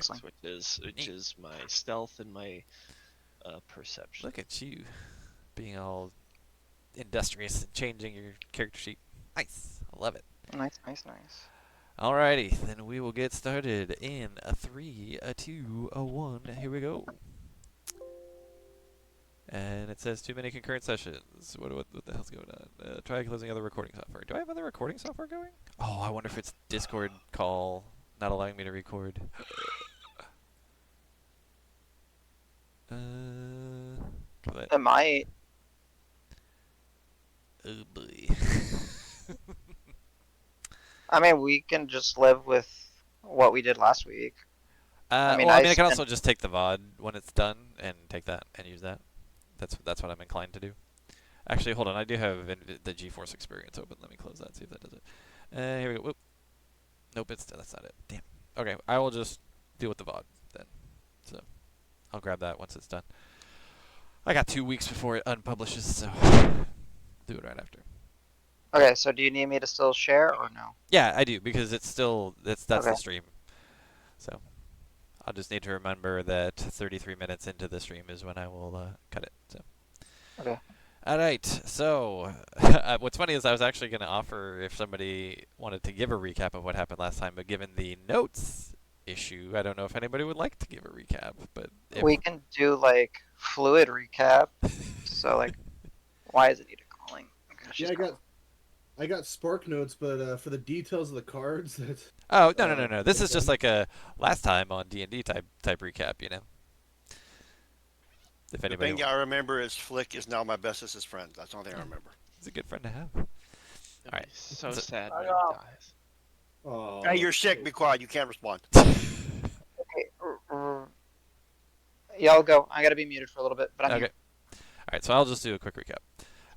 Excellent. which is my stealth and my perception. Look at you being all industrious and changing your character sheet. Nice. I love it. Nice, nice, nice. Alrighty, then we will get started in a 3, a 2, a 1. Here we go. And it says too many concurrent sessions. What the hell's going on? Try closing other recording software. Do I have other recording software going? Oh, I wonder if it's Discord call not allowing me to record. It might. Oh boy. I mean, we can just live with what we did last week. I can also just take the VOD when it's done and take that and use that. That's what I'm inclined to do. Actually, hold on. I do have the GeForce Experience open. Let me close that. See if that does it. Here we go. Whoop. Nope, that's not it. Damn. Okay, I will just deal with the VOD then. So I'll grab that once it's done. I got 2 weeks before it unpublishes, so do it right after. Okay, so do you need me to still share or no? Yeah, I do because that's Okay. the stream. So I'll just need to remember that 33 minutes into the stream is when I will cut it. So. Okay. All right. So what's funny is I was actually going to offer if somebody wanted to give a recap of what happened last time, but given the notes issue, I don't know if anybody would like to give a recap. But we can do like fluid recap. So like, why is it needed calling? Yeah, I got Spark notes, but for the details of the cards, that's... Oh no! This is just like a last time on D&D type recap, you know. If The thing I remember is Flick is now my bestest friend. That's the only thing I remember. He's a good friend to have. All right. So sad when he dies. Oh. Hey, you're sick. Be quiet. You can't respond. Okay. Y'all go. I gotta be muted for a little bit, but I'm okay. here. All right. So I'll just do a quick recap,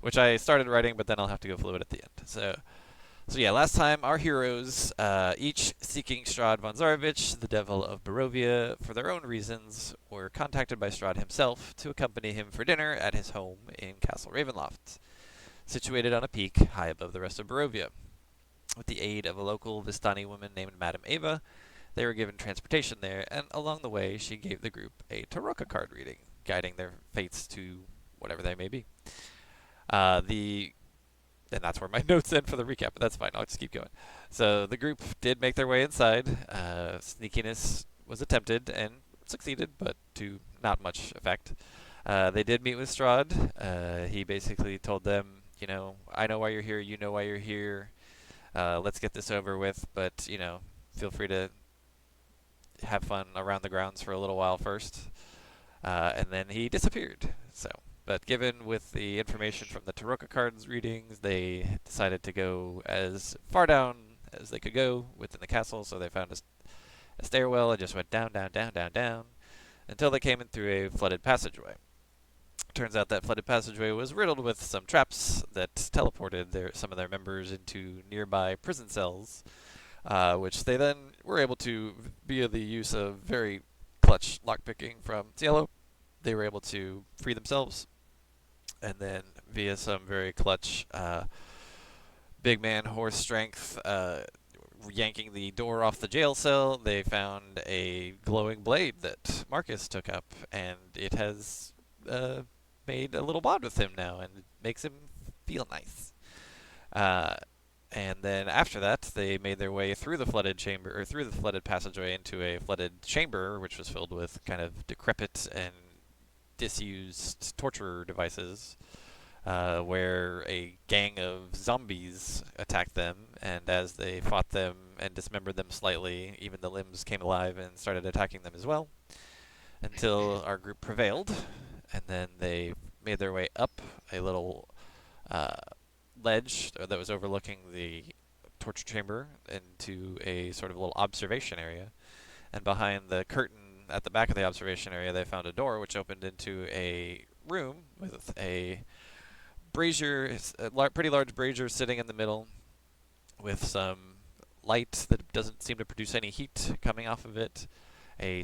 which I started writing, but then I'll have to go fluid at the end. So yeah, last time our heroes, each seeking Strahd von Zarovich, the Devil of Barovia, for their own reasons, were contacted by Strahd himself to accompany him for dinner at his home in Castle Ravenloft, situated on a peak high above the rest of Barovia. With the aid of a local Vistani woman named Madame Ava, they were given transportation there, and along the way she gave the group a Tarokka card reading, guiding their fates to whatever they may be. And that's where my notes end for the recap, but that's fine. I'll just keep going. So the group did make their way inside. Sneakiness was attempted and succeeded, but to not much effect. They did meet with Strahd. He basically told them, you know, I know why you're here. You know why you're here. Let's get this over with, but, you know, feel free to have fun around the grounds for a little while first. And then he disappeared. But given with the information from the Tarokka cards readings, they decided to go as far down as they could go within the castle, so they found a stairwell and just went down, until they came in through a flooded passageway. Turns out that flooded passageway was riddled with some traps that teleported some of their members into nearby prison cells, which they then were able to, via the use of very clutch lockpicking from Cielo, they were able to free themselves. And then via some very clutch big man horse strength yanking the door off the jail cell, they found a glowing blade that Marcus took up, and it has made a little bond with him now and makes him feel nice. And then after that, they made their way through the flooded passageway into a flooded chamber, which was filled with kind of decrepit and disused torture devices, where a gang of zombies attacked them, and as they fought them and dismembered them slightly, even the limbs came alive and started attacking them as well, until our group prevailed, and then they made their way up a little ledge that was overlooking the torture chamber into a sort of little observation area, and behind the curtain at the back of the observation area, they found a door which opened into a room with a brazier, a pretty large brazier sitting in the middle, with some light that doesn't seem to produce any heat coming off of it. An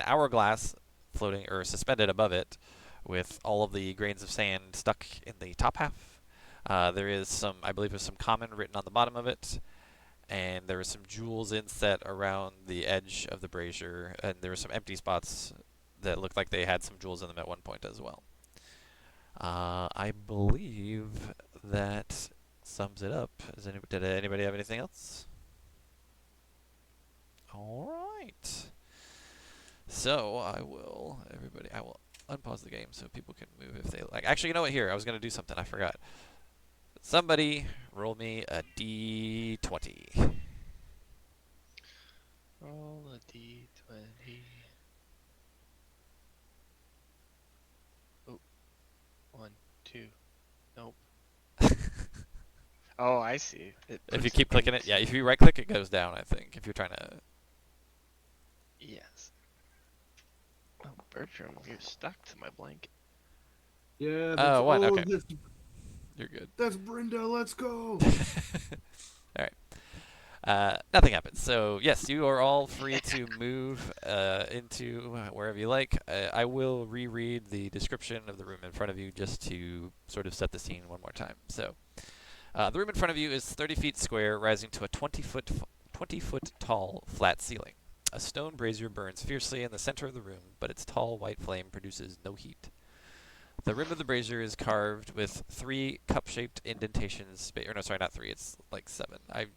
hourglass floating or suspended above it, with all of the grains of sand stuck in the top half. There is I believe there's some common written on the bottom of it, and there were some jewels inset around the edge of the brazier, and there were some empty spots that looked like they had some jewels in them at one point as well. I believe that sums it up. Did anybody have anything else? All right. So I will unpause the game so people can move if they like. Actually, you know what? Here, I was gonna do something. I forgot. Somebody roll me a d20. Roll a d20. Oh, 1, 2. Nope. Oh, I see. If you keep clicking it, yeah. If you right click, it goes down. I think if you're trying to. Yes. Oh, Bertram, you're stuck to my blanket. Yeah, that's Oh, one. oh, Okay, you're good. that's Brenda. Let's go. All right. Nothing happens. So yes, you are all free to move into wherever you like. I will reread the description of the room in front of you just to sort of set the scene one more time. So the room in front of you is 30 feet square, rising to a 20-foot tall flat ceiling. A stone brazier burns fiercely in the center of the room, but its tall white flame produces no heat. The rim of the brazier is carved with 3 cup-shaped indentations. Or no, sorry, not 3. It's like 7. I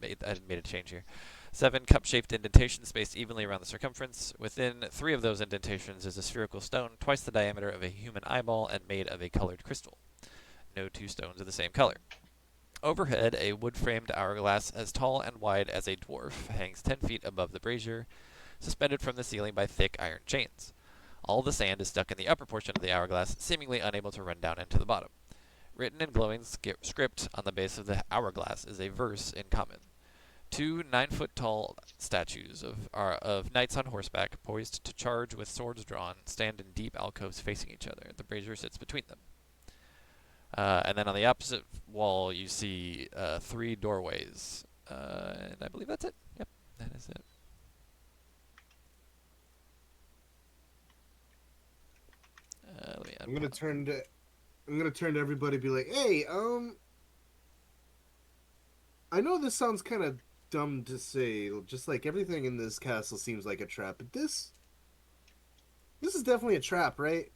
made a change here. 7 cup-shaped indentations spaced evenly around the circumference. Within 3 of those indentations is a spherical stone, twice the diameter of a human eyeball and made of a colored crystal. No 2 stones are the same color. Overhead, a wood-framed hourglass as tall and wide as a dwarf hangs 10 feet above the brazier, suspended from the ceiling by thick iron chains. All the sand is stuck in the upper portion of the hourglass, seemingly unable to run down into the bottom. Written in glowing script on the base of the hourglass is a verse in common. 2 9-foot-tall statues of knights on horseback, poised to charge with swords drawn, stand in deep alcoves facing each other. The brazier sits between them. And then on the opposite wall, you see 3 doorways. And I believe that's it. Yep, that is it. Let me I'm gonna unpause. turn to everybody and be like, hey, I know this sounds kind of dumb to say, just like everything in this castle seems like a trap, but this is definitely a trap, right?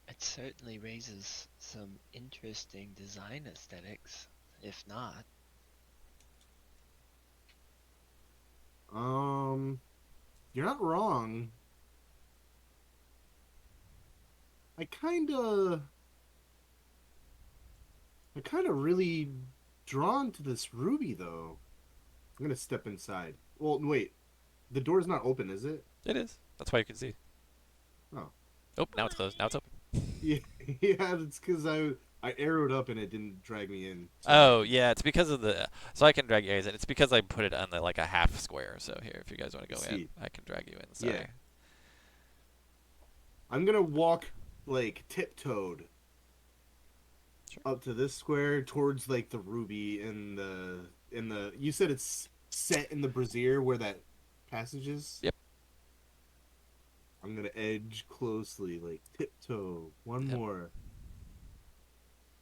It certainly raises some interesting design aesthetics, if not. You're not wrong. I kind of really drawn to this ruby though. I'm gonna step inside. Well, wait, the door's not open, is it? It is. That's why you can see. Oh, Oh, now it's closed. Now it's open. yeah, yeah. It's because I arrowed up and it didn't drag me in. Oh, yeah, it's because of the... So I can drag you guys in. It's because I put it on the like a half square. So here, if you guys want to go in, See. I can drag you in. Sorry. Yeah. I'm gonna walk like tiptoed Sure. up to this square towards like the ruby in the. You said it's set in the brazier where that passage is. Yep. I'm gonna edge closely, like tiptoe. One Yep. more.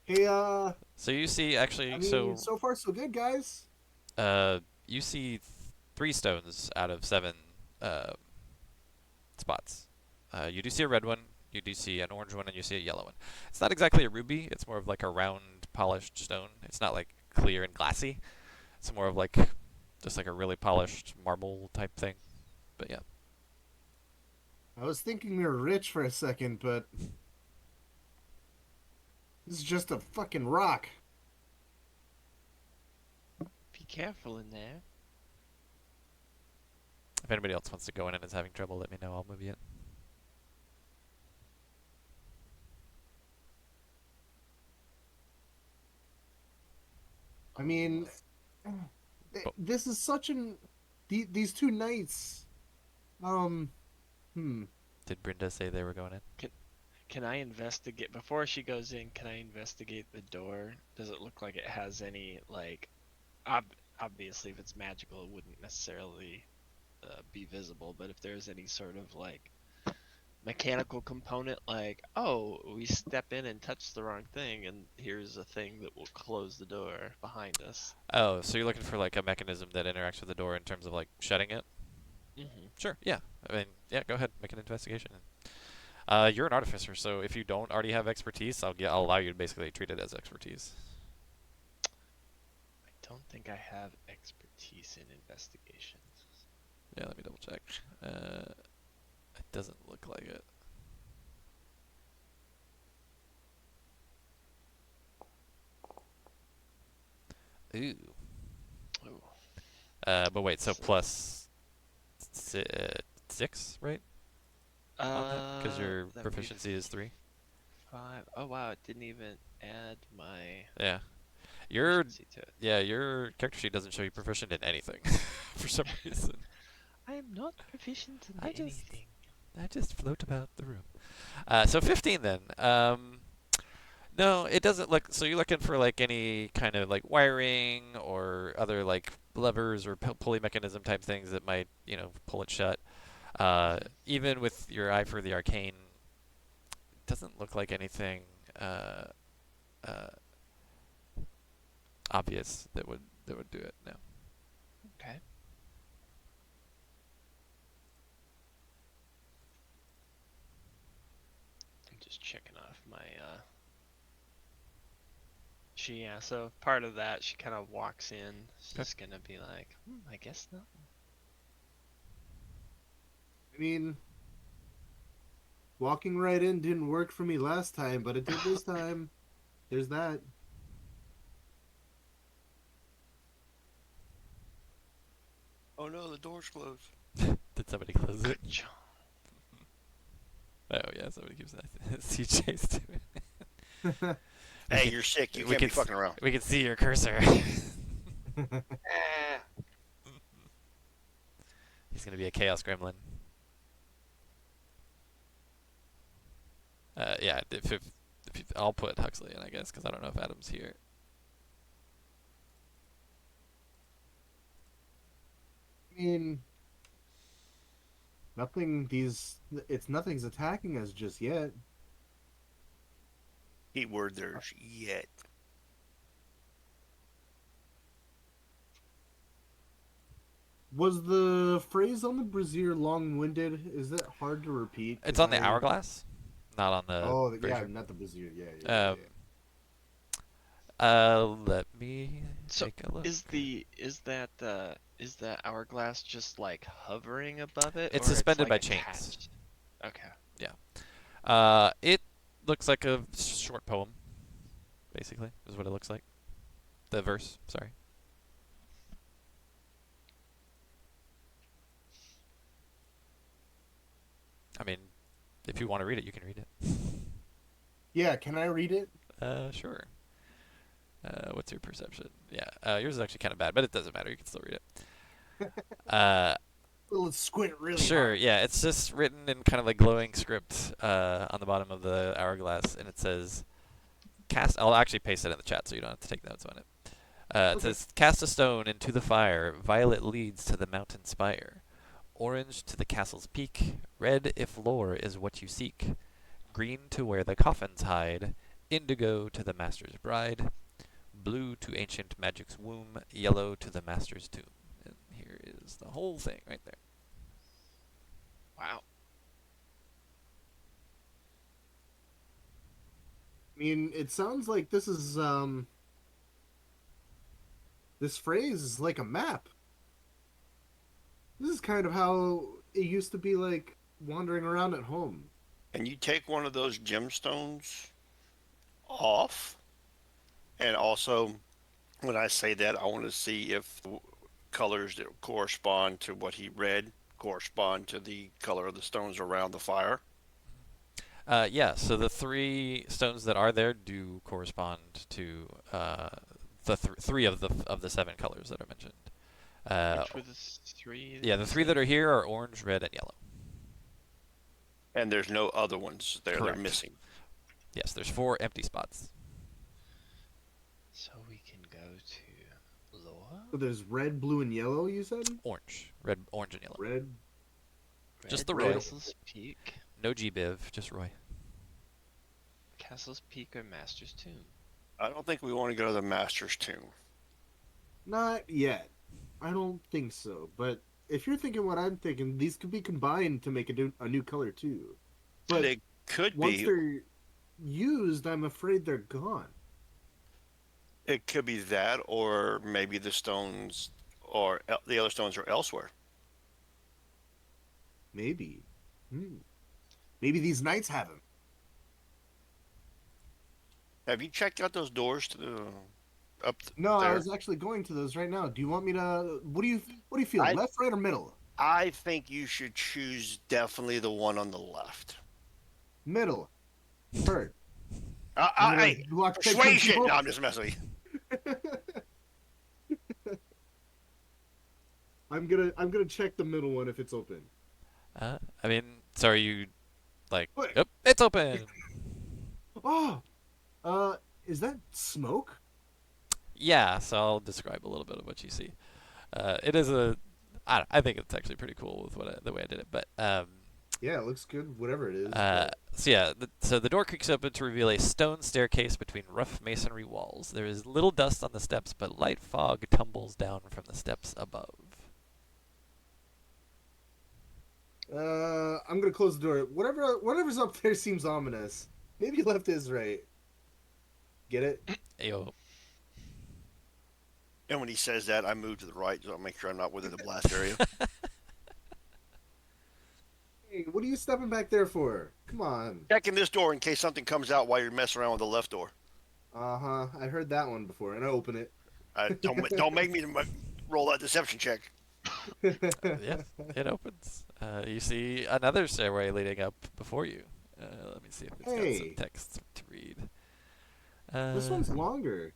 Hey, So you see, actually, I mean, so far so good, guys. you see 3 stones out of 7 spots. You do see a red one, you do see an orange one, and you see a yellow one. It's not exactly a ruby. It's more of like a round, polished stone. It's not like clear and glassy. It's more of like just like a really polished marble type thing. But yeah. I was thinking we were rich for a second, but this is just a fucking rock. Be careful in there. If anybody else wants to go in and is having trouble, let me know. I'll move you in. I mean, But- this is such an these 2 knights. Hmm. Did Brenda say they were going in? Can I investigate before she goes in? Can I investigate the door? Does it look like it has any like? Obviously, if it's magical, it wouldn't necessarily be visible. But if there's any sort of like mechanical component, like, oh, we step in and touch the wrong thing, and here's a thing that will close the door behind us. Oh, so you're looking for like a mechanism that interacts with the door in terms of like shutting it? Hmm. Sure. Yeah. I mean, yeah. Go ahead, make an investigation. You're an artificer, so if you don't already have expertise, I'll allow you to basically treat it as expertise. I don't think I have expertise in investigations. Yeah. Let me double check. It doesn't look like it. Ooh. Oh, But wait. So so, plus 6, right? On that, because your that'd be proficiency is 3. 5. Oh wow, it didn't even add my Yeah. Your proficiency to it. yeah, your character sheet doesn't show you proficient in anything for some reason. I am not proficient in I just anything. I just float about the room. So 15 then. No, it doesn't look. So you're looking for like any kind of like wiring or other like levers or pulley mechanism type things that might pull it shut. Hmm. Even with your eye for the arcane, it doesn't look like anything uh, obvious that would do it. No. Okay. I'm just checking off my yeah, so part of that she kind of walks in. She's Okay. just gonna be like, I guess not. I mean, walking right in didn't work for me last time, but it did this time. There's that. Oh no, the door's closed. Did somebody close it? Good job. Oh yeah, somebody keeps that. CJ's doing it. Hey, you're sick. You We can't be can fucking around. we can see your cursor. Eh. He's gonna be a chaos gremlin. Yeah. If I'll put Huxley in, I guess, because I don't know if Adam's here. I mean, nothing's attacking us just yet. Keyword there's yet. Was the phrase on the brazier long-winded? Is that hard to repeat? It's 'Cause on the hourglass, not on the Oh, yeah, brazier. not the brazier. Yeah, Um. yeah. Let me So take a look. is that hourglass just like hovering above it, It's or it's suspended like by chains. attached? Okay. Yeah. It looks like a short poem, basically, is what it looks like. The verse, sorry. I mean, if you want to read it, you can read it. Yeah, can I read it? Sure. What's your perception? Yeah, yours is actually kind of bad, but it doesn't matter. You can still read it. Well, let's squint really Sure. hard. Yeah, it's just written in kind of like glowing script on the bottom of the hourglass, and it says, "Cast." I'll actually paste it in the chat so you don't have to take notes on it. It Okay. says, "Cast a stone into the fire. Violet leads to the mountain spire. Orange to the castle's peak. Red if lore is what you seek. Green to where the coffins hide. Indigo to the master's bride. Blue to ancient magic's womb. Yellow to the master's tomb." And here is the whole thing right there. Wow. I mean, it sounds like this phrase is like a map. This is kind of how it used to be like wandering around at home. And you take one of those gemstones off, and also when I say that, I want to see if the colors that correspond to what he read correspond to the color of the stones around the fire. Yeah, so the 3 stones that are there do correspond to the 3 of the 7 colors that are mentioned. Which were the three? Yeah, That the you 3 said? that are here are orange, red, and yellow. And there's no other ones there. They're Correct. missing. Yes, there's 4 empty spots. So we can go to lore. So there's red, blue, and yellow. You said Orange, red, orange, and yellow. red. Just the Red red. Castle's Peak. No GBiv, just Roy. Castle's Peak or Master's Tomb? I don't think we want to go to the Master's Tomb. Not yet. I don't think so. But if you're thinking what I'm thinking, these could be combined to make a new color too. But They could once be. they're used, I'm afraid they're gone. It could be that, or maybe the stones, or the other stones are elsewhere. Maybe. Maybe these knights have them. Have you checked out those doors to the No, I there? was actually going to those right now. Do you want me to? What do you feel? I Left, right, or middle? I think you should choose definitely the one on the left. Middle. Heard. Hey, Block take persuasion! control. No, I'm just messing with you. I'm gonna check the middle one if it's open. I mean, so are you like? Wait. Yep, it's open. Oh, is that smoke? Yeah, so I'll describe a little bit of what you see. It is I think it's actually pretty cool with the way I did it, but Yeah, it looks good. Whatever it is. so yeah, so the door creaks open to reveal a stone staircase between rough masonry walls. There is little dust on the steps, but light fog tumbles down from the steps above. I'm gonna close the door. Whatever's up there seems ominous. Maybe left is right. Get it? Ayo. And when he says that, I move to the right, so I'll make sure I'm not within the blast area. Hey, what are you stepping back there for? Come on. Checking this door in case something comes out while you're messing around with the left door. I heard that one before, and I open it. Don't make me roll that deception check. Yeah, it opens. You see another stairway leading up before you. Let me see if it's got Hey. some text to read. This one's longer.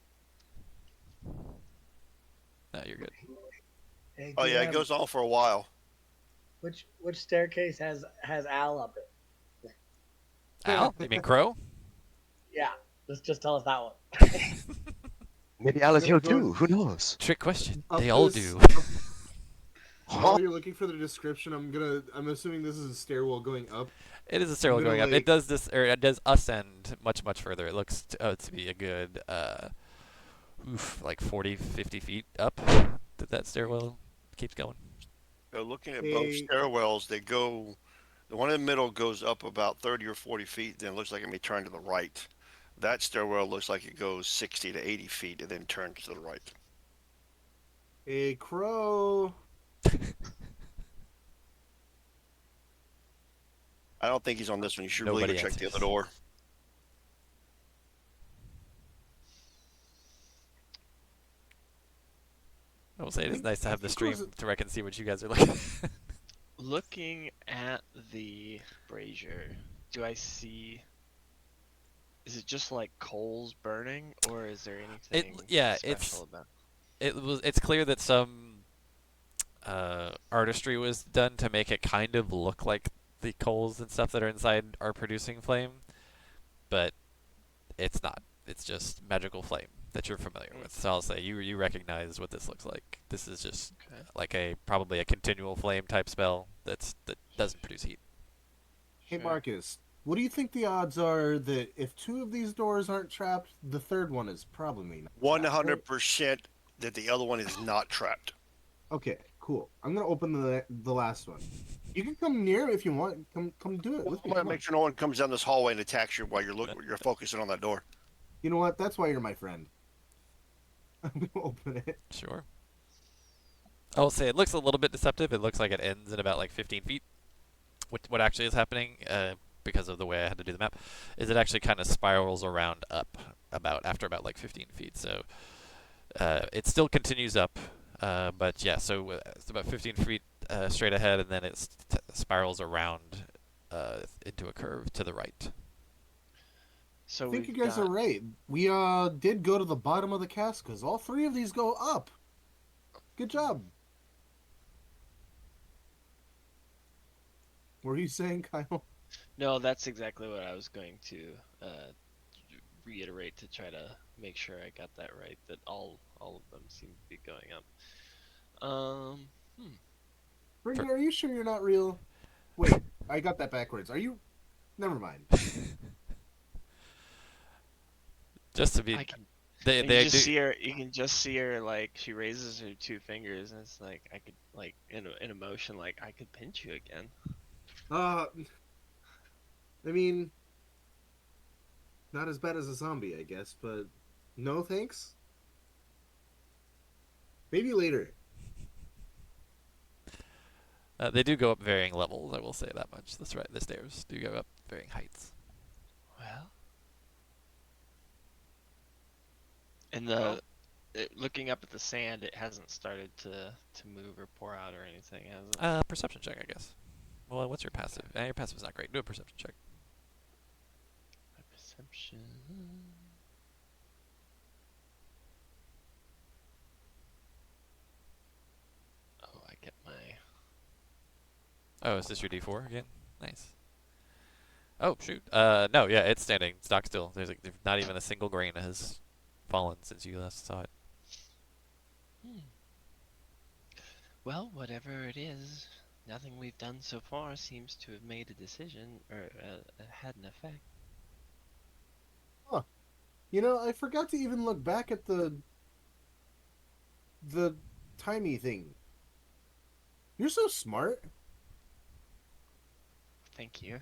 No, you're good. Hey, Oh yeah, it DM, goes on for a while. Which staircase has Al up it? Al? You mean Crow? Yeah, just tell us that one. Maybe Alice Hill Go- too. Who knows? Trick question. Up They all this- do. While you're looking for the description, I'm assuming this is a stairwell going up. It is a stairwell I'm gonna, going up. like- It does this, or it does ascend much, much further. It looks to be a good, like 40, 50 feet up. That stairwell keeps going. So looking at Hey. both stairwells, they go. The one in the middle goes up about 30 or 40 feet, then it looks like it may turn to the right. That stairwell looks like it goes 60 to 80 feet and then turns to the right. A crow. I don't think he's on this one. You should really Nobody go check the answers. other door. I will say it is think- nice to I have the think it stream was so I can see what you guys are looking at. Looking at the brazier, do I see? Is it just like coals burning, or is there anything yeah, special about? It's clear that some artistry was done to make it kind of look like the coals and stuff that are inside are producing flame, but it's not. It's just magical flame that you're familiar with. So I'll say you recognize what this looks like. This is just Okay. like probably a continual flame type spell that doesn't produce heat. Hey Sure. Marcus, what do you think the odds are that if two of these doors aren't trapped, the third one is probably not? 100% that the other one is not trapped. Okay, cool. I'm gonna open the last one. You can come near if you want. Come do it I with want me. to Come on. make sure no one comes down this hallway and attacks you while you're focusing on that door. You know what? That's why you're my friend. I'm gonna open it. Sure. I will say it looks a little bit deceptive. It looks like it ends at about like 15 feet. What actually is happening, because of the way I had to do the map, is it actually kind of spirals around up after about like 15 feet. So it still continues up, but yeah. So it's about 15 feet straight ahead, and then it spirals around into a curve to the right. So I think you we've guys are got- right. We did go to the bottom of the cask because all three of these go up. Good job. What were you saying, Kyle? No, that's exactly what I was going to reiterate to try to make sure I got that right. That all of them seem to be going up. Bringer, are you sure you're not real? Wait, I got that backwards. Are you Never mind. Just to be, I can. they You they just do. see her. You can just see her like she raises her two fingers, and it's like I could like in emotion like I could pinch you again. Uh, I mean, not as bad as a zombie, I guess, but no thanks. Maybe later. They do go up varying levels. I will say that much. That's right. The stairs do go up varying heights. Well, and Well, looking up at the sand, it hasn't started to move or pour out or anything, has it? Perception check, I guess. Well, what's your passive? Your passive's not great. Do a perception check. My perception. Oh, I get my. Oh, is this your D4 again? Nice. Oh shoot. No, yeah, it's standing stock still. There's not even a single grain has fallen since you last saw it. Hmm. Well, whatever it is, nothing we've done so far seems to have made a decision or had an effect. Huh. You know, I forgot to even look back at the timey thing. You're so smart. Thank you.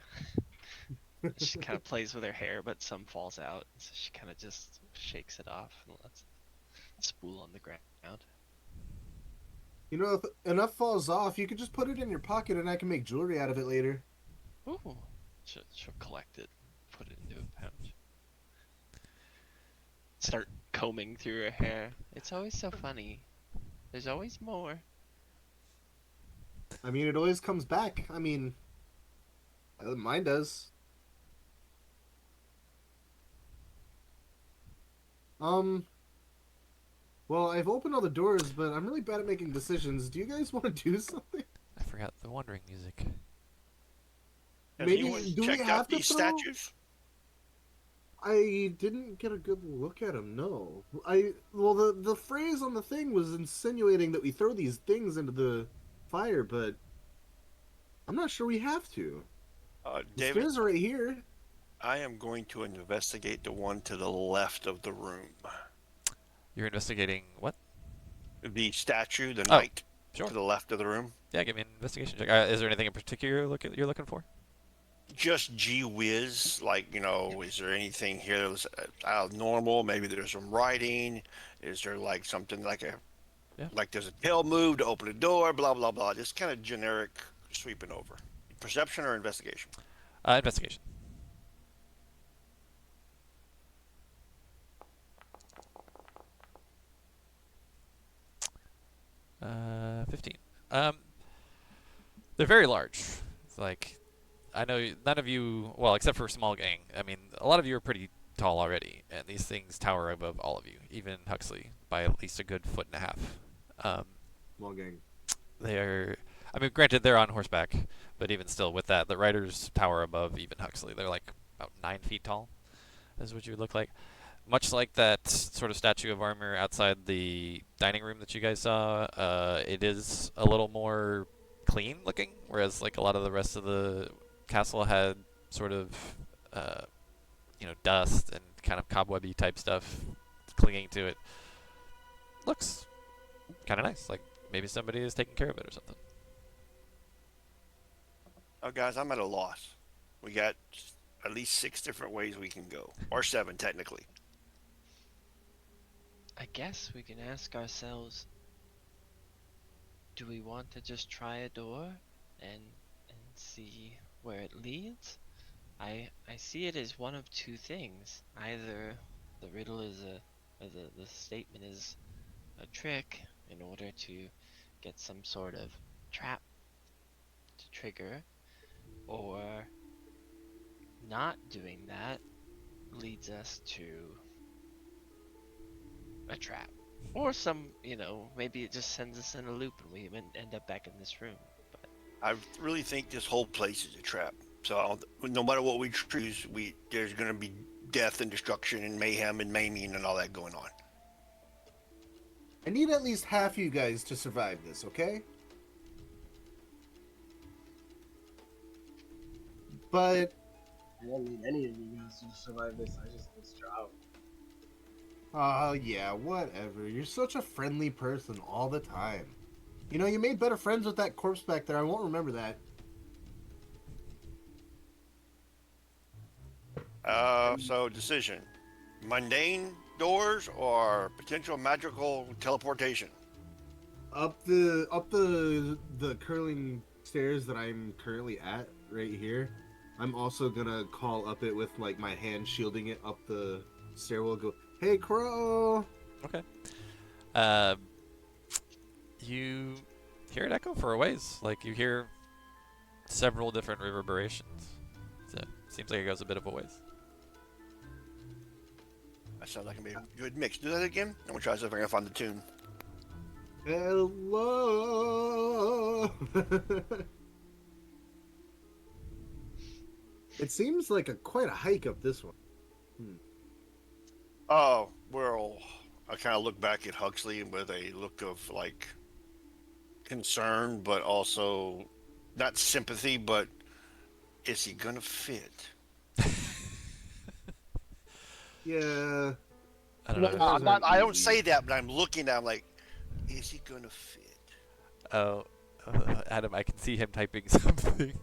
She kind of plays with her hair, but some falls out, so she kind of just shakes it off and lets it spool on the ground. You know, if enough falls off, you could just put it in your pocket and I can make jewelry out of it later. Ooh. She'll collect it, put it into a pouch. Start combing through her hair. It's always so funny. There's always more. I mean, it always comes back. I mean, mine does. Um, well, I've opened all the doors, but I'm really bad at making decisions. Do you guys want to do something? I forgot the wandering music. has Maybe, anyone do we checked have out to these throw? statues? I didn't get a good look at him. No, well, the phrase on the thing was insinuating that we throw these things into the fire, but I'm not sure we have to. The David, stairs are right here. I am going to investigate the one to the left of the room. You're investigating what? The statue, the Oh, knight, sure. to the left of the room. Yeah, give me an investigation check. Is there anything in particular you're looking for? Just gee whiz, like, is there anything here that was out of normal? Maybe there's some writing. Is there like something Yeah. like there's a tail move to open a door, blah, blah, blah. Just kind of generic sweeping over. Perception or investigation? Investigation. 15. They're very large. It's like, I know none of you, well, except for Small Gang. I mean, a lot of you are pretty tall already, and these things tower above all of you, even Huxley, by at least a good foot and a half. Small gang. They're, I mean, granted, they're on horseback, but even still, with that, the riders tower above even Huxley. They're like about 9 feet tall, is what you would look like. Much like that sort of statue of armor outside the dining room that you guys saw, it is a little more clean looking, whereas like a lot of the rest of the castle had sort of, dust and kind of cobwebby type stuff clinging to it. Looks kind of nice, like maybe somebody is taking care of it or something. Oh, guys, I'm at a loss. We got at least 6 different ways we can go, or 7 technically. I guess we can ask ourselves, do we want to just try a door and see where it leads? I see it as one of two things. Either the riddle is the statement is a trick in order to get some sort of trap to trigger, or not doing that leads us to a trap. Or maybe it just sends us in a loop and we end up back in this room. But I really think this whole place is a trap. So no matter what we choose, there's going to be death and destruction and mayhem and maiming and all that going on. I need at least half you guys to survive this, okay? But I don't need any of you guys to survive this. I just need Strahd. Oh, yeah, whatever. You're such a friendly person all the time. You know, you made better friends with that corpse back there. I won't remember that. So decision: mundane doors or potential magical teleportation? Up the curling stairs that I'm currently at right here. I'm also gonna call up it with like my hand shielding it up the stairwell. Go, hey Crow. Okay. You hear it echo for a ways. Like you hear several different reverberations. So seems like it goes a bit of a ways. That sounds like a good mix. Do that again. I'm gonna try to see if I can find the tune. Hello. It seems like quite a hike up this one. Oh, well, I kind of look back at Huxley with a look of like concern, but also not sympathy, but is he gonna fit? Yeah. I don't No, know. I'm not. I don't Easy. say that, but I'm looking at him like, is he gonna fit? Oh, Adam, I can see him typing something.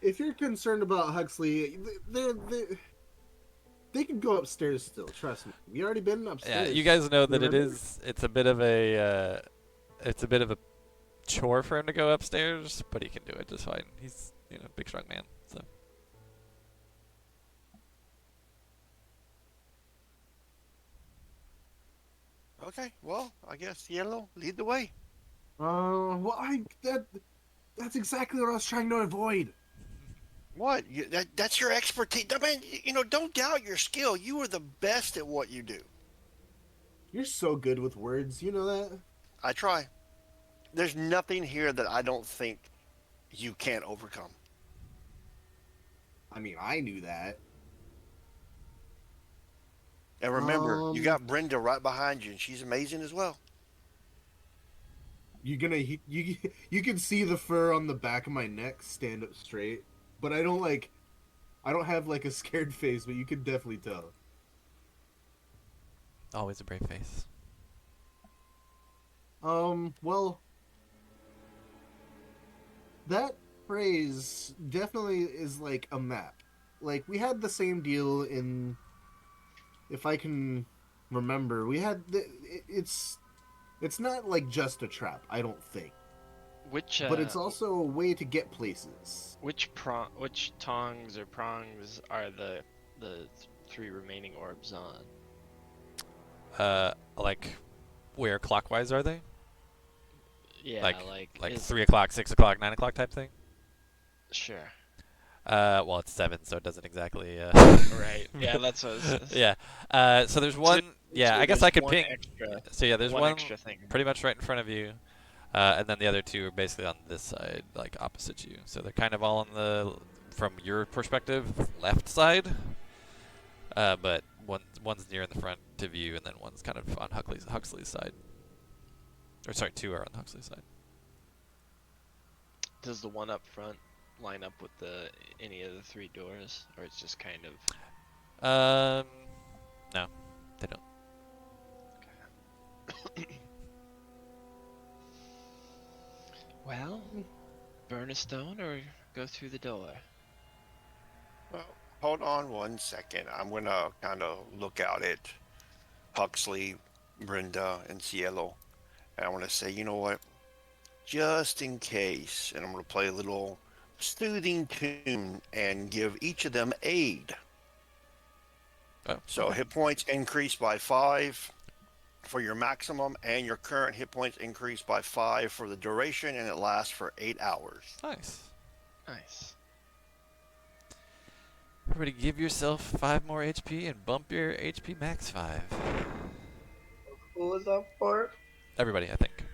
If you're concerned about Huxley, they can go upstairs still. Trust me. We already been Yeah, upstairs. you guys know that remember? it's a bit of a chore for him to go upstairs, but he can do it just fine. He's, a big strong man. So Okay, well, I guess Yellow lead the way. Well, that's exactly what I was trying to avoid. What? That's your expertise. I mean, don't doubt your skill. You are the best at what you do. You're so good with words, you know that? I try. There's nothing here that I don't think you can't overcome. I mean, I knew that. And remember, you got Brenda right behind you, and she's amazing as well. You can see the fur on the back of my neck stand up straight, but I don't have like a scared face, but you can definitely tell. always a brave face. Well, that phrase definitely is like a map. Like we had the same deal in, if I can remember, it's not like just a trap, I don't think, Which but it's also a way to get places. which tongs or prongs are the three remaining orbs on? Like, where clockwise are they? Yeah, Like is 3 o'clock, 6 o'clock, 9 o'clock type thing? sure. Well, it's 7, so it doesn't exactly. Right. Yeah, that's what I was. Yeah. So there's one. Yeah, I guess there's I could one ping. extra, So yeah, there's one one extra thing. pretty much right in front of you, and then the other two are basically on this side, like opposite you. So they're kind of all on from your perspective, left side. But one's near in the front to view, and then one's kind of on Huxley's side. Or sorry, two are on Huxley's side. Does the one up front line up with any of the three doors, or it's just kind of? No, they don't. Well, burn a stone or go through the door. Well, hold on one second. I'm going to kind of look out at Huxley, Brenda, and Cielo. And I want to say, you know what? Just in case. And I'm going to play a little soothing tune and give each of them aid. Oh, So okay. hit points increase by 5 for your maximum, and your current hit points increase by 5 for the duration, and it lasts for 8 hours. Nice. Nice. Everybody give yourself 5 more HP and bump your HP max 5. Who was up for? Everybody, I think.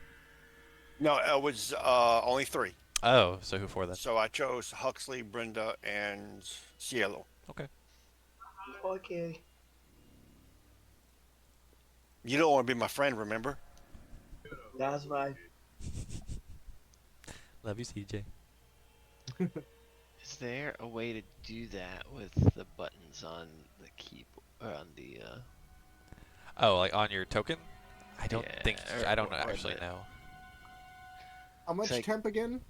No, it was only 3. Oh, so who for then? So I chose Huxley, Brenda, and Cielo. Okay. Okay. You don't want to be my friend, remember? That's right. Love you, CJ. Is there a way to do that with the buttons on the keyboard or on the Oh, like on your token? I don't think. yeah, I don't or actually the know. How much like temp again?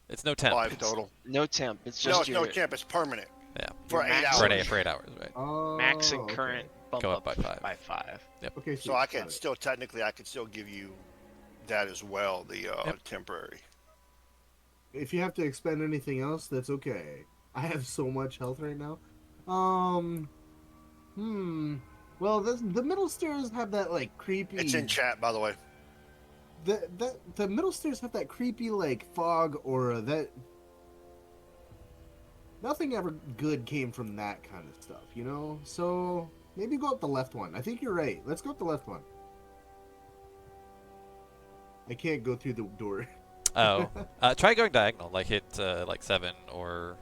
It's no temp. 5 total. no temp. It's No, just it's your no temp. It's permanent Yeah, for your 8 max for hours. an 8 hours, right? Oh, max and okay. current bump Go up up by 5. by 5. Okay, So I got can it. still technically I could still give you that as well, the Yep. temporary. If you have to expend anything else, that's okay. I have so much health right now. Well, the middle stairs have that like creepy. It's in chat, by the way. The middle stairs have that creepy like fog aura that. Nothing ever good came from that kind of stuff, you know. So maybe go up the left one. I think you're right. Let's go up the left one. I can't go through the door. Oh, try going diagonal, like hit like 7 or.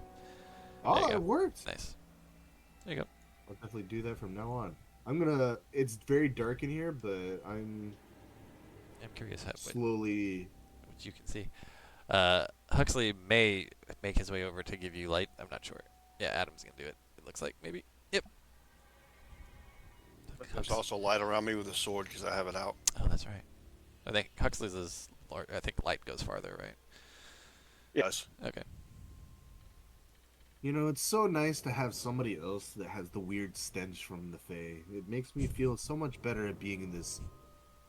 There you Oh, go. it worked. Nice. There you go. I'll definitely do that from now on. I'm gonna. It's very dark in here, but I'm I'm curious what slowly. you can see. Huxley may make his way over to give you light. I'm not sure. Yeah, Adam's gonna do it. It looks like maybe. Yep. There's also light around me with a sword because I have it out. Oh, that's right. I think Huxley's is. I think light goes farther, right? Yes. Okay. You know, it's so nice to have somebody else that has the weird stench from the Fae. It makes me feel so much better at being in this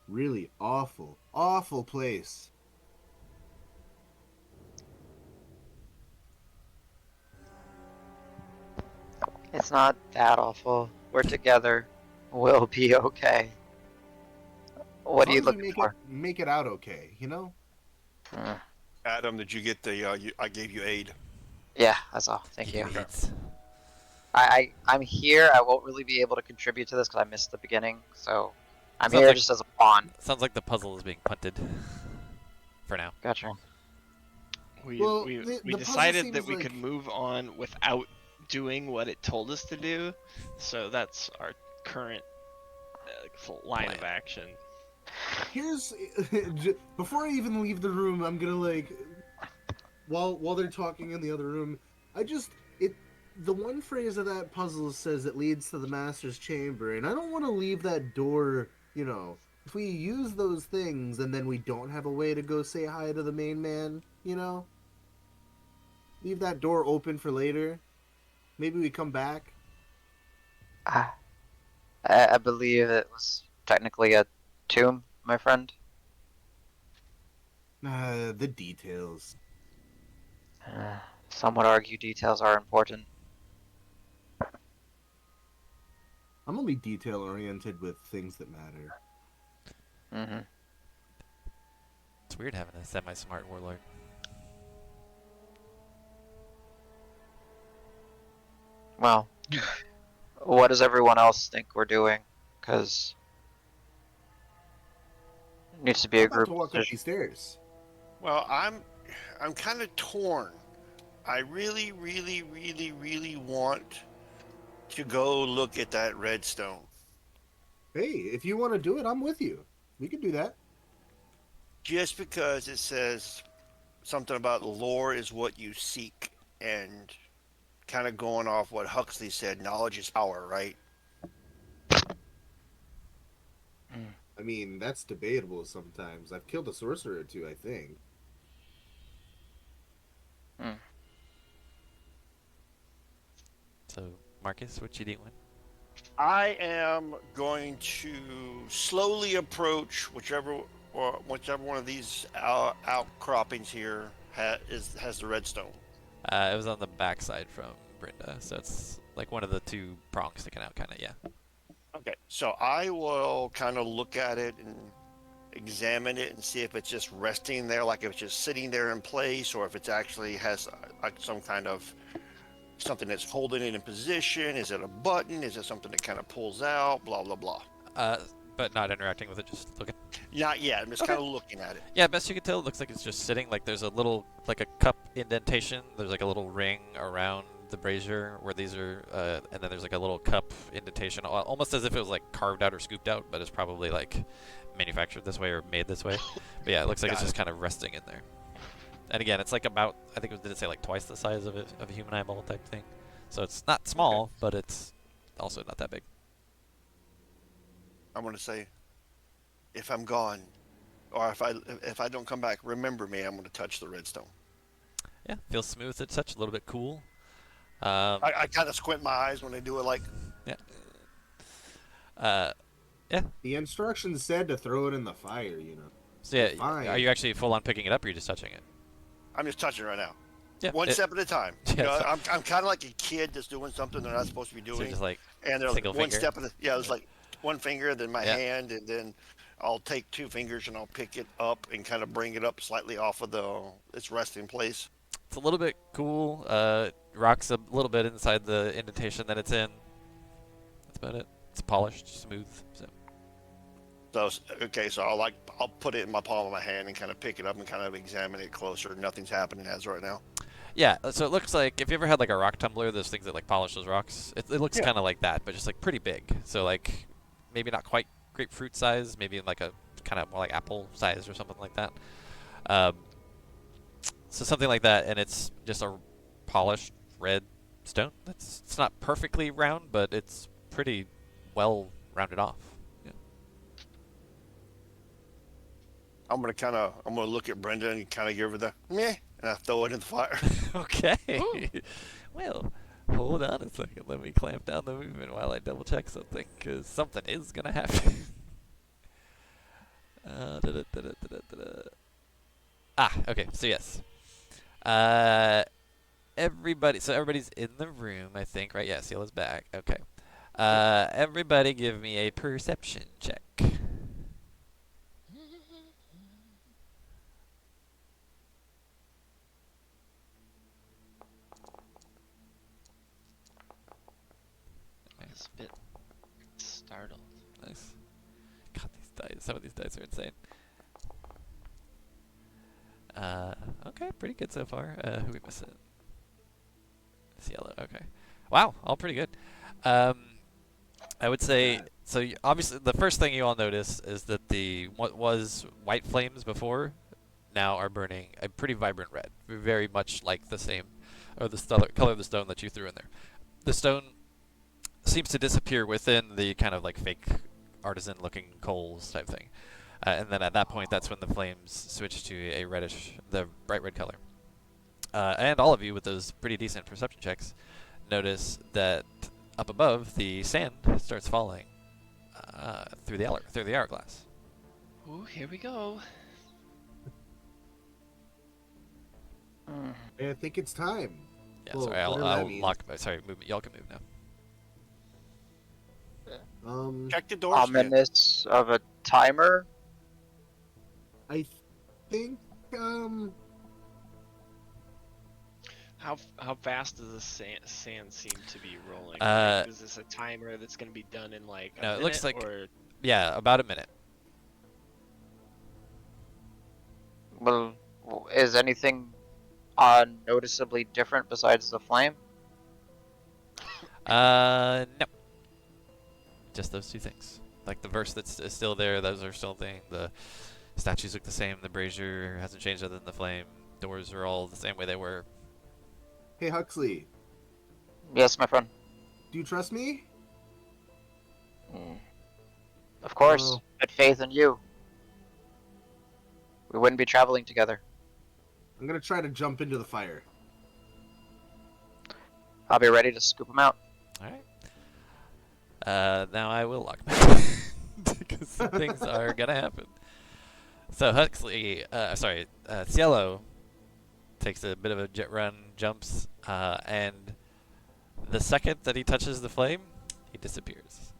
really awful, awful place. It's not that awful. We're together. We'll be okay. What are you As long as we looking for? make it out okay, you know? Adam, did you get the? I gave you aid. Yeah, that's all. Thank you. Beats. I'm here. I won't really be able to contribute to this because I missed the beginning. So I'm Sounds here like- just as a pawn. Sounds like the puzzle is being punted. For now. Gotcha. We Well, we, the we puzzle decided that seems we like- could move on without doing what it told us to do. So that's our current line of Plan. action. Here's before I even leave the room, I'm gonna like while they're talking in the other room, the one phrase of that puzzle says it leads to the master's chamber, and I don't want to leave that door, you know. If we use those things and then we don't have a way to go say hi to the main man, you know? Leave that door open for later. Maybe we come back. I believe it was technically a tomb, my friend. The details. Some would argue details are important. I'm only detail oriented with things that matter. Mm-hmm. It's weird having a semi-smart warlord. Well, what does everyone else think we're doing? Because it needs to be I'm a about group to walk up decision. these stairs. Well, I'm kind of torn. I really, really, really, really want to go look at that redstone. Hey, if you want to do it, I'm with you. We can do that. Just because it says something about lore is what you seek, and kind of going off what Huxley said, knowledge is power, right? I mean, that's debatable sometimes. I've killed a sorcerer or two, I think. So, Marcus, what you doing? I am going to slowly approach whichever one of these outcroppings here has the redstone. It was on the backside from Brenda, so it's like one of the two prongs sticking out, kind of, yeah. Okay, so I will kind of look at it and examine it and see if it's just resting there, like if it's just sitting there in place, or if it actually has like some kind of something that's holding it in position. Is it a button? Is it something that kind of pulls out? Blah blah blah. But not interacting with it, just looking. Not yet. I'm just Okay. kind of looking at it. Yeah, best you can tell, it looks like it's just sitting. Like there's a little, like a cup indentation. There's like a little ring around the brazier where these are, and then there's like a little cup indentation, almost as if it was like carved out or scooped out, but it's probably like manufactured this way or made this way. But yeah, it looks like it's just kind of resting in there. And again, it's like about, I think it was, did it say like twice the size of a human eyeball type thing? So it's not small, but it's also not that big. I'm gonna say, if I'm gone, or if I don't come back, remember me. I'm gonna touch the redstone. Yeah, feels smooth to touch, a little bit cool. I kind of squint my eyes when they do it. Like, Yeah. Yeah. The instructions said to throw it in the fire, you know. So yeah, Fine. are you actually full on picking it up, or are you just touching it? I'm just touching right now. Yeah. One step at a time. Yeah, You know, so- I'm kind of like a kid that's doing something they're not supposed to be So doing. just like And they're single one finger? step at a, yeah, it's like one finger, then my Yeah. hand, and then I'll take 2 fingers and I'll pick it up and kind of bring it up slightly off of its resting place. it's a little bit cool. Rocks a little bit inside the indentation that it's in. That's about it. It's polished, smooth. So So okay, so I'll put it in my palm of my hand and kind of pick it up and kind of examine it closer. Nothing's happening as right now. yeah, so it looks like if you ever had like a rock tumbler, those things that like polish those rocks, it looks Yeah. kind of like that, but just like pretty big. So like maybe not quite grapefruit size, maybe like a kind of more like apple size or something like that. So something like that, and it's just a polished red stone. It's not perfectly round, but it's pretty well rounded off. Yeah. I'm gonna look at Brenda and kind of give her the meh, and I throw it in the fire. Okay. Well, hold on a second. Let me clamp down the movement while I double check something, because something is gonna happen. Okay. So yes. Everybody's in the room, I think, right? Yeah, Ciela's back. Okay. Everybody give me a perception check. I was a bit startled. Nice. God, these dice. Some of these dice are insane. Okay, pretty good so far. Who we missing? Cielo. Okay. Wow, all pretty good. I would say so. Obviously, the first thing you all notice is that what was white flames before now are burning a pretty vibrant red, very much like the same, or the color of the stone that you threw in there. The stone seems to disappear within the kind of like fake artisan-looking coals type thing, and then at that point, that's when the flames switch to a reddish, the bright red color. And all of you with those pretty decent perception checks notice that up above the sand starts falling through the hourglass. Ooh, here we go. I think it's time. Yeah, Well, sorry, whatever that I'll means. lock. Sorry, movement. Y'all can move now. Check the doors. man. Ominous of a timer. I think How fast does the sand seem to be rolling? Uh, Is this a timer that's going to be done in like a No, it minute, looks like- or Yeah, about a minute. Well, is anything noticeably different besides the flame? No. Just those two things. Like the verse is still there, those are still thing. The statues look the same. The brazier hasn't changed other than the flame. Doors are all the same way they were. hey Huxley, Yes, my friend. do you trust me? Of course. Oh. I had faith in you. We wouldn't be traveling together. I'm gonna try to jump into the fire. I'll be ready to scoop him out. All right. Now I will lock because some things are gonna happen. So Huxley, Cielo takes a bit of a jet run, jumps, and the second that he touches the flame, he disappears.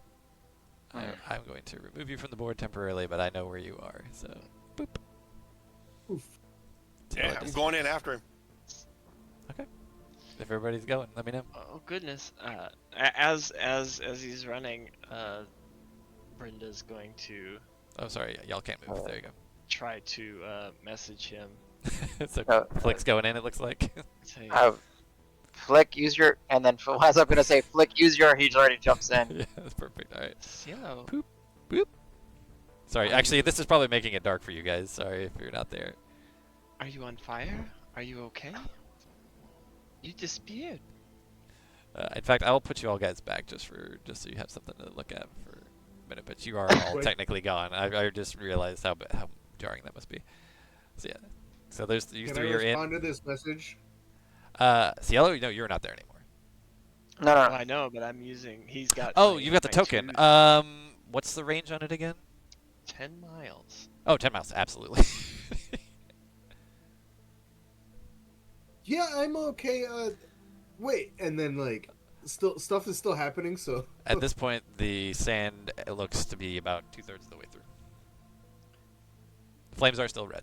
I'm going to remove you from the board temporarily, but I know where you are, so boop. Oof. Cielo Yeah, I'm disappears. going in after him. If everybody's going, let me know. oh goodness! As he's running, Brenda's going to Oh, sorry, y'all can't move. There you try to message him. go. So Uh, Flick's going in, it looks like. Say, Flick, use your... And then as I'm going to say, Flick, use your... He already jumps in. Yeah, that's perfect. All right. Cielo, Sorry, actually, this is probably making it dark for you guys. Sorry if you're not there. Are you on fire? Are you okay? You disappeared. In fact, I will put you all guys back just so you have something to look at for a minute. But you are all Wait. technically gone. I just realized how jarring that must be. So yeah. So there's you Can I three are in. respond to this message? Cielo, no, you're not there anymore. No, Well, no. I know, but I'm using. He's got. Oh, my- you got the my token. two- What's the range on it again? 10 miles. Oh, 10 miles, absolutely. Yeah, I'm okay. Wait, and then like, still stuff is still happening. So At this point, the sand looks to be about 2/3 of the way through. Flames are still red.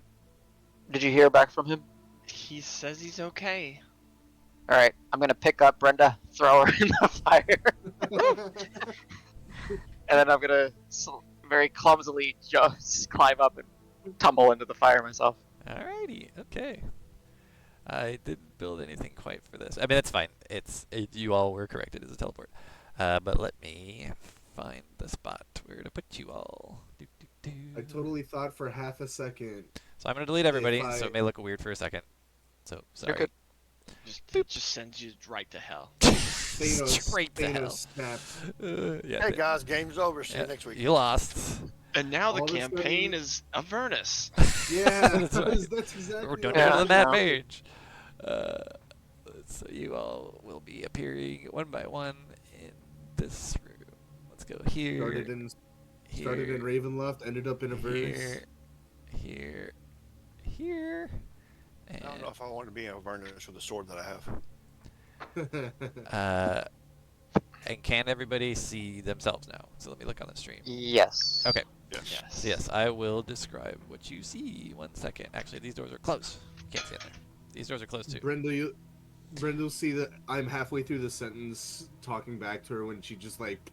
Did you hear back from him? He says he's okay. All right, I'm gonna pick up Brenda, throw her in the fire, and then I'm gonna very clumsily just climb up and tumble into the fire myself. Alrighty, okay. I didn't build anything quite for this. I mean, it's fine. You all were corrected as a teleport. But let me find the spot where to put you all. I totally thought for half a second. So I'm gonna delete everybody, If so I- it may look weird for a second. So sorry. good. Just sends you right to hell. Straight to hell. Thanos snapped. Yeah, Hey guys, game's over. See yeah, you next week. you lost. And now the All of a campaign sudden- is Avernus. Yeah, That's right. that's exactly. We're doing what it Yeah, to the Mad no. Mage. So you all will be appearing one by one in this room. Let's go here. Started in Ravenloft, ended up in a verse. Here. I don't know if I want to be in Avernus with the sword that I have. And can everybody see themselves now? So let me look on the stream. Yes. Okay. Yes. Yes. So yes, I will describe what you see. 1 second. Actually, these doors are closed. You can't see in there. These doors are closed too. Brenda will see that I'm halfway through the sentence talking back to her when she just like,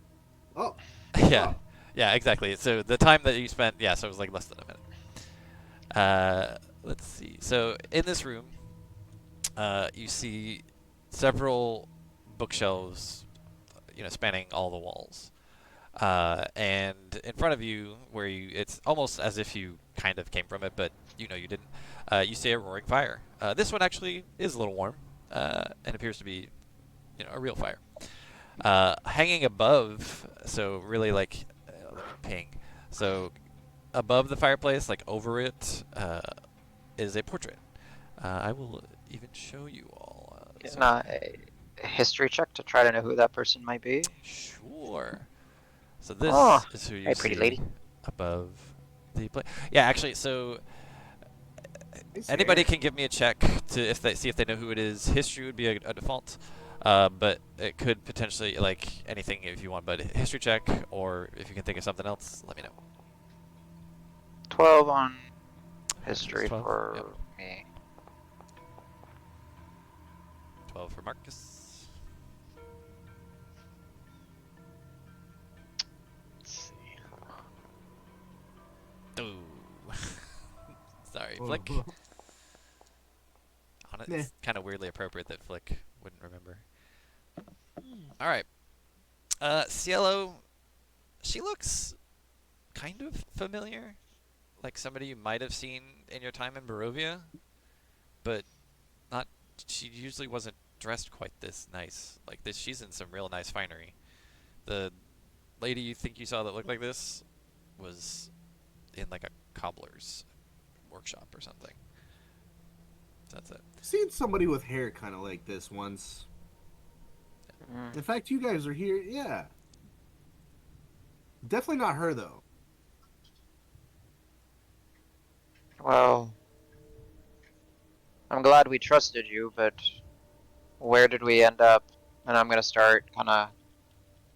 oh, Yeah. Yeah, exactly. So the time that you spent, so it was like less than a minute. Let's see. So in this room, you see several bookshelves, spanning all the walls. And in front of you, it's almost as if you kind of came from it, but you didn't. You see a roaring fire. This one actually is a little warm, and appears to be, a real fire. Hanging above, so really like, let me ping. So above the fireplace, like over it, is a portrait. I will even show you all. Isn't a history check to try to know who that person might be? Sure. So this Oh, is who you hey, pretty see lady. above the plate. Yeah, actually, so it's anybody there. can give me a check to see if they know who it is. History would be a default, but it could potentially like anything if you want. But history check, or if you can think of something else, let me know. 12 on history 12? for Yep. me. 12 for Marcus. Let's see. Ooh. Sorry, Oh, Flick. oh. On it, Meh. it's kind of weirdly appropriate that Flick wouldn't remember. All right. Cielo, she looks kind of familiar, like somebody you might have seen in your time in Barovia, but not. She usually wasn't dressed quite this nice. Like this, she's in some real nice finery. The lady you think you saw that looked like this was in like a cobbler's workshop or something. That's it. Seen somebody with hair kind of like this once. Mm. In fact, you guys are here. Yeah. Definitely not her though. Well, I'm glad we trusted you, but where did we end up? And I'm gonna start kind of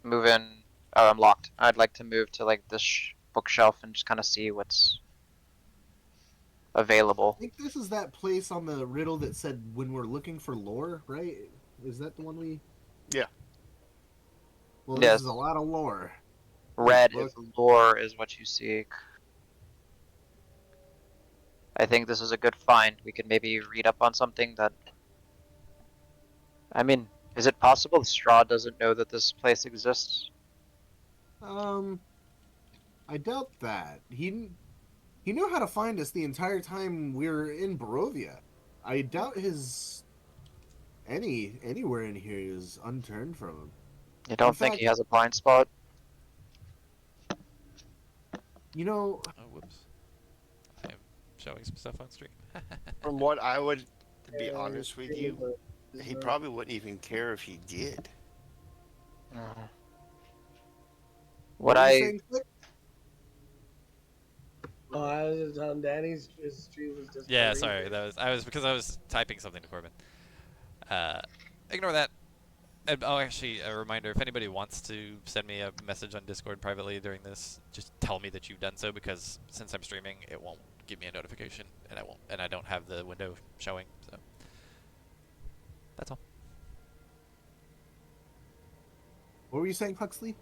moving. Oh, I'm locked. I'd like to move to like this bookshelf and just kind of see what's available. I think this is that place on the riddle that said when we're looking for lore, right? Is that the one we? Yeah. Well, Yes. this is a lot of lore. Red Look. is lore is what you seek. I think this is a good find. We could maybe read up on something that. I mean, is it possible Strahd doesn't know that this place exists? I doubt that. He knew how to find us the entire time we were in Barovia. I doubt his anywhere in here is unturned from him. You don't In think fact, he has a blind spot? you know, Oh, whoops. I am showing some stuff on stream. From what I would, to be Yeah, honest with it's you, really he probably wouldn't even care if he did. Mhm. what What were you I saying, Click? Oh, I was just telling Danny's his stream was just Yeah, crazy. sorry. Because I was typing something to Corbin. Ignore that. And, oh, actually, a reminder: if anybody wants to send me a message on Discord privately during this, just tell me that you've done so, because since I'm streaming, it won't give me a notification, and I don't have the window showing. So that's all. What were you saying, Huxley?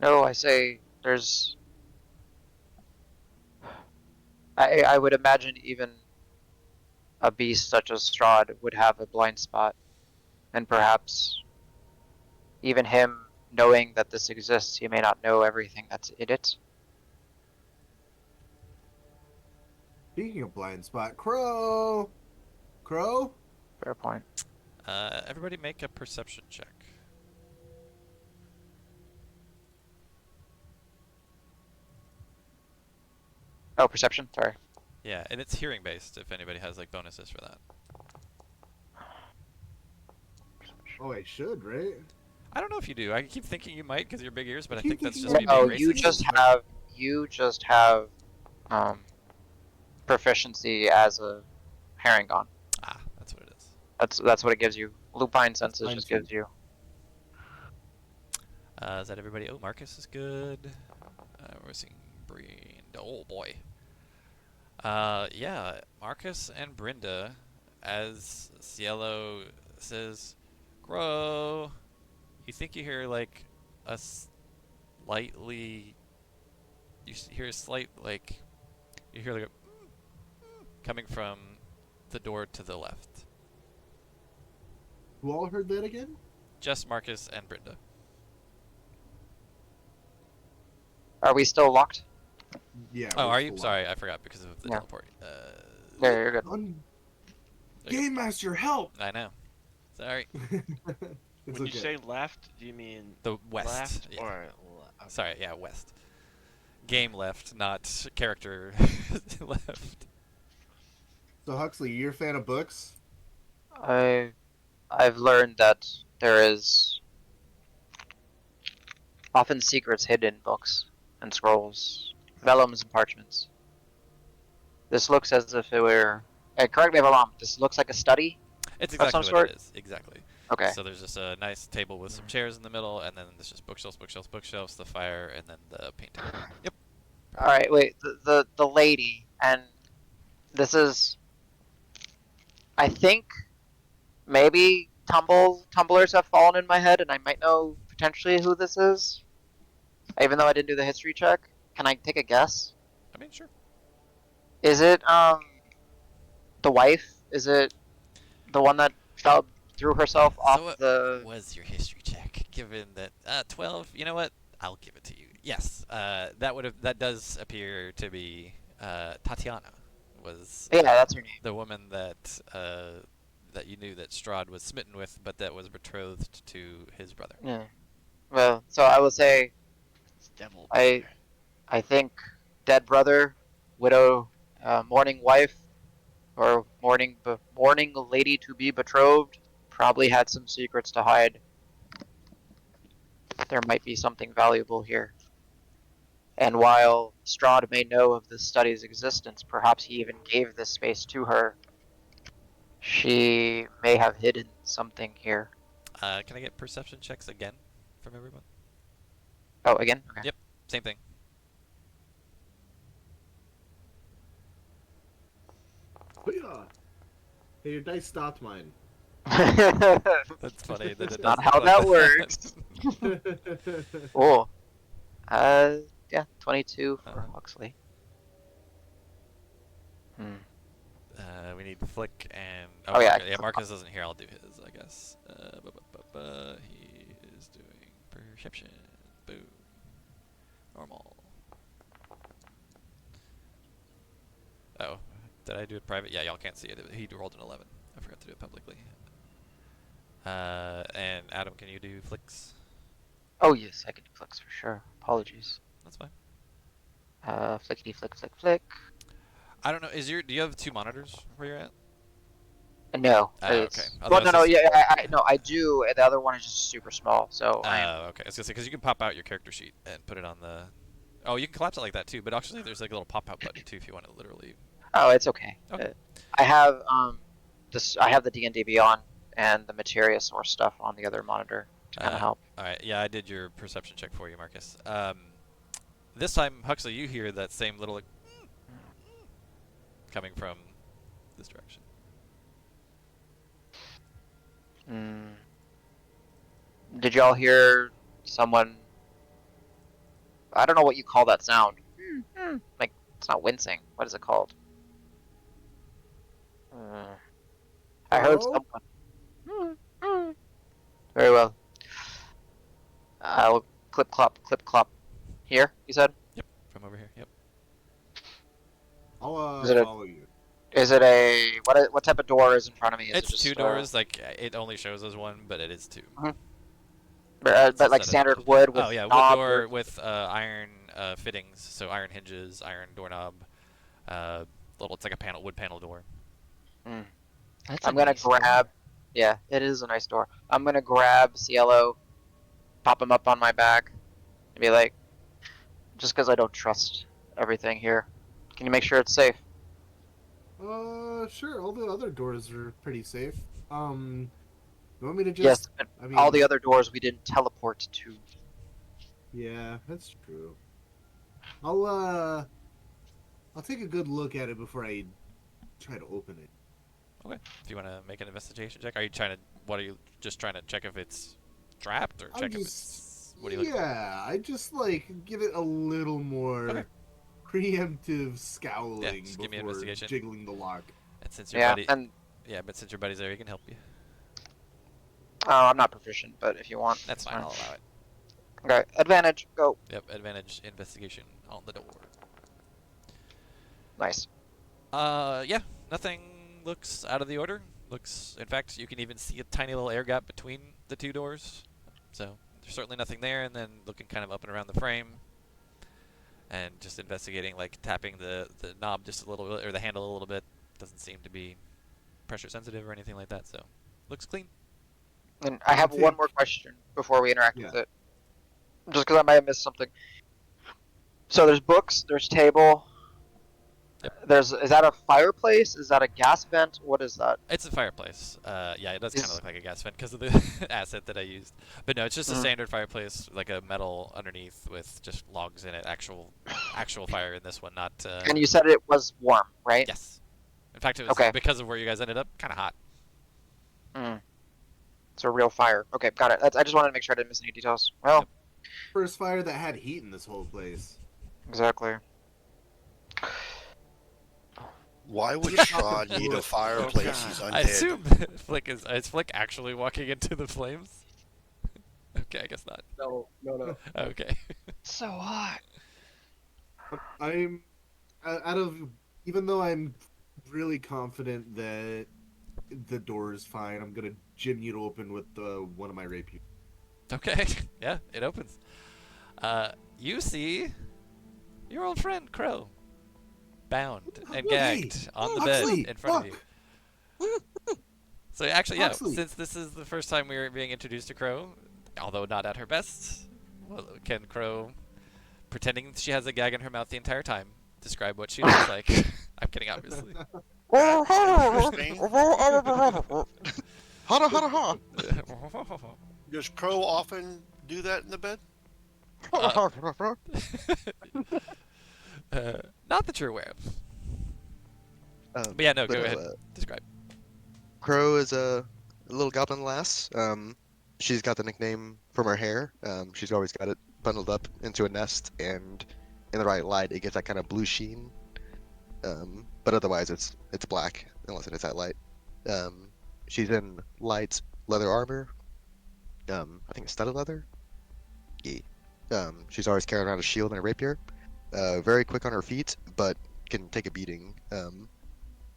no, I say there's. I would imagine even a beast such as Strahd would have a blind spot, and perhaps even him knowing that this exists, he may not know everything that's in it. Speaking of blind spot, Crow. Crow. Fair point. Everybody make a perception check. Oh, perception. Sorry. Yeah, and it's hearing based. If anybody has like bonuses for that. Oh, I should, right? I don't know if you do. I keep thinking you might because your big ears, but I keep think that's thinking just me I being No, do. you racist. just have proficiency as a Herringon. Ah, that's what it is. That's what it gives you. Lupine That's senses fine just too. gives you. Is that everybody? Oh, Marcus is good. We're seeing Brenda. Oh boy. Yeah, Marcus and Brenda, as Cielo says, grow. You think you hear like a slightly. Hear a slight like. You hear like a coming from the door to the left. Who all heard that again? Just Marcus and Brenda. Are we still locked? Yeah. Oh, we're are you? still Sorry, I forgot because of the Yeah. teleport. There, you're good. on. There you Game Master, help! I know. Sorry. It's When okay. you say left, do you mean The west. left Yeah. or Sorry, yeah, west. Game left, not character left. So Huxley, you're a fan of books? I've learned that there is often secrets hidden in books and scrolls, vellums and parchments. This looks as if it were. Correct me if I'm wrong. This looks like a study It's of some exactly what sort. it is. Exactly. Okay. So there's just a nice table with some chairs in the middle, and then there's just bookshelves, bookshelves, bookshelves, the fire, and then the painting. Yep. All right. Wait. The lady and this is. I think maybe tumblers have fallen in my head, and I might know potentially who this is. Even though I didn't do the history check, can I take a guess? I mean, sure. Is it the wife? Is it the one that threw herself off So what the? was your history check? Given that 12, you know what? I'll give it to you. Yes. That does appear to be Tatiana. Was Yeah, that's her name. the woman that that you knew that Strahd was smitten with, but that was betrothed to his brother. Yeah. Well, so I will say it's devil? I think dead brother, widow, mourning wife, or mourning lady to be betrothed probably had some secrets to hide. There might be something valuable here. And while Strahd may know of this study's existence, perhaps he even gave this space to her. She may have hidden something here. Can I get perception checks again from everyone? Oh, again? Okay. Yep. Same thing. Yeah. Hey, your dice stopped mine. That's funny that it Not does how look like that works. Oh. Yeah, 22 for Uh-huh. Huxley. We need Flick and Oh, yeah, Marcus. Yeah, Marcus isn't here. I'll do his, I guess. He is doing perception. Boom. Normal. Did I do it private? Yeah, y'all can't see it. He rolled an 11. I forgot to do it publicly. And Adam, can you do flicks? Oh yes, I can do flicks for sure. Apologies. That's fine. Flickety flick flick flick. I don't know. Do you have 2 monitors where you're at? No. Okay. Well, no, Otherwise yeah, no, I do. And the other one is just super small. So okay. I was gonna say because you can pop out your character sheet and put it on the. Oh, you can collapse it like that too. But actually, there's like a little pop-out button too if you want to literally. Oh, it's okay. Okay. I have this. I have the D&D Beyond and the Materia Source stuff on the other monitor to kind of help. All right. Yeah, I did your perception check for you, Marcus. This time, Huxley, you hear that same little like, coming from this direction. Did y'all hear someone? I don't know what you call that sound. Like it's not wincing. What is it called? I heard Hello? someone. Very well. I'll clip clop. Here, you said? Yep, from over here. Yep. I'll Is it a- follow you. Is it a what type of door is in front of me? Is It's it just 2 doors. Like it only shows as 1, but it is 2. but like Set of- standard wood with Oh yeah, wood knob door or- with iron fittings, so iron hinges, iron doorknob. It's like a wood panel door. That's I'm gonna grab. Yeah, it is a nice door. I'm gonna grab Cielo, pop him up on my back, and be like, just because I don't trust everything here, can you make sure it's safe? Sure. All the other doors are pretty safe. You want me to Yes, just? and I mean, all the other doors we didn't teleport to. Yeah, that's true. I'll take a good look at it before I try to open it. Okay. If you want to make an investigation check, are you just trying to check if it's trapped or check if it's what are you looking for? Yeah, I just like give it a little more Okay. preemptive scowling just give me an before investigation. jiggling the lock. And since your Yeah, buddy, and but since your buddy's there, he can help you. I'm not proficient, but if you want, That's it's fine. I'll allow it. Okay, advantage, go. Yep. Advantage investigation on the door. Nice. Yeah. Nothing looks out of the order. In fact, you can even see a tiny little air gap between the 2 doors. So there's certainly nothing there. And then looking kind of up and around the frame, and just investigating, like tapping the knob just a little bit, or the handle a little bit. Doesn't seem to be pressure sensitive or anything like that. So looks clean. And I have one more question before we interact with it, just because I might have missed something. So there's books, there's table. Yep. Is that a fireplace? Is that a gas vent? What is that? It's a fireplace. Yeah, it does kind of Is- look like a gas vent because of the asset that I used. But no, it's just a Mhm. standard fireplace, like a metal underneath with just logs in it. Actual fire in this one, not. And you said it was warm, right? Yes. In fact, it was Okay. because of where you guys ended up, kind of hot. It's a real fire. Okay, got it. I just wanted to make sure I didn't miss any details. Well, First fire that had heat in this whole place. exactly. Why would Strahd need a fireplace? He's undead. I assume is Flick actually walking into the flames? Okay, I guess not. No. Okay. So hot. I'm even though I'm really confident that the door is fine, I'm gonna jimmy it open with one of my rapiers. Okay. Yeah, it opens. You see your old friend Crow, bound and gagged on the bed Huxley, in front of you. So actually, yeah, Huxley. since this is the first time we're being introduced to Crow, although not at her best, well, can Crow, pretending she has a gag in her mouth the entire time, describe what she looks like? I'm kidding, obviously. Interesting. Hana hana ha. Does Crow often do that in the bed? Not that you're aware of. But yeah, no, go ahead. Describe. Crow is a little goblin lass. She's got the nickname from her hair. She's always got it bundled up into a nest, and in the right light, it gets that kind of blue sheen. But otherwise, it's black unless it is that light. She's in light leather armor. I think it's studded leather. Yeah. She's always carrying around a shield and a rapier. Very quick on her feet, but can take a beating.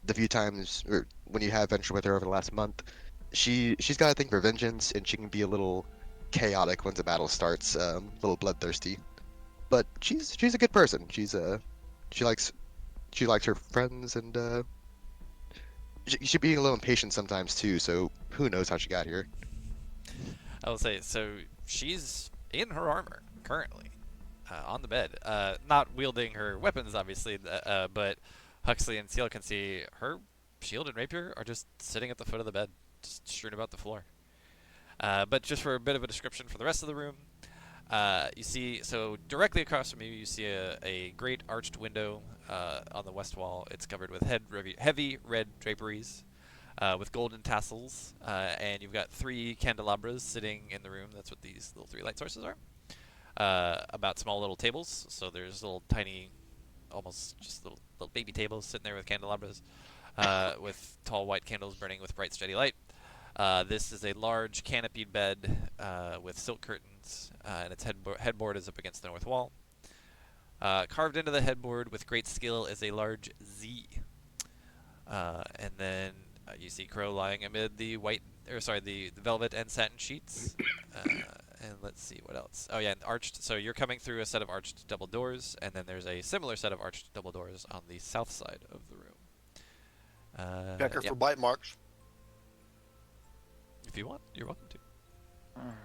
the few times or when you have ventured with her over the last month, she's got a thing for vengeance, and she can be a little chaotic once the battle starts, a little bloodthirsty. But she's a good person. She likes she likes her friends, and she being a little impatient sometimes too. So who knows how she got here? I will say, so she's in her armor currently, on the bed, not wielding her weapons, obviously, but Huxley and Seal can see her shield and rapier are just sitting at the foot of the bed, just strewn about the floor. But just for a bit of a description for the rest of the room, you see, so directly across from you see a great arched window on the west wall. It's covered with heavy red draperies with golden tassels, and you've got 3 candelabras sitting in the room. That's what these little 3 light sources are. About small little tables, so there's little tiny, almost just little baby tables sitting there with candelabras, with tall white candles burning with bright steady light. This is a large canopied bed with silk curtains, and its headboard is up against the north wall. Carved into the headboard with great skill is a large Z. And then you see Crow lying amid the the velvet and satin sheets. And let's see what else. Oh yeah, and arched. So you're coming through a set of arched double doors, and then there's a similar set of arched double doors on the south side of the room. Check her yeah. for bite marks. If you want, you're welcome to.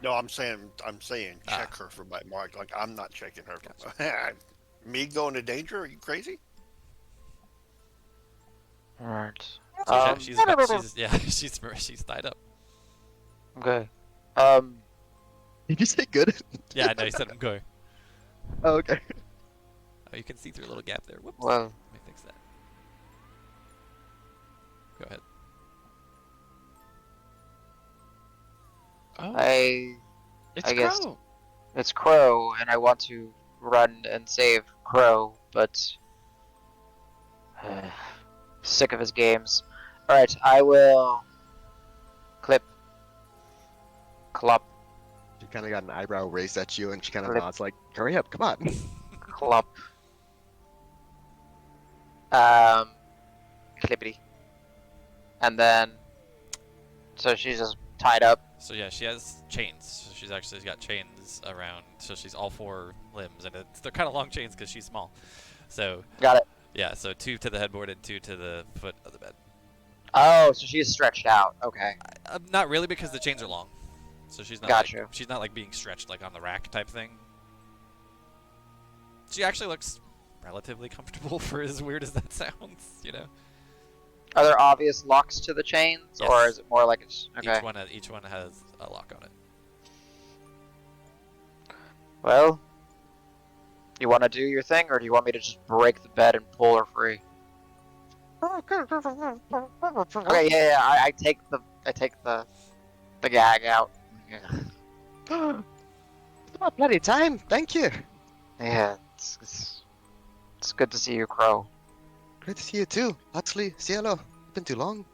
No, I'm saying check her for bite marks. Like I'm not checking her. For... Me going to danger? Are you crazy? Alright. So yeah, she's tied up. Okay. Did you say good? Yeah, no, he said I'm going. Oh, okay. Oh, you can see through a little gap there. Whoops. Well, Let me fix that. Go ahead. Oh, I it's guess Crow. it's Crow, and I want to run and save Crow, but sick of his games. Alright, I will clop, She kind of got an eyebrow raised at you, and she kind of Flip. nods like, "Hurry up, come on." clop. Clippity. And then, so she's just tied up. So yeah, she has chains. So she's actually got chains around. So she's all 4 limbs, and they're kind of long chains because she's small. So Got it. yeah, so 2 to the headboard and 2 to the foot of the bed. Oh, so she's stretched out. Okay. Not really, because the chains are long. So she's not. Gotcha. She's not like being stretched like on the rack type thing. She actually looks relatively comfortable for as weird as that sounds. You know. Are there obvious locks to the chains, Yes. or is it more like it's okay? Each one has a lock on it. Well, you want to do your thing, or do you want me to just break the bed and pull her free? Okay, yeah. I take the gag out. Yeah, Oh, bloody time! Thank you. yeah. It's good to see you, Crow. Great to see you too, Huxley, Cielo. Been too long.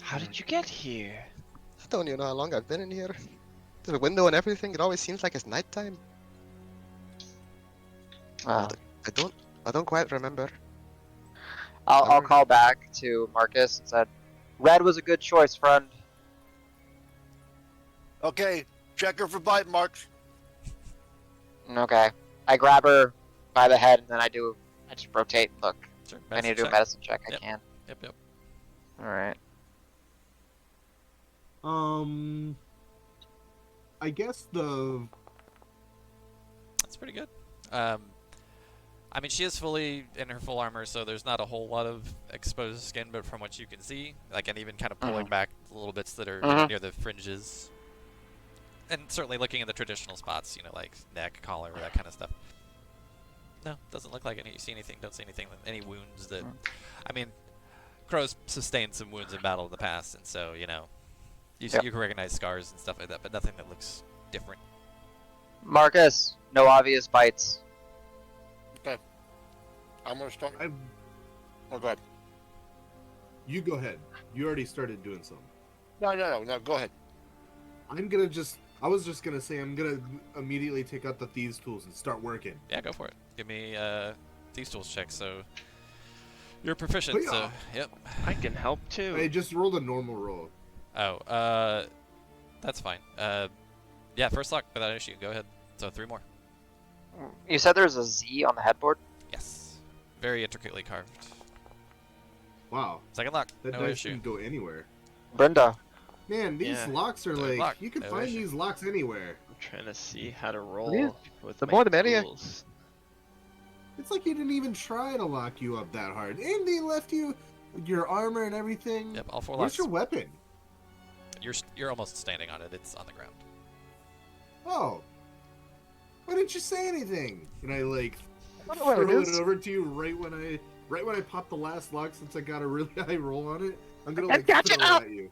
How did you get here? I don't even know how long I've been in here. There's a window and everything. It always seems like it's nighttime. Well, I don't quite remember. I'll call back to Marcus and said, "Red was a good choice, friend." Okay, check her for bite marks. Okay. I grab her by the head and then I just rotate and look. Sure. If I need to do a check. medicine check, I Yep. can. Yep. Alright. I guess That's pretty good. I mean, she is fully in her full armor, so there's not a whole lot of exposed skin, but from what you can see, like, and even kind of pulling back the little bits that are Mhm. near the fringes, and certainly looking in the traditional spots, you know, like neck, collar, that kind of stuff. No, doesn't look like any. You see anything? Don't see anything. Any wounds that? I mean, Crow's sustained some wounds in battle in the past, and so you know, you Yep. you can recognize scars and stuff like that, but nothing that looks different. Marcus, no obvious bites. I'm gonna start. I've Oh, go ahead. you go ahead. You already started doing something. No. Go ahead. I was just gonna say I'm gonna immediately take out the thieves' tools and start working. Yeah, go for it. Give me thieves tools check. So You're proficient, so Hoo-yah! yep. I can help I too. just rolled a normal roll. Oh, that's fine. Yeah, first lock without issue. Go ahead. So 3 more. You said there's a Z on the headboard? Yes. Very intricately carved. Wow, Second lock. that No dice issue. didn't go anywhere. Brenda, Man, these Yeah. locks are Third like lock, you can no find issue. these locks anywhere. I'm trying to see how to roll is. with The my more the merrier. tools. It's like he didn't even try to lock you up that hard, and they left you your armor and everything. Yep, all 4 Where's locks. your weapon? You're almost standing on it. It's on the ground. Oh, why didn't you say anything? And I like I don't know where it throw it is. over to you right when I pop the last lock since I got a really high roll on it. I'm gonna I like got throw you. it at you.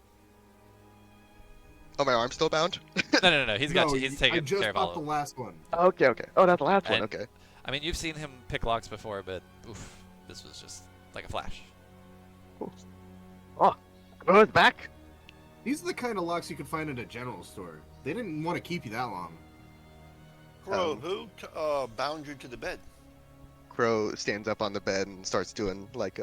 Oh, my arm's still bound? No. He's got No, you. He's I taking just care of all popped of the them. last one. Okay. Oh, that's the last one. And- Okay. I mean, you've seen him pick locks before, but oof, this was just like a flash. Oh, it's back. These are the kind of locks you could find at a general store. They didn't want to keep you that long. Crow, Um, who bound you to the bed? Crow stands up on the bed and starts doing like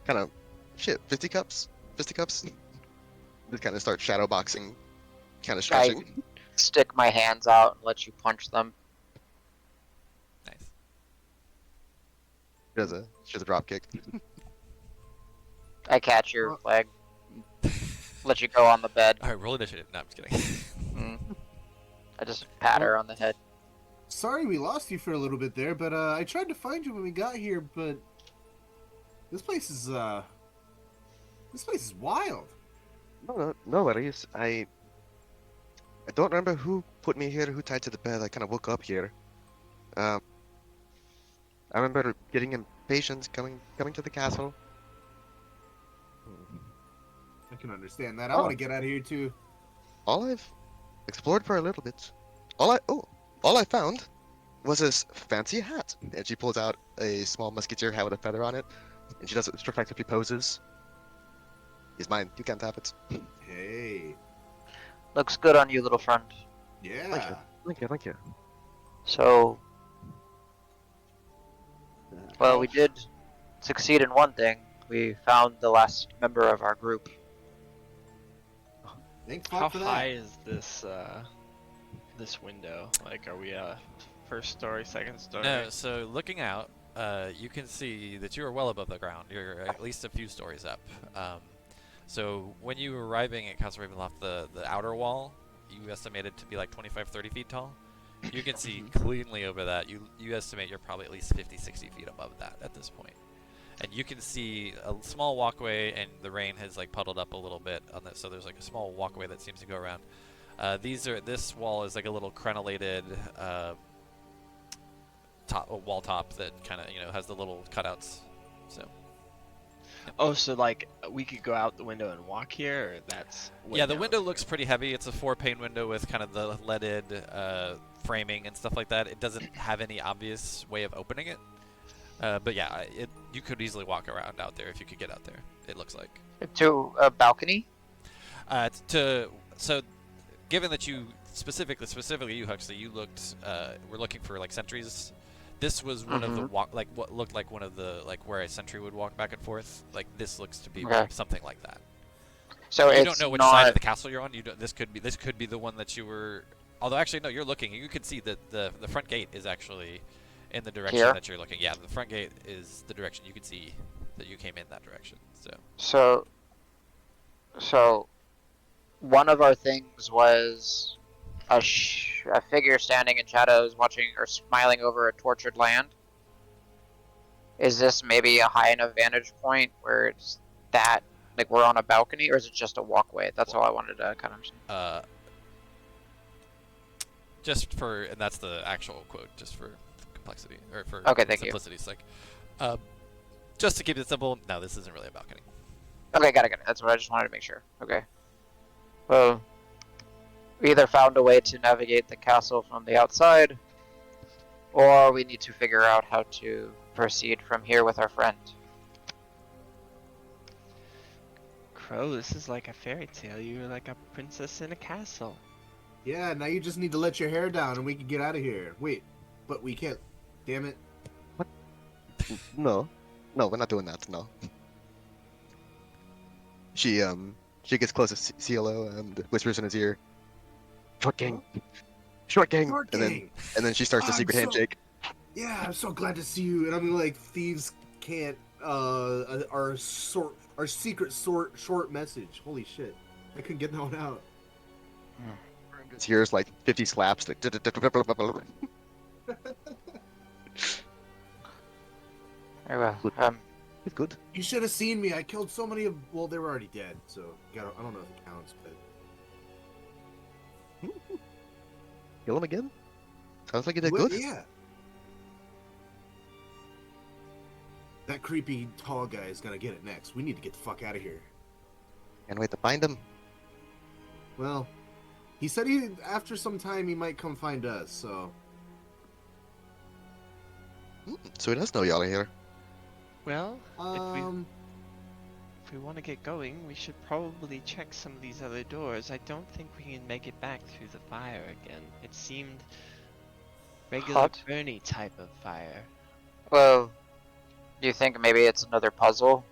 kind of fisticuffs. Just kind of start shadow boxing, kind of stretching. stick my hands out and let you punch them. Nice. She does a drop kick. I catch your leg, let you go on the bed. All right, roll initiative. No, I'm just kidding. I just pat her on the head. Sorry we lost you for a little bit there, but I tried to find you when we got here, but this place is wild. No worries. I don't remember who put me here, who tied to the bed. I kind of woke up here. I remember getting impatient, coming to the castle. I can understand that. I Oh. want to get out of here too. All I've explored for a little bit. All I found was this fancy hat, and she pulls out a small musketeer hat with a feather on it, and she does it reflectively poses. It's mine. You can't have it. Hey, Looks good on you, little friend. yeah. Thank you. So, well, we did succeed in one thing. We found the last member of our group. Thanks How Bob, for high that. is this window? Like, are we first story, second story? No, so looking out, you can see that you are well above the ground. You're at least a few stories up. So when you were arriving at Castle Ravenloft, the outer wall, you estimated to be like 25-30 feet tall. You can see cleanly over that. You estimate you're probably at least 50-60 feet above that at this point. And you can see a small walkway, and the rain has like puddled up a little bit on this, so there's like a small walkway that seems to go around. This wall is like a little crenellated wall top that kind of has the little cutouts. So Oh, so like we could go out the window and walk here, or that's way yeah, the down window here? looks pretty heavy. It's a 4-pane window with kind of the leaded framing and stuff like that. It doesn't have any obvious way of opening it. But yeah, you could easily walk around out there if you could get out there. It looks like. To a balcony? So, given that you specifically you Huxley, you were looking for like sentries. This was one of the what looked like one of the where a sentry would walk back and forth. Like this looks to be something like that. So You it's don't know which not... side of the castle you're on. This could be the one that you were. Although actually no, you're looking. You can see that the front gate is actually in the direction Here? that you're looking. Yeah, the front gate is the direction you can see that you came in that direction. So one of our things was a figure standing in shadows watching or smiling over a tortured land. Is this maybe a high enough vantage point where it's that, like we're on a balcony, or is it just a walkway? That's all I wanted to kind of understand. And that's the actual quote, just for complexity, or for Okay, thank you. simplicity's sake. Just to keep it simple, no, this isn't really a balcony. Okay, got it. That's what I just wanted to make sure. Okay. Well, we either found a way to navigate the castle from the outside, or we need to figure out how to proceed from here with our friend. Crow, this is like a fairy tale. You're like a princess in a castle. Yeah, now you just need to let your hair down and we can get out of here. Wait, but we can't. Damn it. No, we're not doing that. No. She gets close to CLO and whispers in his ear, "Short gang, short gang," Short and gang. then she starts the I'm secret so- handshake. Yeah, I'm so glad to see you. And I'm like, thieves can't. Our secret short message. Holy shit! I couldn't get that one out. Just hears like 50 slaps. Like, Very well. it's good. You should have seen me. I killed so many of. Well, they were already dead, so I don't know if it counts, but Kill him again? Sounds like you did Well, good. yeah. That creepy tall guy is gonna get it next. We need to get the fuck out of here. Can't wait to find him. Well, he said after some time he might come find us. So So he does know y'all are here. Well, um, if we want to get going, we should probably check some of these other doors. I don't think we can make it back through the fire again. It seemed regular Hot. Bernie type of fire. Well, do you think maybe it's another puzzle?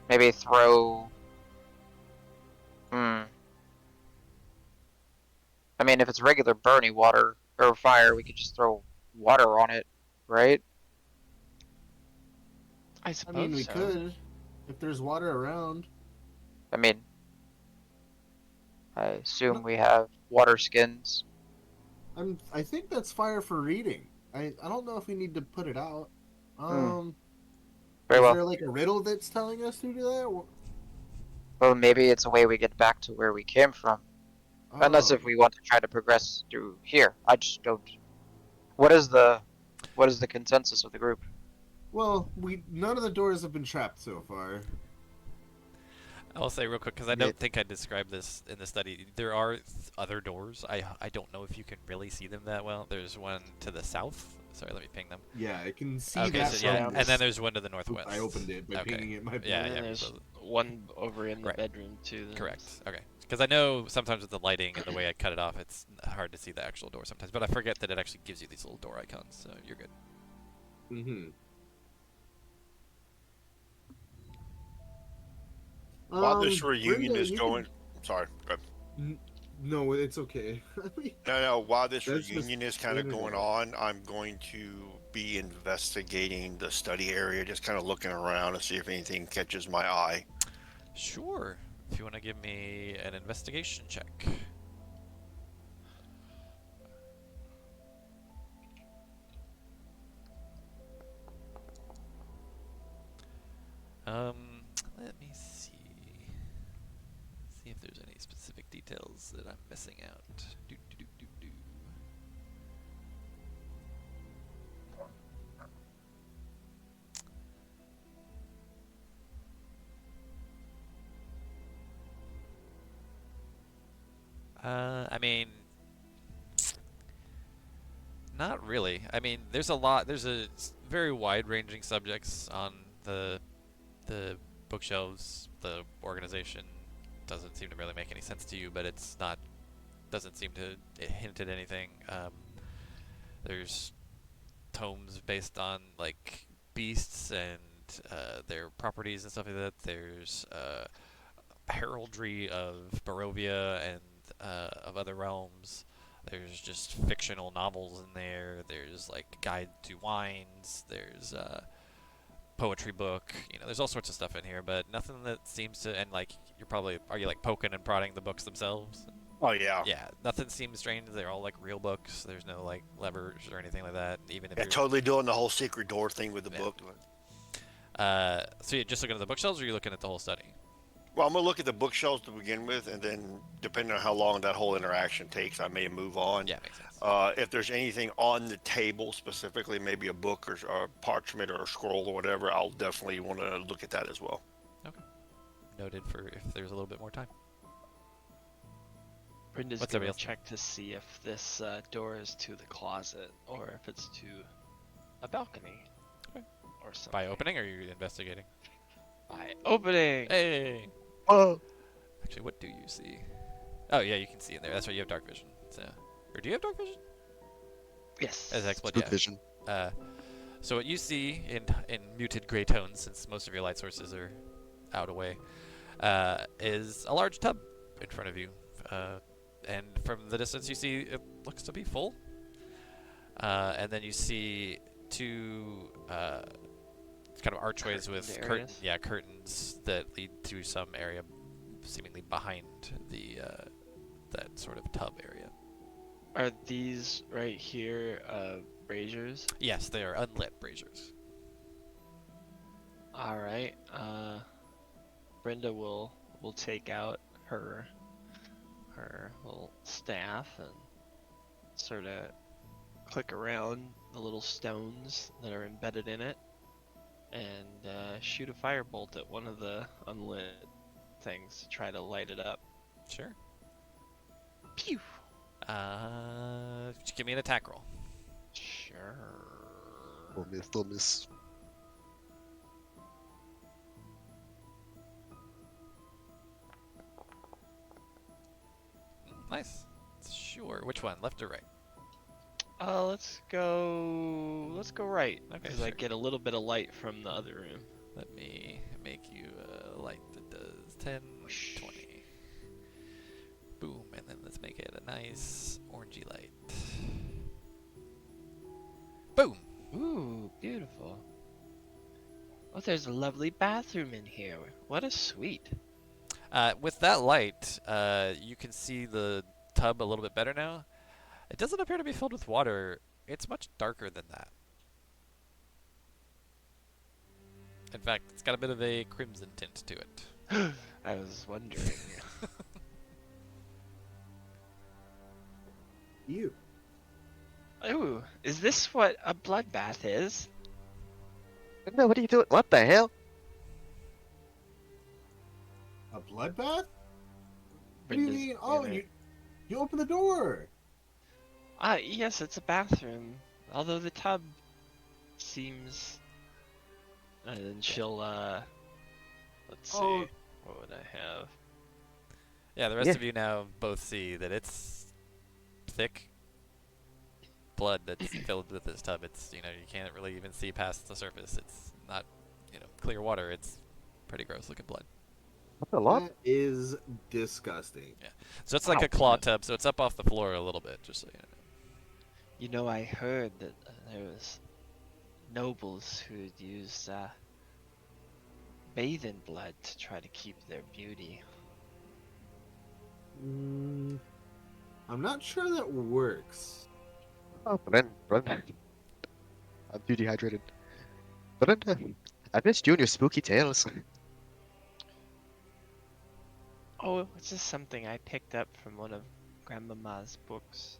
Maybe throw. I mean, if it's regular Bernie water or fire, we could just throw water on it, right? I I suppose mean, we so. could if there's water around. I mean, I assume we have water skins. I think that's fire for reading. I don't know if we need to put it out. Very Is well. there like a riddle that's telling us to do that? Well, maybe it's a way we get back to where we came from. Unless Oh. if we want to try to progress through here. I just don't. What is the consensus of the group? Well, none of the doors have been trapped so far. I'll say real quick because I Yeah. don't think I described this in the study. There are other doors. I don't know if you can really see them that well. There's one to the south. Sorry, let me ping them. Yeah, I can see Okay, that. so yeah, from and then this- there's one to the northwest. I opened it by Okay. pinging it. My Yeah, bad. And yeah, then there's so- one over in the Right. bedroom too. then Correct. there's- Okay. Because I know sometimes with the lighting and the way I cut it off, it's hard to see the actual door sometimes. But I forget that it actually gives you these little door icons, so you're good. Mm-hmm. While this reunion is going, sorry. Go ahead. No, it's okay. No. While this That's just reunion is kind of internet. going on, I'm going to be investigating the study area, just kind of looking around to see if anything catches my eye. Sure. If you want to give me an investigation check. Let me see. See if there's any specific details that I'm missing out. Do, do, do, do, do. I mean, not really. I mean, there's a lot. There's a very wide-ranging subjects on the bookshelves. The organization doesn't seem to really make any sense to you, but it's not. Doesn't seem to hint at anything. There's tomes based on like beasts and their properties and stuff like that. There's heraldry of Barovia and of other realms. There's just fictional novels in there. There's like guide to wines. There's poetry book. You know, there's all sorts of stuff in here, but nothing that seems to. And like, are you like poking and prodding the books themselves? Oh yeah. Yeah, nothing seems strange. They're all like real books. There's no like levers or anything like that. Even if Yeah, you're totally doing the whole secret door thing with the Yeah. book. so you're just looking at the bookshelves, or are you looking at the whole study? Well, I'm gonna look at the bookshelves to begin with, and then depending on how long that whole interaction takes, I may move on. Yeah, makes sense. If there's anything on the table specifically, maybe a book or parchment or a scroll or whatever, I'll definitely want to look at that as well. Noted for if there's a little bit more time. Brenda's What's gonna everybody else check to see if this door is to the closet or if it's to a balcony Okay. or something. By opening, or are you investigating? By opening. Hey. Oh, Actually, what do you see? Oh yeah, you can see in there. That's right. You have dark vision. So, or do you have dark vision? Yes. As exploit, spook yeah. vision. So what you see in muted gray tones, since most of your light sources are out away, is a large tub in front of you. And from the distance you see it looks to be full. And then you see two kind of archways with areas? curtains that lead to some area seemingly behind the that sort of tub area. Are these right here braziers? Yes, they are unlit braziers. All right. Brenda will take out her little staff and sort of click around the little stones that are embedded in it, and shoot a firebolt at one of the unlit things to try to light it up. Sure. Pew! Just give me an attack roll. Sure. Little miss. Nice. Sure. Which one? Left or right? Let's go right. Okay, Because I sure. get a little bit of light from the other room. Let me make you a light that does 10, 20. Boom, and then let's make it a nice orangey light. Boom! Ooh, beautiful. Oh, there's a lovely bathroom in here. What a suite. With that light, you can see the tub a little bit better now. It doesn't appear to be filled with water. It's much darker than that. In fact, it's got a bit of a crimson tint to it. I was wondering. You. Ooh, is this what a bloodbath is? No, what are you doing? What the hell? A bloodbath? What do you Brenda's mean? Oh, gonna- you open the door. Yes, it's a bathroom. Although the tub seems... And then she'll, let's see. Oh. What would I have? Yeah, the rest Yeah. of you now both see that it's thick blood that's filled with this tub. It's, you can't really even see past the surface. It's not, clear water. It's pretty gross looking blood. That's a lot. That is disgusting. So it's like Wow. a claw tub, so it's up off the floor a little bit, just so you know. You know, I heard that there was nobles who'd use bathe in blood to try to keep their beauty. I'm not sure that works. Oh, Brenda. I'm too dehydrated. Brenda, I missed you and your spooky tales. Oh, it's just something I picked up from one of Grandmama's books.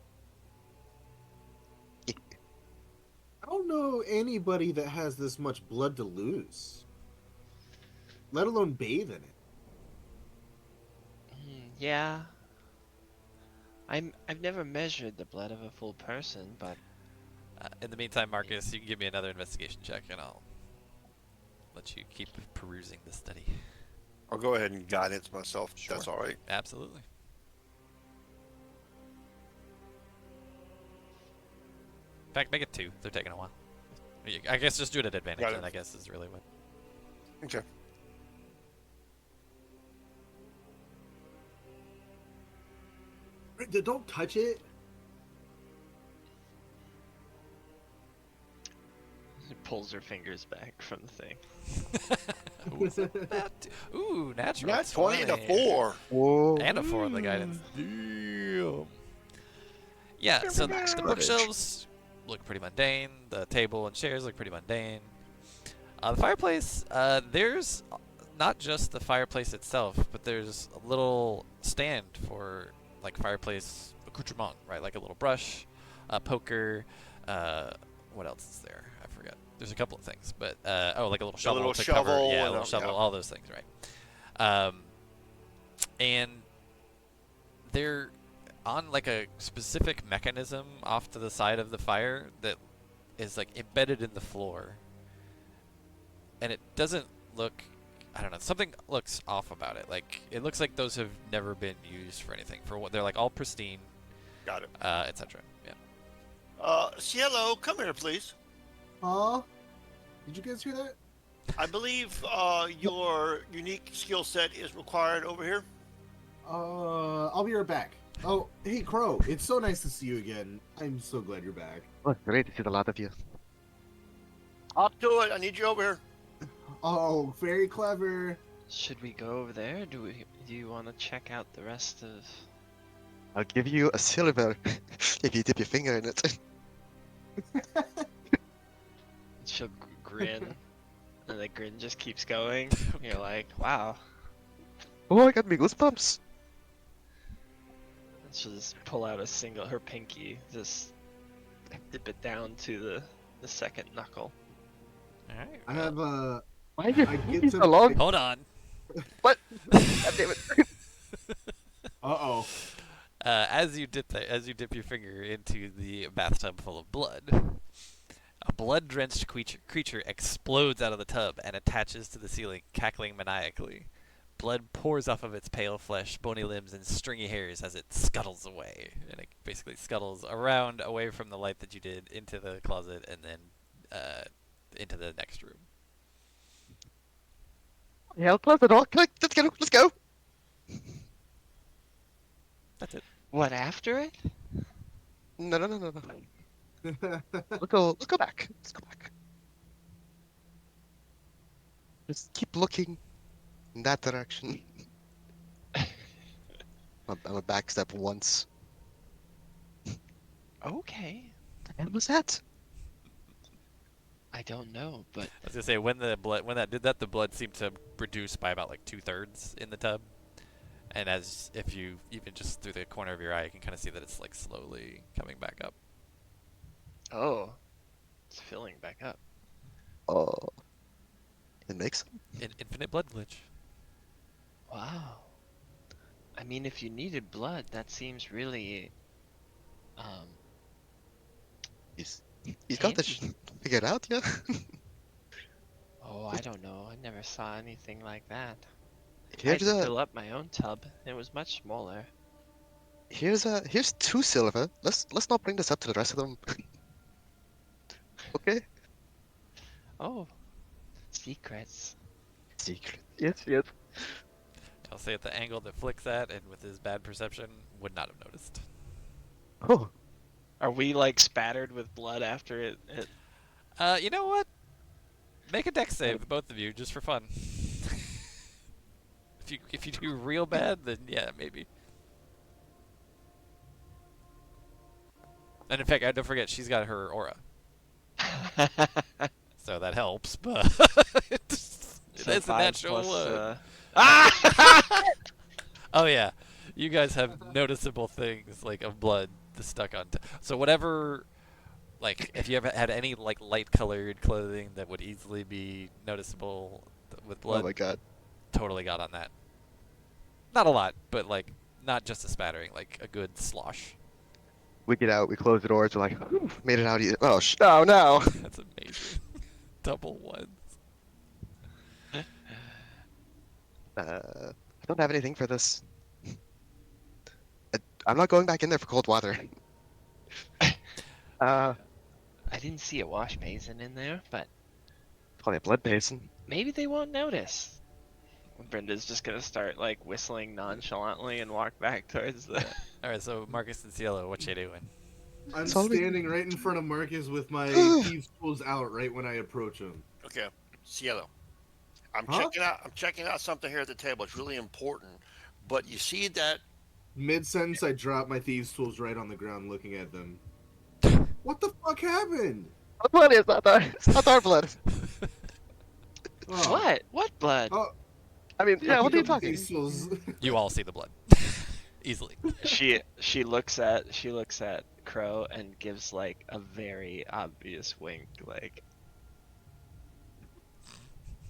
I don't know anybody that has this much blood to lose, let alone bathe in it. Yeah. I've never measured the blood of a full person, but In the meantime, Marcus, you can give me another investigation check, and I'll let you keep perusing the study. I'll go ahead and guidance myself. Sure. That's all right. Absolutely. In fact, make it 2. They're taking a while. I guess just do it at advantage, Got it. then I guess is really what... Okay. Don't touch it. she pulls her fingers back from the thing. Ooh, natural. Not 20 to 20. 4. Whoa. And a 4 on the guidance. Damn. Yeah, so the bookshelves look pretty mundane. The table and chairs look pretty mundane. The fireplace, there's not just the fireplace itself, but there's a little stand for like fireplace accoutrement, right? Like a little brush, a poker. What else is there? I forgot. There's a couple of things, but like a little shovel little to cover. shovel Yeah, a and little shovel. yeah. All those things, right? And they're on like a specific mechanism off to the side of the fire that is like embedded in the floor, and it doesn't look, I don't know, something looks off about it. Like it looks like those have never been used for anything. For what they're like all pristine, Got it. etc. Yeah. Cielo, come here, please. Huh? Did you guys hear that? I believe your unique skill set is required over here. I'll be right back. Oh, hey, Crow. It's so nice to see you again. I'm so glad you're back. Oh, great to see the lot of you. Talk to it. I need you over here. Oh, very clever. Should we go over there? Do you want to check out the rest of? I'll give you a silver if you dip your finger in it. She'll grin, and the grin just keeps going. You're like, wow. Oh, I got me goosebumps. And she'll just pull out her pinky, just dip it down to the second knuckle. All right. I have Why are you I taking get so to- long? Hold on. What? God damn it. Uh-oh. As you dip your finger into the bathtub full of blood, a blood-drenched creature explodes out of the tub and attaches to the ceiling, cackling maniacally. Blood pours off of its pale flesh, bony limbs, and stringy hairs as it scuttles away. And it basically scuttles around, away from the light that you did, into the closet, and then into the next room. Yeah, close the door. Quick, let's go. Let's go. That's it. What, after it? No. Let's go back. Let's go back. Just keep looking in that direction. I'm a backstep once. Okay. And was that? I don't know, but I was gonna say when that did that, the blood seemed to reduce by about like 2/3 in the tub, and as if you even just through the corner of your eye, you can kind of see that it's like slowly coming back up. oh, it's filling back up. Oh. It makes Infinite blood glitch. Wow. I mean, if you needed blood, that seems really, He's got this figured out, yeah. oh, I don't know. I never saw anything like that. I Here's had to fill up my own tub. It was much smaller. here's 2 silver. Let's not bring this up to the rest of them. Okay. Oh, secrets. Secret. Yes. I'll say at the angle that Flick's at, and with his bad perception, would not have noticed. Oh. Are we like spattered with blood after it? You know what? Make a dex save, both of you, just for fun. If you do real bad, then yeah, maybe. And in fact, don't forget, she's got her aura, so that helps. But it's a 5 natural. plus, Oh yeah, you guys have noticeable things like of blood stuck on. So whatever, like if you ever had any like light-colored clothing that would easily be noticeable with blood, Oh my god. totally got on that. Not a lot, but like not just a spattering, like a good slosh. We get out, we close the doors, we're like, "Whew, made it out easy." Oh, no. That's amazing. Double ones. I don't have anything for this. I'm not going back in there for cold water. I didn't see a wash basin in there, but Probably a blood basin. maybe they won't notice. Brenda's just gonna start like whistling nonchalantly and walk back towards the. All right, so Marcus and Cielo, what you doing? I'm It's already- standing right in front of Marcus with my thieves' tools out right when I approach him. Okay, Cielo. I'm Huh? checking out something here at the table. It's really important. But you see that Mid-sentence, I drop my thieves' tools right on the ground looking at them. What the fuck happened? What blood is that? It's not our blood. Oh. What? What blood? Oh, I mean, yeah, what are you pick up the talking? thieves' tools. You all see the blood. Easily. She looks at Crow and gives like a very obvious wink, like.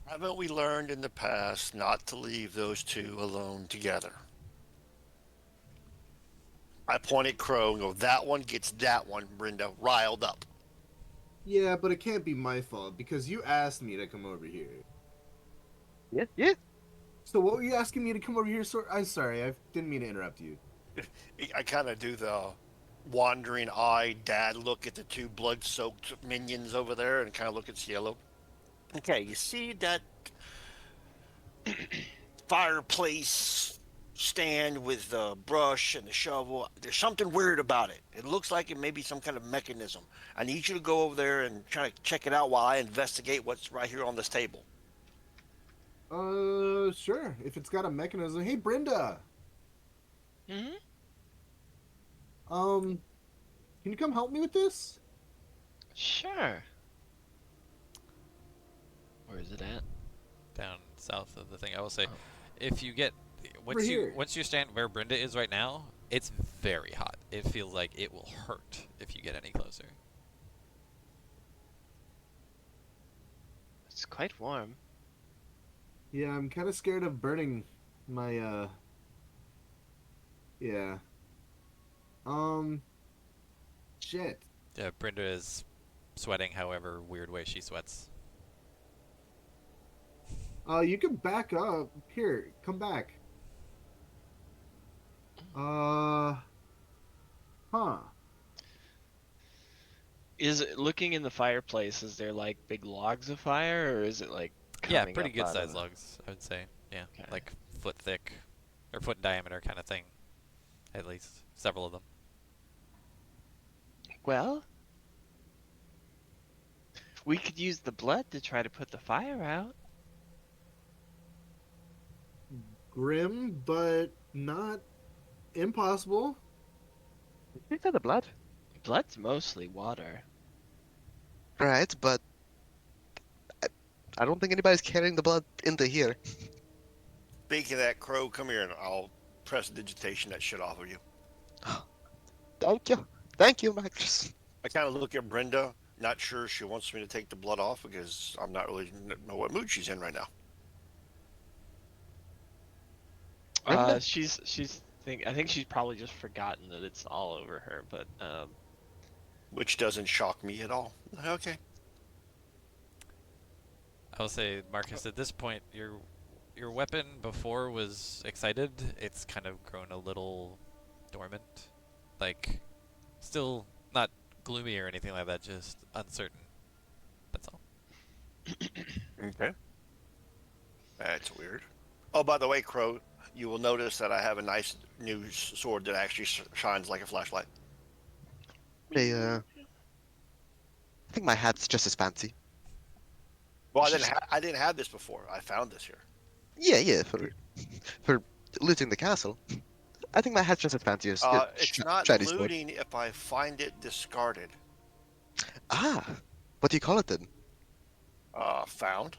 haven't we learned in the past not to leave those two alone together? I point at Crow and go, that one gets that one, Brenda, riled up. Yeah, but it can't be my fault because you asked me to come over here. Yeah. So what were you asking me to come over here? I'm sorry, I didn't mean to interrupt you. I kind of do the wandering eye dad look at the two blood-soaked minions over there and kind of look at Cielo. Okay, you see that fireplace stand with the brush and the shovel? There's something weird about it. It looks like it may be some kind of mechanism. I need you to go over there and try to check it out while I investigate what's right here on this table. Sure. If it's got a mechanism. Hey, Brenda. Mm-hmm. Can you come help me with this? Sure. Where is it at? Down south of the thing. I will say, Oh. if you get Over here. once you stand where Brenda is right now, it's very hot. It feels like it will hurt if you get any closer. It's quite warm. Yeah, I'm kind of scared of burning my, yeah. Shit. Yeah, Brenda is sweating however weird way she sweats. You can back up. Here, come back. Huh. Is it looking in the fireplace? Is there like big logs of fire, or is it like Yeah, coming pretty up good out of sized the- logs, I would say. Yeah, Okay. like foot thick or foot diameter kind of thing. At least several of them. Well, we could use the blood to try to put the fire out. Grim, but not impossible. You said the blood. Blood's mostly water. Right, but I don't think anybody's carrying the blood into here. Speaking of that, Crow, come here and I'll press digitation that shit off of you. Thank you. Thank you, Max. I kind of look at Brenda, not sure she wants me to take the blood off because I'm not really know what mood she's in right now. Brenda? I think she's probably just forgotten that it's all over her, but Which doesn't shock me at all. Okay. I will say, Marcus, at this point, your weapon before was excited. It's kind of grown a little dormant. Like, still not gloomy or anything like that, just uncertain. That's all. Okay. That's weird. Oh, by the way, Crow, you will notice that I have a nice new sword that actually shines like a flashlight. Hey, I think my hat's just as fancy. Well, I didn't have this before. I found this here. Yeah, for looting the castle. I think my hat's just as fancy as your It's not shiny sword. looting if I find it discarded. Ah, what do you call it then? Found.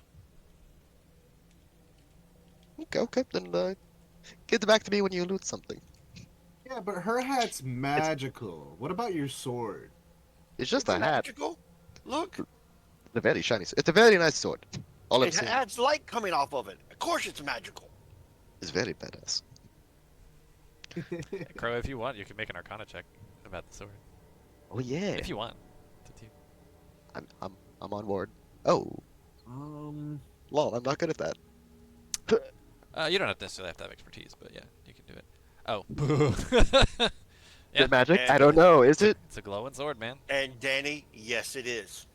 Okay, then get it back to me when you loot something. Yeah, but her hat's magical. What about your sword? It's just It's a hat. magical. Look, It's a very shiny. It's a very nice sword. All I'm it saying has light coming off of it. Of course, it's magical. is very badass. Crow, if you want, you can make an Arcana check about the sword. Oh yeah. If you want. It's up to you. I'm on board. Oh, lol. I'm not good at that. You don't necessarily have to have expertise, but yeah, you can do it. Oh. Is Yeah. it magic? I And- don't know. Is it? It's a glowing sword, man. And Danny, yes, it is.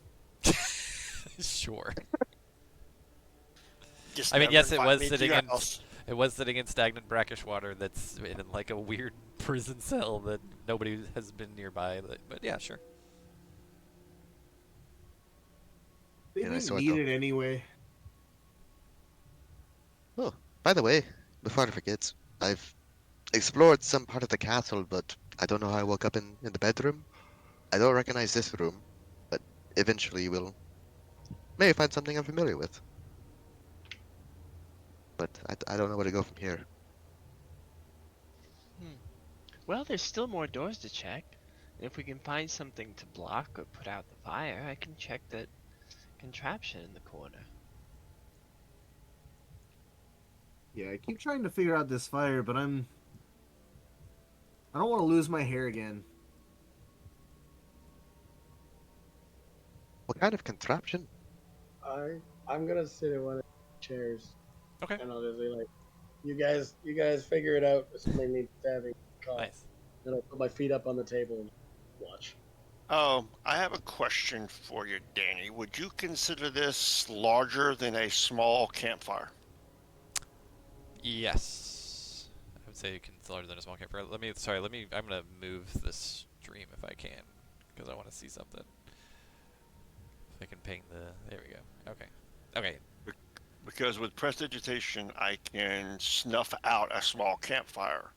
Sure. Just I mean, never yes, it invite was me to sitting your in- house. It was sitting in stagnant brackish water that's in like a weird prison cell that nobody has been nearby. But yeah, sure. They Yeah, nice didn't sword, need though. it anyway. Oh, by the way, before I forget, I've explored some part of the castle, but I don't know how I woke up in the bedroom. I don't recognize this room, but eventually we'll maybe find something I'm familiar with. But I don't know where to go from here. well, there's still more doors to check. And if we can find something to block or put out the fire, I can check that contraption in the corner. Yeah, I keep trying to figure out this fire, but I don't want to lose my hair again. What kind of contraption? I'm gonna sit in one of the chairs. Okay. And I'll just be like, you guys figure it out. Assuming me stabbing. Nice. Then I'll put my feet up on the table and watch. I have a question for you, Danny. Would you consider this larger than a small campfire? Yes. I would say you can larger than a small campfire. I'm gonna move the stream if I can, because I want to see something. If I can ping there we go. Okay. Okay. Because with prestidigitation, I can snuff out a small campfire.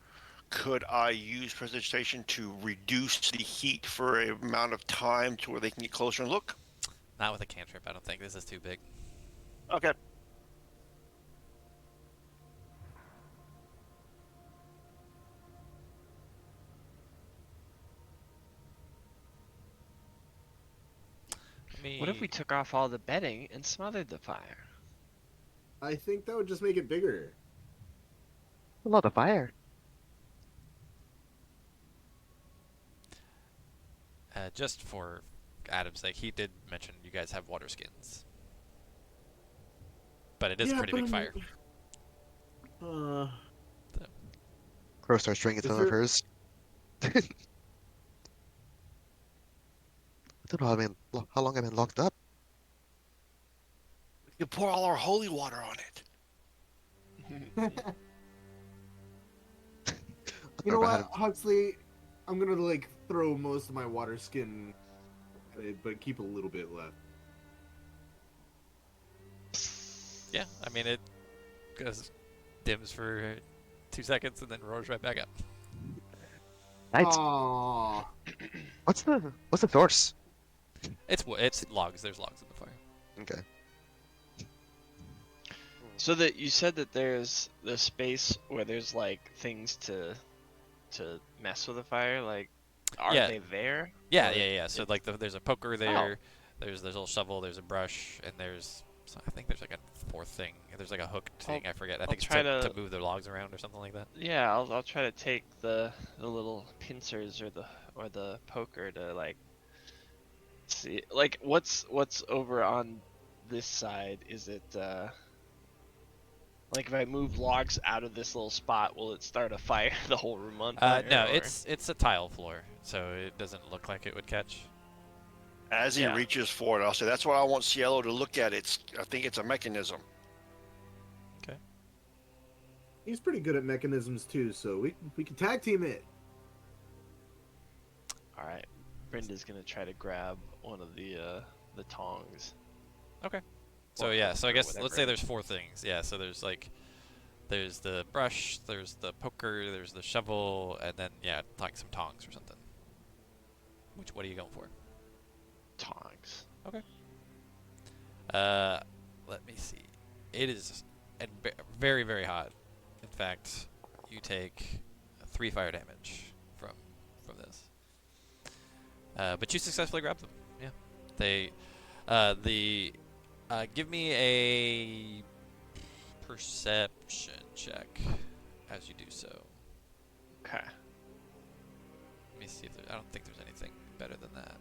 Could I use prestidigitation to reduce the heat for a amount of time to where they can get closer and look? Not with a cantrip, I don't think. This is too big. Okay. What if we took off all the bedding and smothered the fire? I think that would just make it bigger. A lot of fire. Just for Adam's sake, he did mention you guys have water skins. But it is a pretty big fire. Crow starts drinking some of hers. I don't know how long I've been locked up. We can pour all our holy water on it. You know what, Huxley? I'm gonna like throw most of my water skin at it, but keep a little bit left. Yeah, I mean it goes dims for 2 seconds and then roars right back up. Nice. Aww. What's the source? It's logs. There's logs in the fire. Okay. So that you said that there's the space where there's like things to mess with the fire. Like, are Yeah. they there? Yeah. So like there's a poker there. There's a little shovel. There's a brush, and I think there's like a fourth thing. There's like a hook thing. I forget. I think it's to move the logs around or something like that. Yeah, I'll try to take the little pincers or the poker to like see like what's over on this side. Is it like if I move logs out of this little spot, will it start a fire the whole room on fire? No, or... it's a tile floor, so it doesn't look like it would catch. As he reaches for it, I'll say, that's what I want Cielo to look at. I think it's a mechanism. Okay. He's pretty good at mechanisms too, so we can tag team it. All right, Brenda's gonna try to grab one of the tongs. Okay. So so I guess let's say there's 4 things. Yeah, so there's the brush, there's the poker, there's the shovel, and then like some tongs or something. What are you going for? Tongs. Okay. Let me see. It is very, very hot. In fact, you take 3 fire damage from this. But you successfully grab them. Yeah. They give me a perception check as you do so. Okay. Let me see if I don't think there's anything better than that.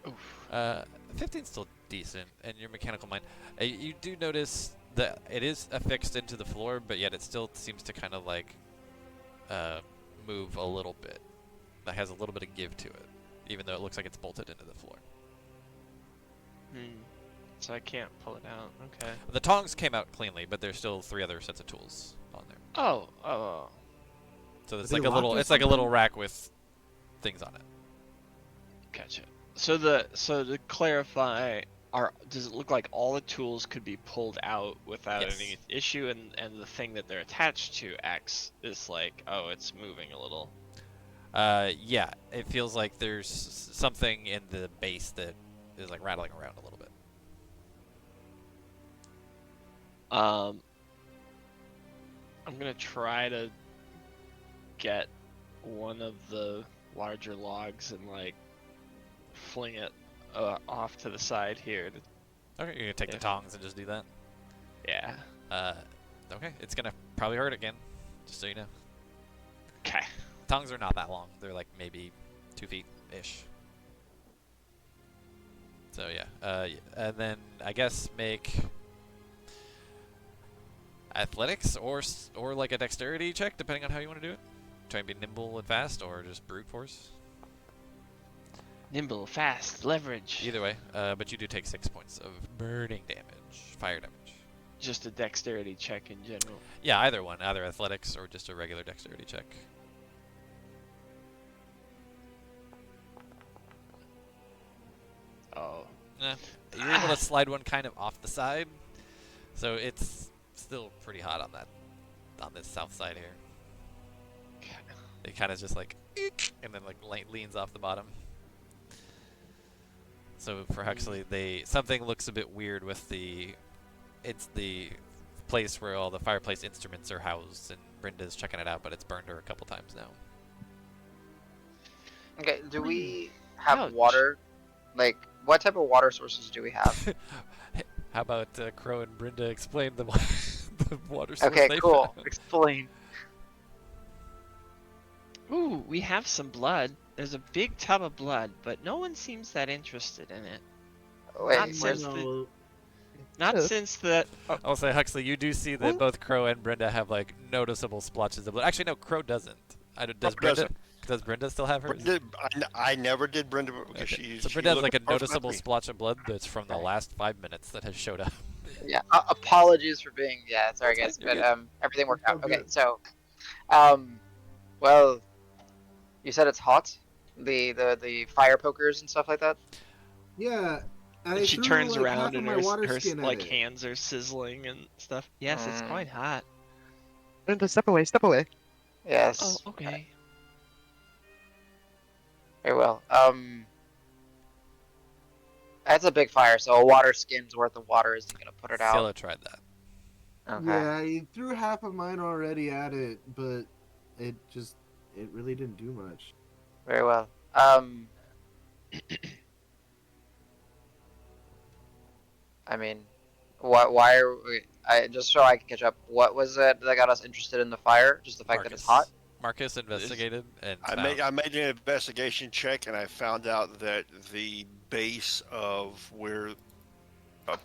Oof. 15's still decent, and your mechanical mind. You do notice that it is affixed into the floor, but yet it still seems to kind of like move a little bit. That has a little bit of give to it, even though it looks like it's bolted into the floor. So I can't pull it out. Okay. The tongs came out cleanly, but there's still 3 other sets of tools on there. Oh. So it's like a little rack with things on it. Gotcha. So to clarify, does it look like all the tools could be pulled out without any issue, and the thing that they're attached to acts is like, oh, it's moving a little? Yeah, it feels like there's something in the base that is like rattling around a little bit. I'm gonna try to get one of the larger logs and like fling it off to the side here. Okay, you're gonna take the tongs and just do that? Yeah. Okay, it's gonna probably hurt again, just so you know. Okay. Tongs are not that long. They're like maybe 2 feet-ish. So yeah, and then I guess make athletics or like a dexterity check, depending on how you want to do it. try and be nimble and fast, or just brute force? Nimble, fast, leverage. Either way, but you do take 6 points of burning damage, fire damage. Just a dexterity check in general. Yeah, either one, either athletics or just a regular dexterity check. Oh. You're able to slide one kind of off the side, so it's still pretty hot on this south side here. It kind of just like, eek, and then like leans off the bottom. So for Huxley, something looks a bit weird with it's the place where all the fireplace instruments are housed, and Brenda's checking it out, but it's burned her a couple times now. Okay, do we have Ouch. water? Like, what type of water sources do we have? How about Crow and Brenda explain the the water source Okay, they cool. found? Explain. Ooh, we have some blood. There's a big tub of blood, but no one seems that interested in it. Wait, Not where's since the... No, Not since the. Oh, I'll say, Huxley, you do see that both Crow and Brenda have like noticeable splotches of blood. Actually, no, Crow doesn't. Does Crow Brenda? Does Brenda still have hers? Brenda, I never did Brenda because Okay. So Brenda has like a noticeable splotch of blood that's from the last 5 minutes that has showed up. Yeah, apologies for being... Yeah, sorry That's guys, fine, but you're everything worked It's out. all Okay, good. so... well... You said it's hot? The fire pokers and stuff like that? yeah. I and she threw, turns like, around half of and my her water skin at like it. hands are sizzling and stuff. Yes, it's quite hot. Brenda, step away, step away. Yes. Oh, okay. Very well. That's a big fire, so a water skin's worth of water isn't gonna put it out. Scylla tried that. Okay. Yeah, I threw half of mine already at it, but it really didn't do much. Very well. I mean, why are we... just so I can catch up, what was it that got us interested in the fire? Just the fact that it's hot? Marcus investigated and I made an investigation check and I found out that the base of where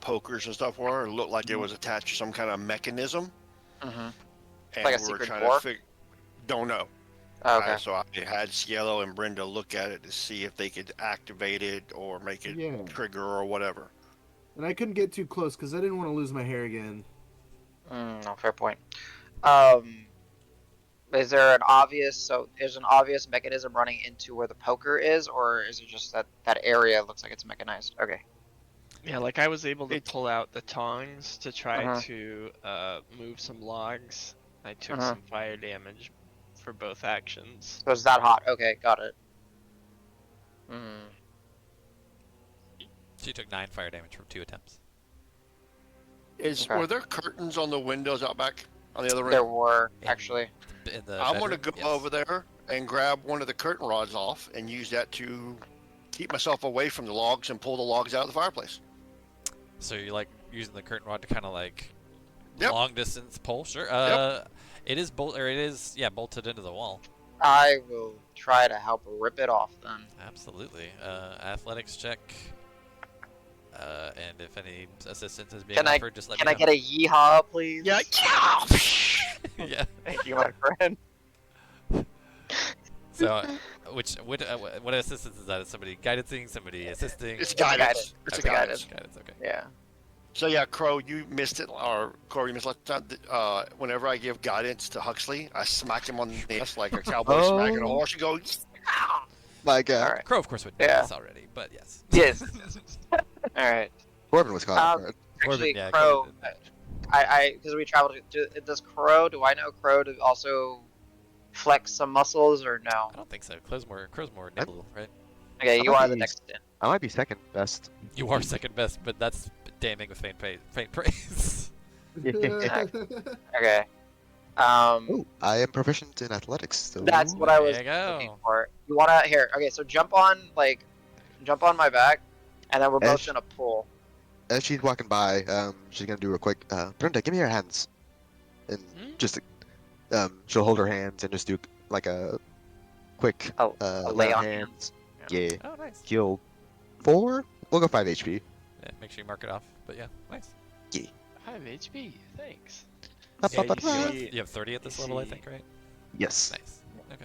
pokers and stuff were looked like it was attached to some kind of mechanism. Mm-hmm. And Like a we were secret trying door? to figure. Don't know. Oh, okay. So I had Cielo and Brenda look at it to see if they could activate it or make it Yeah. trigger or whatever. And I couldn't get too close because I didn't want to lose my hair again. No, fair point. Is there an obvious mechanism running into where the poker is, or is it just that area looks like it's mechanized? Okay. Yeah, like I was able to It's- pull out the tongs to try Uh-huh. to move some logs. I took Uh-huh. some fire damage for both actions. So it's that hot. Okay, got it. Hmm. She took 9 fire damage from 2 attempts. Okay. Were there curtains on the windows out back on the other There end? were, In- actually. In the I'm gonna go bedroom? Yes. over there and grab one of the curtain rods off and use that to keep myself away from the logs and pull the logs out of the fireplace. So you're like using the curtain rod to kind of like Yep. long distance pull? Sure. It is bolted into the wall. I will try to help rip it off then. Absolutely. Athletics check. And if any assistance is being Can I- offered, just let Can me I get a yeehaw, please? Yeah. Yeah. Thank you, my friend. So, what assistance is that? Is somebody guidancing? Somebody assisting? It's It's a guidance. guidance. It's a It's a guidance. Guidance. Okay. Yeah. So yeah, Crow, you missed it, or Crow, you missed last time. Whenever I give guidance to Huxley, I smack him on the ass like a cowboy smacking a horse and go, My God. All right. Crow, of course, would know Yeah. this already, but yes. Yes. All right. Corbin was caught off guard. Actually, yeah, Crow. Corbin Because we traveled. Does Crow? Do I know Crow to also flex some muscles or no? I don't think so. Crow's more nimble, right? Okay, you How are about the these? next in. I might be second best. You are second best, but that's damning with faint praise. Okay. Oh, I am proficient in athletics. So That's what I was There you go. looking for. You wanna here? Okay, so jump on my back, and then we're both Ash. gonna pull. As she's walking by, she's gonna do a quick. Brenda, give me your hands, and just she'll hold her hands and just do like a quick A lay lay on hands. Yeah. Oh, nice. Heal 4. We'll go 5 HP. Yeah, make sure you mark it off. But yeah, nice. 5 HP, thanks. Up, Yeah, up, up, you up. see- You have 30 at this you level, I see- think, right? Yes. Nice. Okay.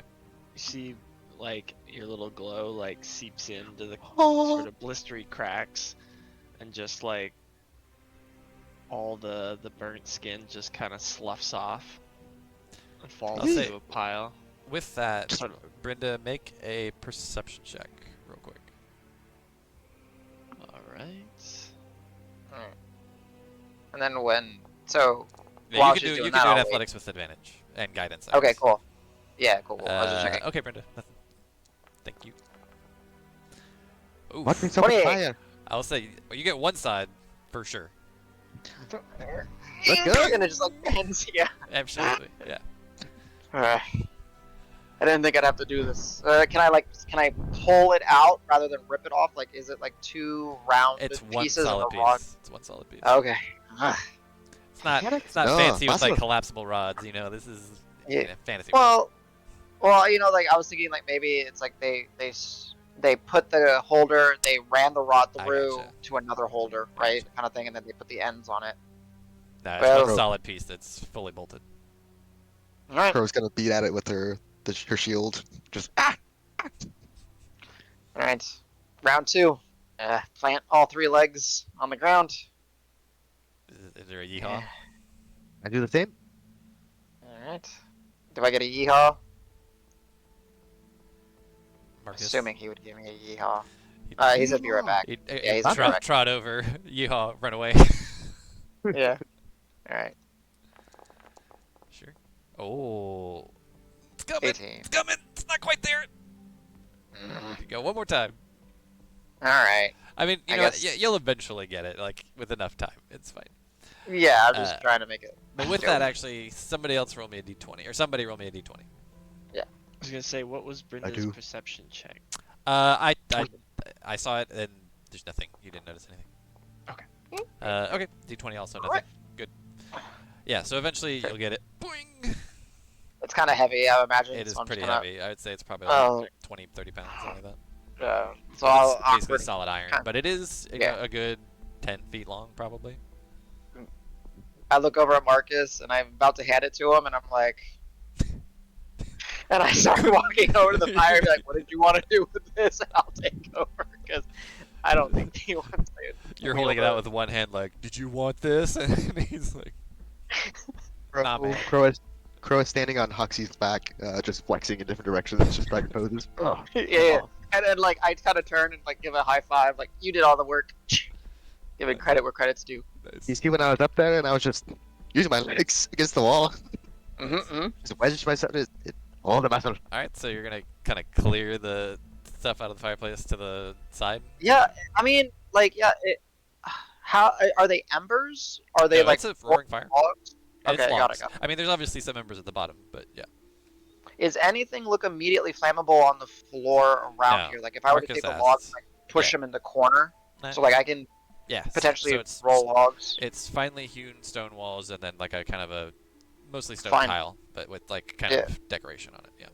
You see, like, your little glow, like, seeps into the sort of blistery cracks, and just, like, all the burnt skin just kind of sloughs off and falls I'll say- into a pile. With that, Sort of. Brenda, make a perception check real quick. Alright. Alright. And then so Yeah, while you she's can do doing you that, can do I'll an wait. athletics with advantage and guidance. I Okay, guess. cool. Yeah, cool. I was just checking. Okay, Brenda. Nothing. Thank you. Oof. What makes so much 28. fire? I'll say you get one side for sure. Let's go. And it just like ends. Yeah. Absolutely. Yeah. Alright. I didn't think I'd have to do this. Can I pull it out rather than rip it off? Like, is it like 2 round It's one pieces solid of a rod? piece. It's one solid piece. Okay. It's not No, fancy with like massive. collapsible rods. You know, this is Yeah. fantasy. Well, like I was thinking, like maybe it's like they put the holder, they ran the rod I through gotcha. to another holder, right, kind of thing, and then they put the ends on it. No, it's well- one solid piece that's fully bolted. All right. Crow's gonna beat at it with her shield. Just All right. Round 2. Plant all 3 legs on the ground. Is there a yeehaw? I do the same. All right. Do I get a yeehaw? Marcus. Assuming he would give me a yeehaw. He'd- He said be right back. he'd Yeah, he's trot, back. trot over, yeehaw, run away. Yeah. All right. Sure. Oh, it's coming. 18. It's coming. It's not quite there. Go one more time. All right. I mean, you I know, what? guess- You'll eventually get it, like with enough time. It's fine. Yeah, I'm just Uh, trying to make it. But with go. that, actually, somebody else roll me a d20, or somebody roll me a d20. I was gonna say, what was Brenda's do. perception check? I saw it, and there's nothing. You didn't notice anything. Okay. Okay. D20 also nothing. Good. Yeah. So eventually you'll get it. Boing. It's kind of heavy, I imagine. It is so I'm pretty just gonna, heavy. I would say it's probably Oh. like 20, 30 pounds, something like that. So But I'll it's basically awkward. solid iron, kinda- but it is Yeah. a good 10 feet long, probably. I look over at Marcus and I'm about to hand it to him, and I'm like, and I start walking over to the fire, and be like, "What did you want to do with this?" And I'll take over because I don't think he wants to. You're holding it out with one hand, like, "Did you want this?" And he's like, Nah, man. Crow is standing on Huxley's back, just flexing in different directions, just dragon poses. Oh, yeah. And then like I kind of turn and like give a high five, like you did all the work. Giving credit where credit's due. You see when I was up there and I was just using my legs against the wall, Mm-hmm. just wedged myself in all the muscle. All right, so you're gonna kind of clear the stuff out of the fireplace to the side. Yeah, I mean, like, yeah. How are they embers? Are they No, like it's a roaring fire. logs? It's Okay, got logs. it, got it. I mean, there's obviously some embers at the bottom, but yeah. Is anything look immediately flammable on the floor around No. here? Like if I were to Marcus take a log asks. and like, push them in the corner, Nah. so like I can Yeah. potentially so it's, roll logs. It's finely hewn stone walls and then like a kind of a mostly stone Fine. tile, but with like kind Yeah. of decoration on it. Yeah.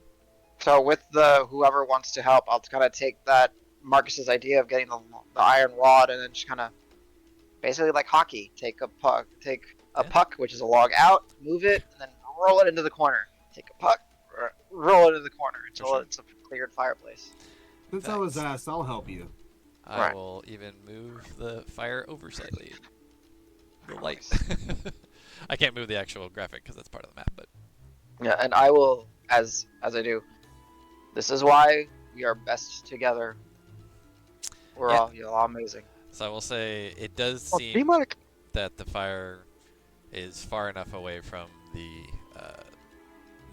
So with the whoever wants to help, I'll kind of take that Marcus's idea of getting the iron rod and then just kind of basically like hockey, take a puck, Yeah. puck, which is a log out, move it, and then roll it into the corner. Take a puck, roll it into the corner until sure. it's a cleared fireplace. Since I was Thanks. asked, I'll help you. I Right. will even move the fire over slightly. The light. I can't move the actual graphic because that's part of the map, but Yeah, and I will, as I do. This is why we are best together. Yeah. You're all amazing. so I will say it does Oh, seem teamwork. that the fire is far enough away from the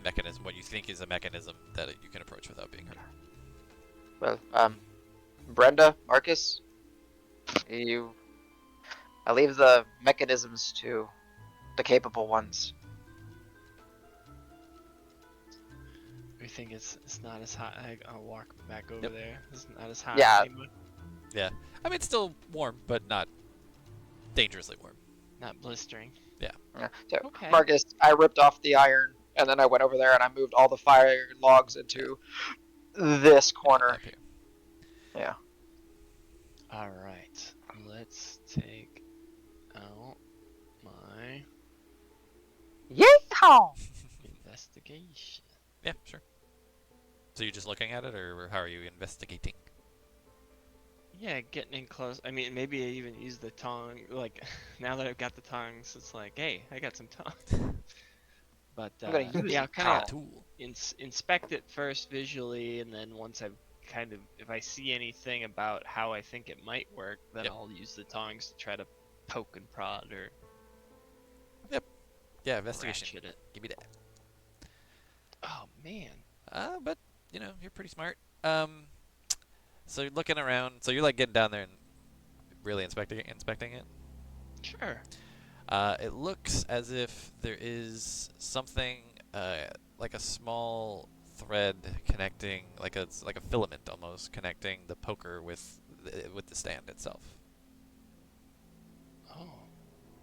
mechanism, what you think is a mechanism that you can approach without being hurt. Well, Brenda, Marcus, I leave the mechanisms to the capable ones. We think it's not as hot. I'll walk back over Yep. there. It's not as hot Yeah. anymore. I mean, it's still warm, but not dangerously warm. Not blistering. Yeah. So, Okay. Marcus, I ripped off the iron, and then I went over there and I moved all the fire logs into this corner. Up here. All right. Let's take out my Yeehaw! investigation. Yeah, sure. So you're just looking at it, or how are you investigating? Yeah, getting in close. I mean, maybe I even use the tongue. Like, now that I've got the tongues, it's like, hey, I got some tongue. But I'm gonna use yeah, the I'll kind of Tool. inspect it first visually, and then once I've kind of, if I see anything about how I think it might work, then Yep. I'll use the tongs to try to poke and prod or Yeah, investigation. ratchet it. Give me that. Oh man. But you're pretty smart. So you're looking around. So you're like getting down there and really inspecting it. Sure. It looks as if there is something like a small thread connecting, like a filament almost connecting the poker with the stand itself. Oh.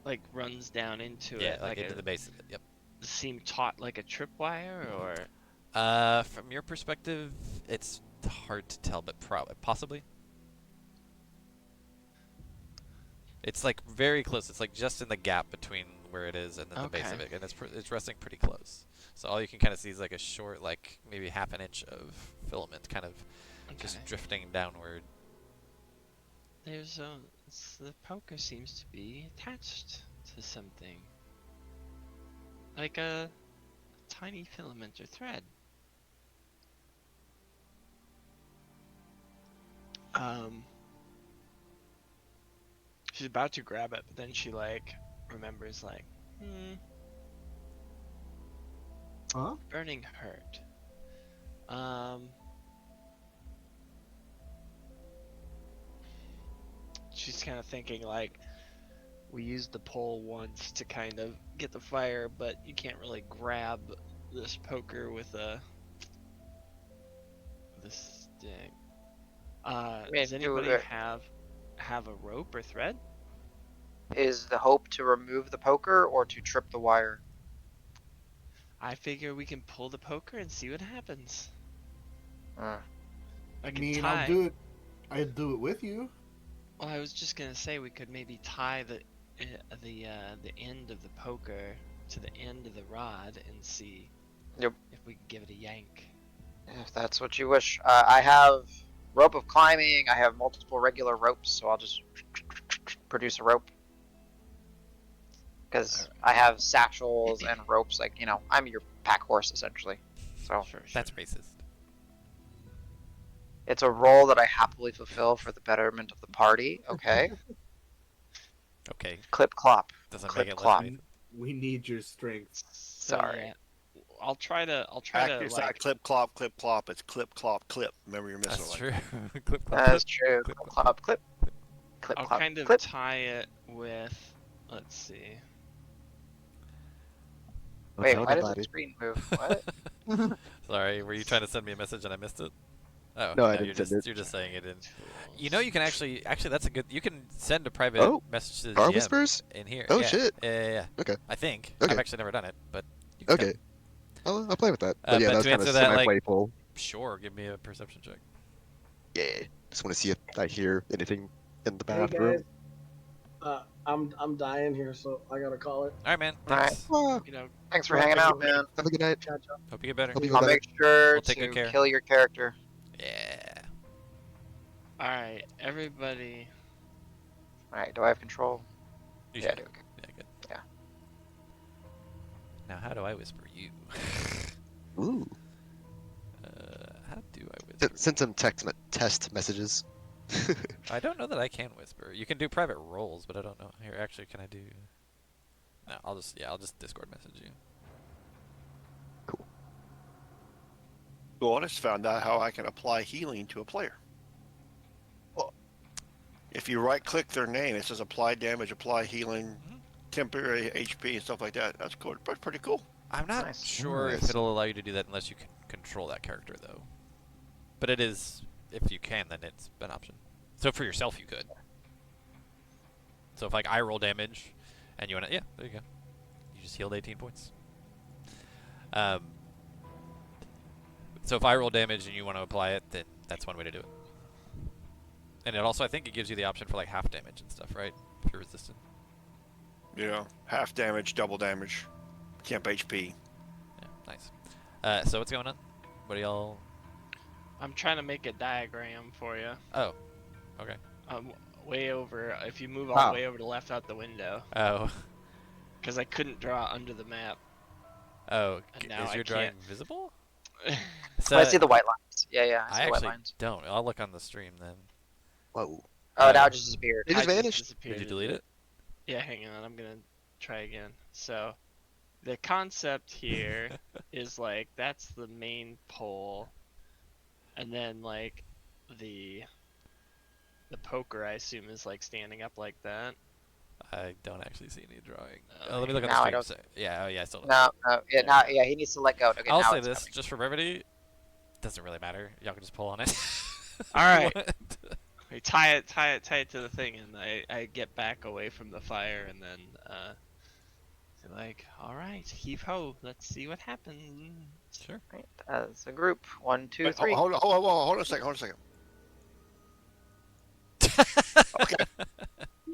Like runs down into Yeah, it like into a the base of it. Yep. seem taut like a tripwire or From your perspective, it's hard to tell, but possibly. It's like very close. It's like just in the gap between where it is and then the base of Okay. it, and it's resting pretty close. So all you can kind of see is like a short, like maybe half an inch of filament, kind of just Okay. drifting downward. There's the poker seems to be attached to something. Like a tiny filament or thread. She's about to grab it, but then she like remembers like, Huh? burning hurt. She's kind of thinking like, we used the pole once to kind of get the fire, but you can't really grab this poker with the stick. Does anybody have a rope or thread? Is the hope to remove the poker or to trip the wire? I figure we can pull the poker and see what happens. Uh, I I can mean, tie. I'll do it. I'd do it with you. Well, I was just gonna say we could maybe tie the end of the poker to the end of the rod and see Yep. if we can give it a yank. if that's what you wish. I have rope of climbing. I have multiple regular ropes, so I'll just produce a rope. Because I have satchels and ropes. Like, I'm your pack horse, essentially. So Sure. That's racist. it's a role that I happily fulfill for the betterment of the party. Okay. Okay, Clip clop. doesn't Clip make it clop. less racist. We need your strength. So, Sorry. yeah, I'll try to It's not like clip clop clip clop. It's clip clop clip. Remember, you're missing That's one. true. Clip, clop, That's clip. true. clip, Clip clop. clop. Clip. Clip I'll clop. kind of Clip. tie it with, let's see. Don't Wait, tell why does the anybody. screen move? What? Sorry, were you trying to send me a message and I missed it? Oh, No, I you're didn't just send it. you're just saying it in. Tools. You know, you can actually that's a good. You can send a private Oh, message to the Car GM whispers? in here. Oh, yeah. shit. Yeah. Okay. I think. Okay. I've actually never done it, but you can Okay. I'll play with that. But yeah, but that was to kind of answer that, like- semi-playful. Sure, give me a perception check. Yeah. Just want to see if I hear anything in the Hey bathroom. guys, I'm dying here, so I gotta call it. All right, man. All right. Thanks. Ah, Thanks for hanging out, man. have a good night. Ciao, ciao. Hope you get better. Hope you feel I'll better. make sure We'll take good to care. kill your character. Yeah. All right, everybody. All right. Do I have control? You Yeah, I should. do. Okay. Yeah, good. Yeah. Now, how do I whisper you? Ooh. How do I whisper? Send some test messages. I don't know that I can whisper. You can do private roles, but I don't know. Here, actually, can I do? No, I'll just Discord message you. Well, I just found out how I can apply healing to a player. Well- If you right-click their name, it says apply damage, apply healing, Mhm. temporary HP, and stuff like that. That's cool. That's pretty cool. I'm not Nice. sure if Nice. it'll allow you to do that unless you can control that character, though. But it is, if you can, then it's an option. So for yourself, you could. So if like I roll damage, and you wanna, yeah, there you go. You just healed 18 points. So if I roll damage and you want to apply it, then that's one way to do it. And it also, I think it gives you the option for like half damage and stuff, right? If you're resistant. Yeah, half damage, double damage, temp HP. Yeah, nice. So what's going on? What are y'all? I'm trying to make a diagram for you. Oh, okay. Way over. If you move all Wow. the way over to the left out the window, Oh, because I couldn't draw under the map. oh. And now Is I your drawing can't. visible? I see the white lines. Yeah, I see I the white actually lines. don't. I'll look on the stream then. Whoa. Oh, now Uh, it just disappeared. It just I vanished. disappeared Did you delete it? Yeah, hang on. I'm gonna try again. So, the concept here is like that's the main pole, and then like the poker I assume is like standing up like that. I don't actually see any drawing. Oh, Let me look on Now I the don't- stream. Yeah, oh yeah, I still don't. No, yeah, now, yeah, he needs to let go. Okay, I'll now say it's this, coming. just for brevity, doesn't really matter. Y'all can just pull on it. All right. We tie it to the thing, and I get back away from the fire, and then like, all right, heave ho, let's see what happens. Sure. Right, as a group, 1, 2, Wait, 3. hold on a second. Okay.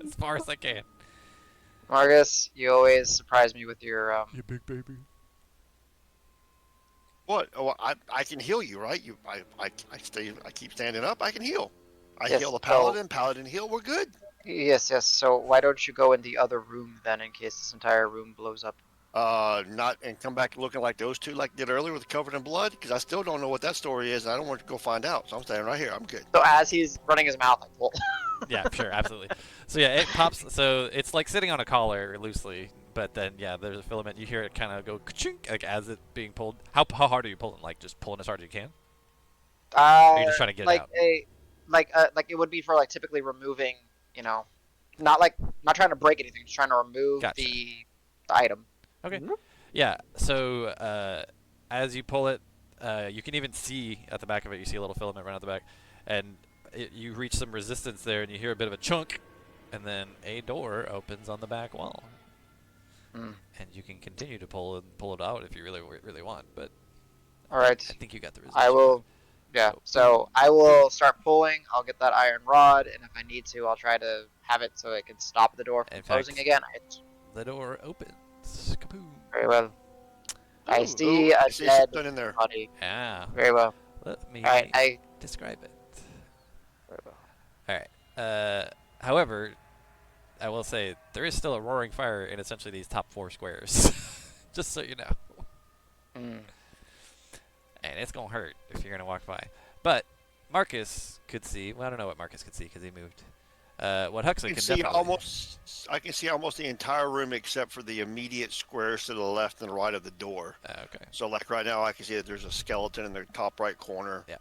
As far as I can. Marcus, you always surprise me with your You big baby. What? Oh, I can heal you, right? I keep standing up. I can heal. I Yes, heal the so- paladin. Paladin heal. We're good. Yes. So why don't you go in the other room then, in case this entire room blows up? Not and come back looking like those two like did earlier with covered in blood because I still don't know what that story is. And I don't want to go find out. So I'm staying right here. I'm good. So as he's running his mouth, like, well, Yeah, sure, absolutely. So yeah, it pops. So it's like sitting on a collar loosely, but then yeah, there's a filament. You hear it kind of go ka-chink, like as it being pulled. How hard are you pulling? Like just pulling as hard as you can? Or you're just trying to get it like out? like it would be for like typically removing, not trying to break anything, just trying to remove Gotcha. the item. Okay. Yeah. So as you pull it, you can even see at the back of it. You see a little filament run out the back, and you reach some resistance there, and you hear a bit of a chunk, and then a door opens on the back wall, Mm. and you can continue to pull it out if you really want. But All right, I think you got the resistance. I will. Yeah. So I will start pulling. I'll get that iron rod, and if I need to, I'll try to have it so it can stop the door from In closing fact- again. The door opens. Kaboom. Very well. I Ooh, see ooh, a I see dead something in there. body. Yeah. Very well. Let me All right. I. describe it. Very well. All right. However, I will say there is still a roaring fire in essentially these top 4 squares. Just so you know. Mm. And it's gonna hurt if you're gonna walk by. But Marcus could see. Well, I don't know what Marcus could see because he moved. What Huxley I could can see definitely. I can see almost the entire room except for the immediate squares to the left and right of the door. Okay. So like right now, I can see that there's a skeleton in the top right corner. All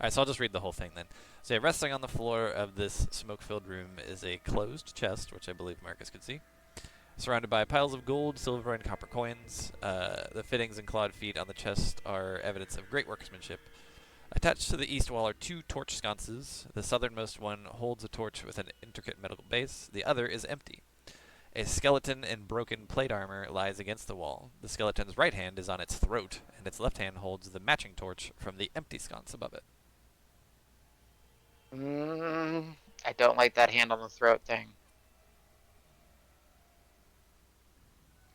right, so I'll just read the whole thing then. So yeah, resting on the floor of this smoke-filled room is a closed chest, which I believe Marcus could see. Surrounded by piles of gold, silver, and copper coins. The fittings and clawed feet on the chest are evidence of great workmanship. Attached to the east wall are 2 torch sconces. The southernmost one holds a torch with an intricate metal base. The other is empty. A skeleton in broken plate armor lies against the wall. The skeleton's right hand is on its throat, and its left hand holds the matching torch from the empty sconce above it. I don't like that hand on the throat thing.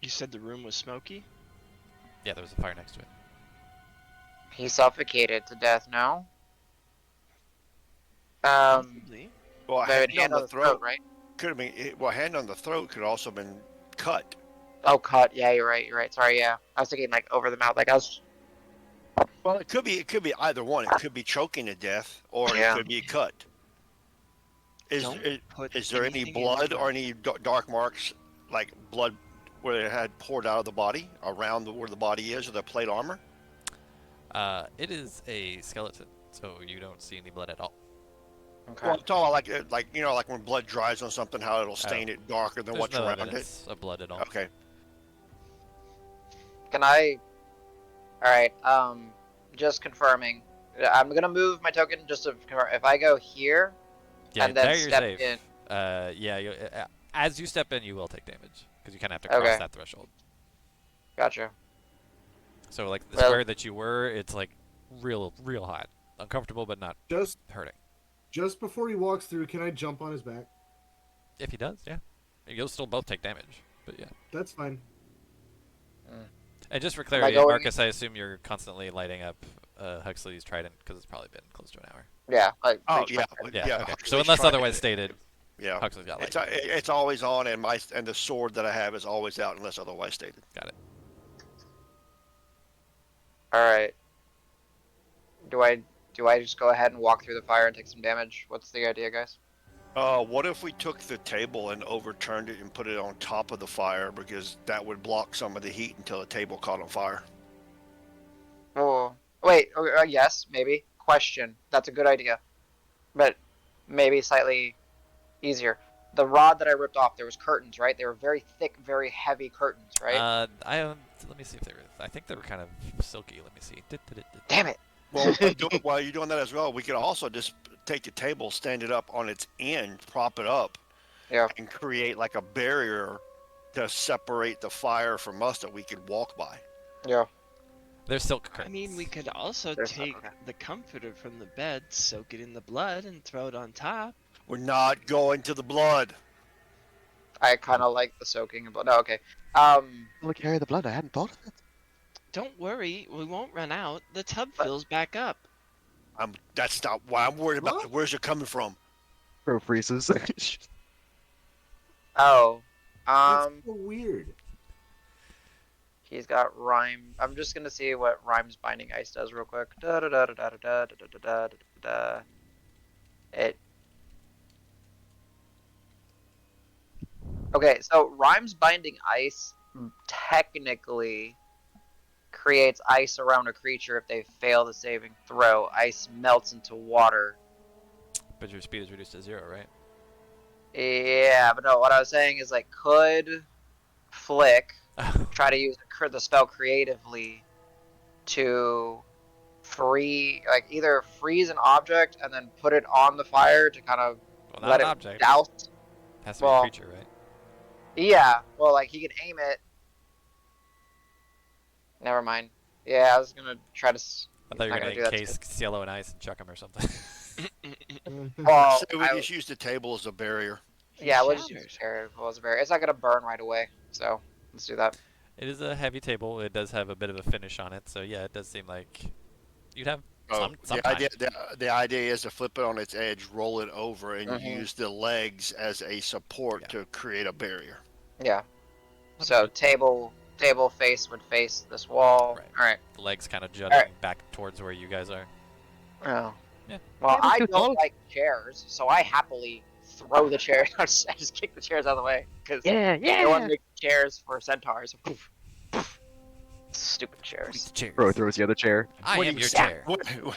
You said the room was smoky? Yeah, there was a fire next to it. He suffocated to death. No. Possibly. Well, Maybe hand on the throat right? could have been. Well, hand on the throat could also been cut. Oh, cut. Yeah, you're right. Sorry. Yeah, I was thinking like over the mouth. Like I was. Well, it could be either one. It could be choking to death, or Yeah. it could be cut. Is Don't put is there any anything blood into or it. any dark marks, like blood, where it had poured out of the body around where the body is, or the plate armor? It is a skeleton, so you don't see any blood at all. Okay. Well, I'm talking like like when blood dries on something, how it'll stain it darker than There's what's no around it. evidence of blood at all. Okay. Can I? All right. Just confirming. I'm gonna move my token just to confirm. If I go here, Yeah, and then there you're step safe. in. Yeah, as you step in, you will take damage because you kind of have to cross Okay. that threshold. Gotcha. So like the Well- square that you were, it's like real hot, uncomfortable, but not Just hurting. before he walks through, can I jump on his back? If he does, yeah, you'll still both take damage. But yeah, That's fine. and just for I clarity, going- Marcus, I assume you're constantly lighting up Huxley's trident because it's probably been close to an hour. Yeah. Like, Oh reach yeah, my- Yeah. Okay. So Huxley's unless trident, otherwise stated, yeah, Huxley's got it's lightning. it's always on, and the sword that I have is always out unless otherwise stated. Got it. All right. Do I just go ahead and walk through the fire and take some damage? What's the idea, guys? What if we took the table and overturned it and put it on top of the fire, because that would block some of the heat until the table caught on fire. Oh, wait. Yes, maybe. Question. That's a good idea, but maybe slightly easier. The rod that I ripped off, there was curtains, right? They were very thick, very heavy curtains, right? Let me see if they were. I think they were kind of silky. Let me see. Damn it. Well, while you're doing that as well, we could also just take the table, stand it up on its end, prop it up, Yeah. and create like a barrier to separate the fire from us that we could walk by. Yeah. They're silk I curtains. mean, we could also There's take okay. the comforter from the bed, soak it in the blood, and throw it on top. We're not going to the blood. I kind of like the soaking, but no, okay. Look, carry the blood. I hadn't thought of it. Don't worry, we won't run out. The tub But- fills back up. That's not why I'm worried about What? it. Where's it coming from? Bro freezes. Oh. That's so weird. He's got rhyme. I'm just gonna see what Rhyme's Binding Ice does real quick. Da da da da da da da da da da da da. It. Okay, so Rhyme's Binding Ice technically creates ice around a creature if they fail the saving throw. Ice melts into water. But your speed is reduced to 0, right? Yeah, but no, what I was saying is like, could Flick try to use the spell creatively to either freeze an object and then put it on the fire to kind of Well, not let an it object. douse? Has to be a well- creature, right? Yeah, well, like he can aim it. Never mind. Yeah, I was gonna try to. I thought you were not gonna do that encase Cielo in ice and chuck him or something. Well, So we just use the table as a barrier. yeah, we'll just use Shattered. the barrier. Well, it's a barrier. It's not gonna burn right away, so let's do that. It is a heavy table. It does have a bit of a finish on it, so yeah, it does seem like you'd have some the idea time. the idea is to flip it on its edge, roll it over, and Mhm. use the legs as a support Yeah. to create a barrier. Yeah. So table face would face this wall. Right. All right. The legs kind of jutting Alright. back towards where you guys are. Oh. Yeah. Well, I Table's too don't tall. like chairs, so I happily throw the chairs. I just kick the chairs out of the way because no one makes chairs for centaurs. Poof, poof. Stupid chairs. Bro throws the other chair. I When am he your sa- chair.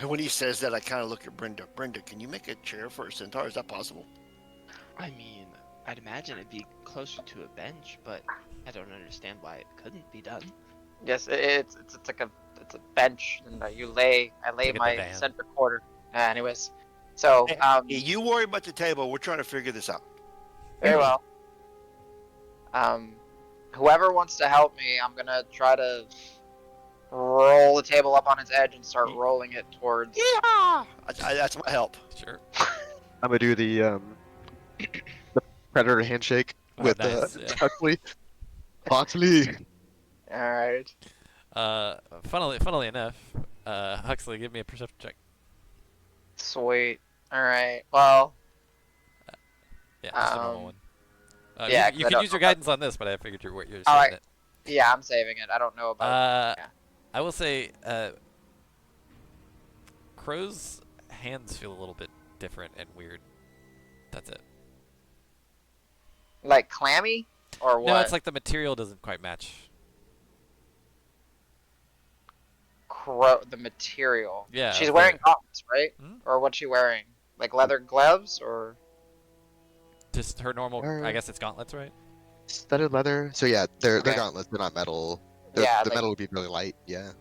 When he says that, I kind of look at Brenda. Brenda, can you make a chair for a centaur? Is that possible? I mean, I'd imagine it'd be closer to a bench, but I don't understand why it couldn't be done. Yes, it's like a bench, and I lay like a my divan. center quarter. Anyways, so Hey, you worry about the table. We're trying to figure this out. very well. Whoever wants to help me, I'm gonna try to roll the table up on its edge and start rolling it towards. Yeah, that's my help. Sure. I'm gonna do the predator handshake Oh, with nice, yeah. Huxley. Huxley. All right. Funnily enough, Huxley, give me a perception check. Sweet. All right. Well, Yeah, just a normal Um, one. yeah, you 'cause I can don't use your know about- guidance on this, but I figured you're saving Alright. it. yeah, I'm saving it. I don't know about. yeah. I will say, Crow's hands feel a little bit different and weird. That's it. Like clammy or what? No, it's like the material doesn't quite match. The material. Yeah, She's the- wearing gauntlets, right? Hmm? Or what's she wearing? Like leather gloves or? Just her normal. I guess it's gauntlets, right? Studded leather. So yeah, they're Okay. gauntlets. They're not metal. Yeah, the like- metal would be really light. Yeah.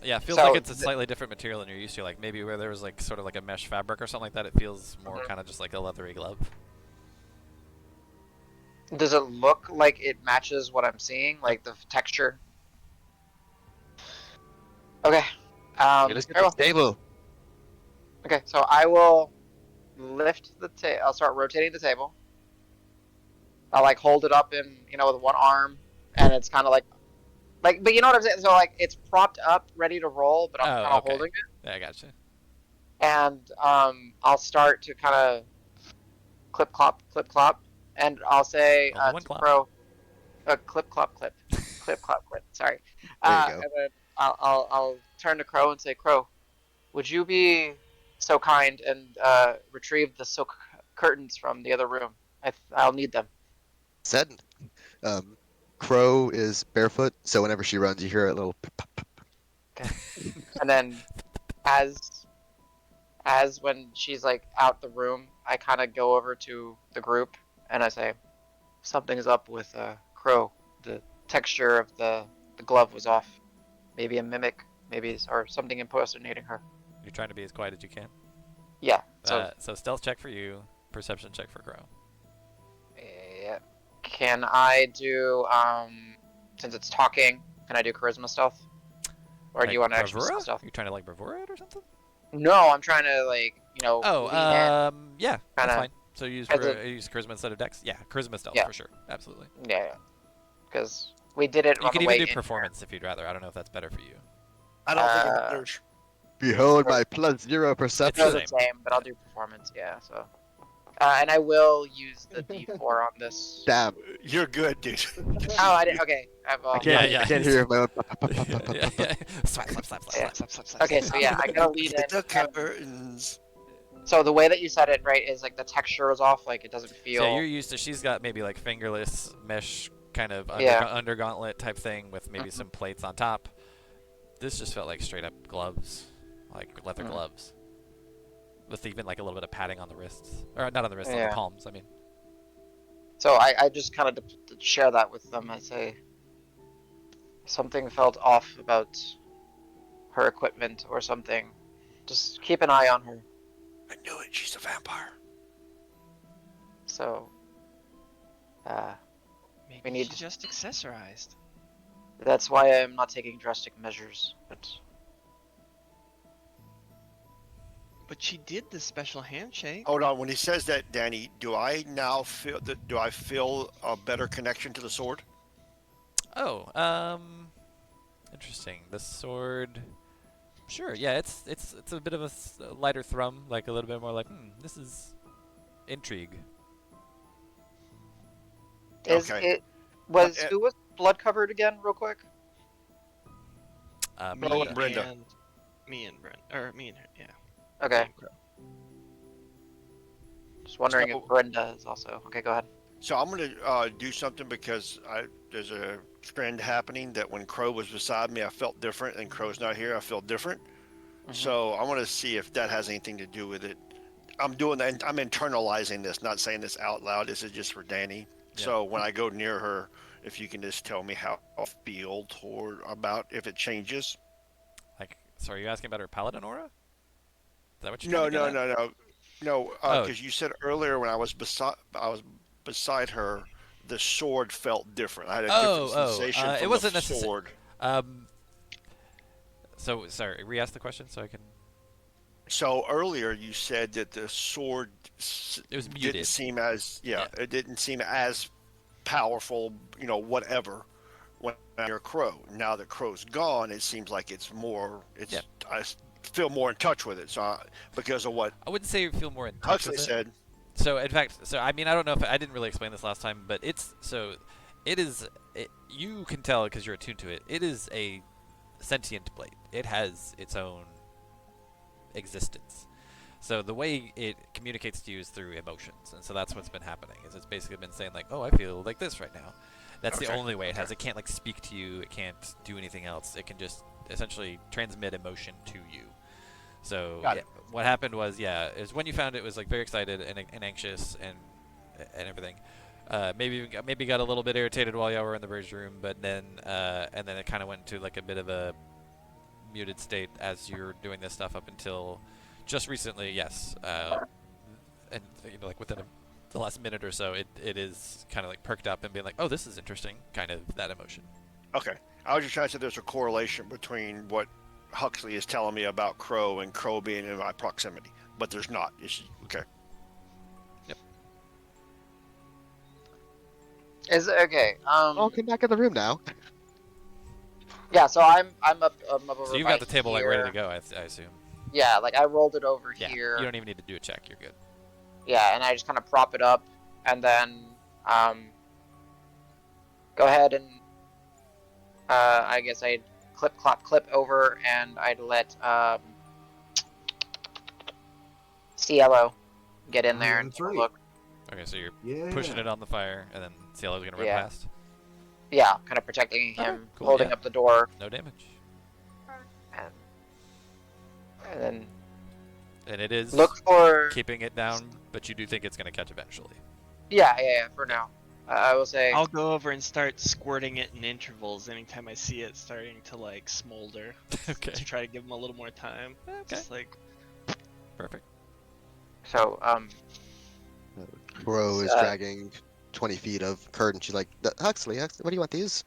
Yeah, it feels So like it's a the- slightly different material than you're used to. Like maybe where there was like sort of like a mesh fabric or something like that. It feels more Mhm. kind of just like a leathery glove. Does it look like it matches what I'm seeing, like the texture? Okay. Okay, let's get very well. this table. Okay, so I will lift the table. I'll start rotating the table. I'll like hold it up in, with one arm, and it's kind of like Like, but you know what I'm saying? So like, it's propped up, ready to roll, but I'm Oh, kind of okay. holding it, Yeah, I gotcha. and I'll start to kind of clip clop, and I'll say Only one to clop. Crow, clip clop clip, clip clop clip. Sorry. There you go. And then I'll turn to Crow and say, Crow, would you be so kind and retrieve the silk curtains from the other room? I'll need them. Said. Um, Crow is barefoot, so whenever she runs, you hear a little. Okay. And then as when she's like out the room, I kind of go over to the group and I say, something's up with Crow. The texture of the glove was off. Maybe a mimic, or something impersonating her. You're trying to be as quiet as you can. Yeah. So So stealth check for you, perception check for Crow. yeah. Can I do since it's talking? Can I do charisma stealth? Or do you want to actually bravura? stealth? You're trying to like bravura it or something? No, I'm trying to like Oh, lean in. yeah, that's Kinda fine. So use as a- use charisma instead of dex. Yeah, charisma stealth Yeah. for sure, absolutely. Yeah, because we did it You on could the even way do in here. performance if you'd rather. I don't know if that's better for you. I don't think it matters. Behold my +0 perception. No, the the same. same, but I'll do performance. Yeah. So, and I will use the D4 on this. Damn. You're good, dude. Oh, I did. Okay. I can't, Yeah. I can't hear my own. yeah. Slap, slap, slap, Yeah. slap. Okay, so yeah, I gotta lean in. The and- curtains. So the way that you said it, right, is like the texture is off. Like it doesn't feel. So you're used to. She's got maybe like fingerless mesh kind of Yeah. under gauntlet type thing with maybe some plates on top. This just felt like straight up gloves, like leather gloves, with even like a little bit of padding on the wrists, or not on the wrists, on Yeah. the palms. I mean. So I just kind of share that with them. I say something felt off about her equipment or something. Just keep an eye on her. I knew it. She's a vampire. So, Maybe We need- she just accessorized. that's why I'm not taking drastic measures. But But she did the special handshake. Hold on. When he says that, Danny, do I now feel that? Do I feel a better connection to the sword? Oh, interesting. The sword. Sure. Yeah, it's a bit of a lighter thrum, like a little bit more like, this is intrigue. is Okay. it was But, who was blood covered again, real quick? Me Crow and Brenda. and me and Brenda, or me and her. Yeah. Okay. Me and Crow. Just wondering So- if Brenda is also. Okay, go ahead. So I'm gonna do something because there's a trend happening that when Crow was beside me, I felt different, and Crow's not here, I feel different. So I want to see if that has anything to do with it. I'm doing that. I'm internalizing this, not saying this out loud. This is just for Danny. Yeah. So when I go near her, if you can just tell me how I feel toward about if it changes. Like, so are you asking about her paladin aura? Is that what you're No, trying to no, get no, at? no, Oh. because you said earlier when I was beside her, the sword felt different. I had a different sensation it from wasn't the necessa- sword. So sorry, re-ask the question so I can. So earlier you said that the sword It was muted. didn't seem as Yeah. it didn't seem as powerful, whatever when you're Crow. Now that Crow's gone, it seems like it's more. Yeah. I feel more in touch with it. So because of what I wouldn't say you feel more in touch Huxley with it. said. So in fact, I mean, I don't know if I didn't really explain this last time, but you can tell because you're attuned to it. It is a sentient blade. It has its own existence. So the way it communicates to you is through emotions, and so that's what's been happening. Is it's basically been saying like, "Oh, I feel like this right now." That's the Okay, only way it has. okay. It can't like speak to you. It can't do anything else. It can just essentially transmit emotion to you. So Got yeah, it. what happened was, is when you found it was like very excited and anxious and everything. Maybe got a little bit irritated while y'all were in the bridge room, but then and then it kind of went into like a bit of a muted state as you're doing this stuff up until just recently. Yes, and like within the last minute or so, it is kind of like perked up and being like, oh, this is interesting, kind of that emotion. Okay, I was just trying to say there's a correlation between what Huxley is telling me about Crow and Crow being in my proximity, but there's not. Okay. Is okay. Oh, come back in the room now. Yeah, so I'm up over So you've by got the table like ready to here. go, I assume. Yeah, like I rolled it over Yeah. here. You don't even need to do a check. You're good. Yeah, and I just kind of prop it up, and then go ahead and I guess I'd clip over, and I'd let Cielo get in there and that's take a right. look. Okay, so you're Yeah. pushing it on the fire, and then Cielo's gonna run Yeah. past. Yeah, kind of protecting Okay, him, cool, holding yeah. up the door, No damage. and then And it is look for. keeping it down, but you do think it's gonna catch eventually. Yeah. For now, I will say. I'll go over and start squirting it in intervals anytime I see it starting to like smolder. Okay. To try to give him a little more time. Okay. Just like Perfect. So Bro is Uh, dragging 20 feet of curtain. She's like, Huxley, what do you want these?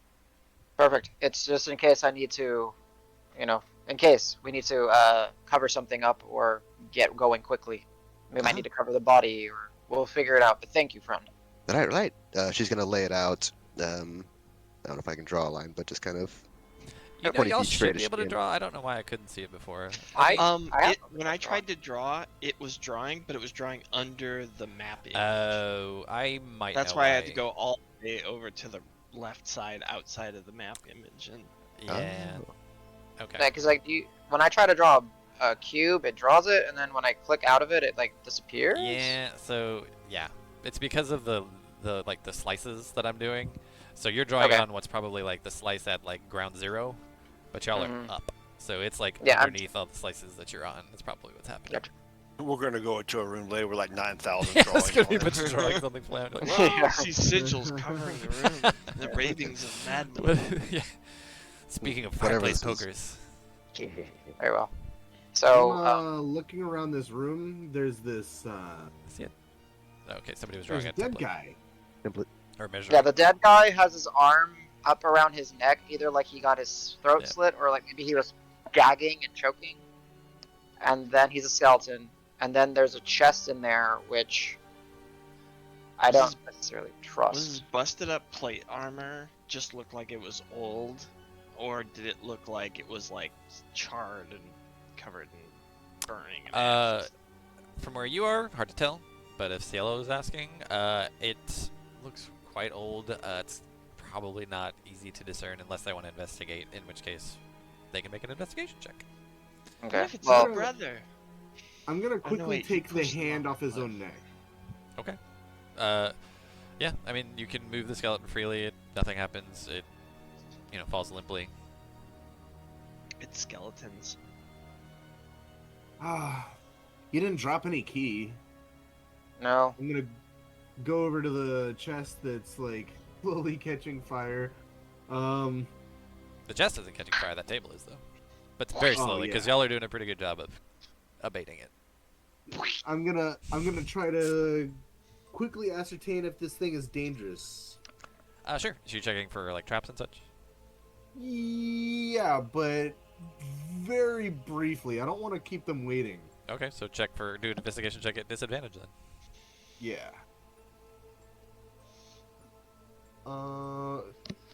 perfect. It's just in case I need to, in case we need to cover something up or get going quickly. We might need to cover the body, or we'll figure it out. But thank you, friend. Right. She's gonna lay it out. I don't know if I can draw a line, but just kind of. You know, 20 y'all feet should straight be as able to she can. draw. I don't know why I couldn't see it before. I have when I tried to draw, it was drawing, but it was drawing under the map image. Oh, I might That's know why I had to go all the way over to the left side, outside of the map image, and Yeah. Okay. Because when I try to draw a cube, it draws it, and then when I click out of it, it like disappears. Yeah. So yeah, it's because of the slices that I'm doing. So you're drawing Okay. on what's probably like the slice at like ground zero, but y'all Mhm. are up. So it's like Yeah, underneath all the slices that you're on. That's probably what's happening. Gotcha. We're gonna go into a room later with like 9,000 Yeah, drawings. it's gonna be a on it. bunch of drawings on the plan. Like, well, Yeah. see sigils covering the room, the ravings of madmen. what? Yeah. Speaking of Whatever fireplace this is. pokers. Very well. So I'm looking around this room. There's this. See it? Okay, somebody was There's drawing a a dead template. guy. Or measuring. yeah, the dead guy has his arm up around his neck, either like he got his throat Yeah. slit, or like maybe he was gagging and choking. And then he's a skeleton. And then there's a chest in there, which I This don't is- necessarily Was trust. his busted up plate armor just look like it was old, or did it look like it was like charred and covered in burning? And ashes? From where you are, hard to tell. But if Cielo is asking, it looks quite old. It's probably not easy to discern unless they want to investigate, in which case they can make an investigation check. What Okay. if it's Well, his brother? I'm gonna no, quickly wait, he take the pushed him hand off off his the own neck. Okay. Yeah, I mean, you can move the skeleton freely. Nothing happens. It, falls limply. It's skeletons. Ah, you didn't drop any key. no. I'm gonna go over to the chest that's like slowly catching fire. The chest isn't catching fire. That table is, though. But very Oh, slowly, because yeah. y'all are doing a pretty good job of abating it. I'm gonna try to quickly ascertain if this thing is dangerous. Sure. So you're checking for, like, traps and such? Yeah, but very briefly. I don't want to keep them waiting. Okay, so do an investigation check at disadvantage, then. Yeah.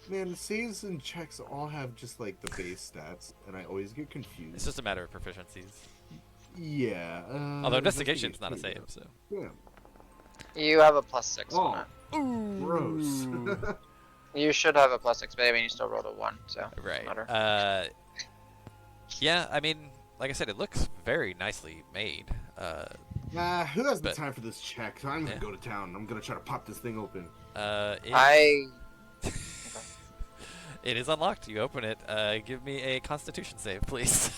Man, the saves and checks all have just like the base stats, and I always get confused. It's just a matter of proficiencies. Yeah. Although investigation's not a save, so. Yeah. You have a +6 Oh, on it. gross. You should have a +6, but I mean, you still rolled a 1, so it Right. doesn't matter. Yeah, I mean, like I said, it looks very nicely made. Who has the But- time for this check? I'm gonna Yeah. go to town. I'm gonna try to pop this thing open. It is unlocked. You open it. Give me a Constitution save, please.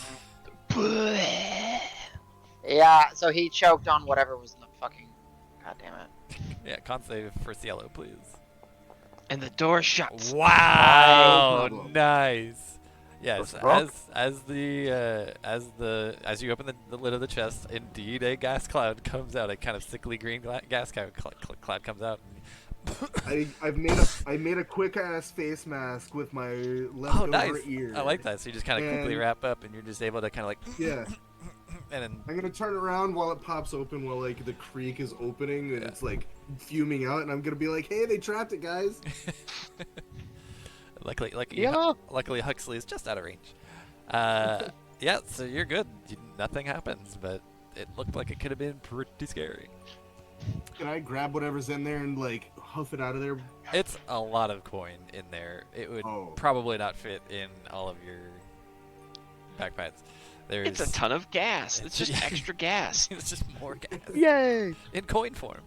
Yeah, so he choked on whatever was in the fucking. God damn it. Yeah, con save for Cielo, please. And the door shuts. Wow, problem. nice. Yes, What's wrong? as you open the lid of the chest, indeed a gas cloud comes out. A kind of sickly green gas cloud comes out. I made a quick ass face mask with my leftover Oh, nice. ear. I like that. So you just kind of quickly And- wrap up, and you're just able to kind of like, Yeah. and then I'm gonna turn around while it pops open, while like the creek is opening and Yeah. it's like fuming out, and I'm gonna be like, "Hey, they trapped it, guys." I Luckily, Huxley is just out of range. Yeah, so you're good. Nothing happens, but it looked like it could have been pretty scary. Can I grab whatever's in there and like huff it out of there? It's a lot of coin in there. It would Oh. probably not fit in all of your backpacks. It's a ton of gas. It's just extra gas. It's just more gas. Yay! In coin form.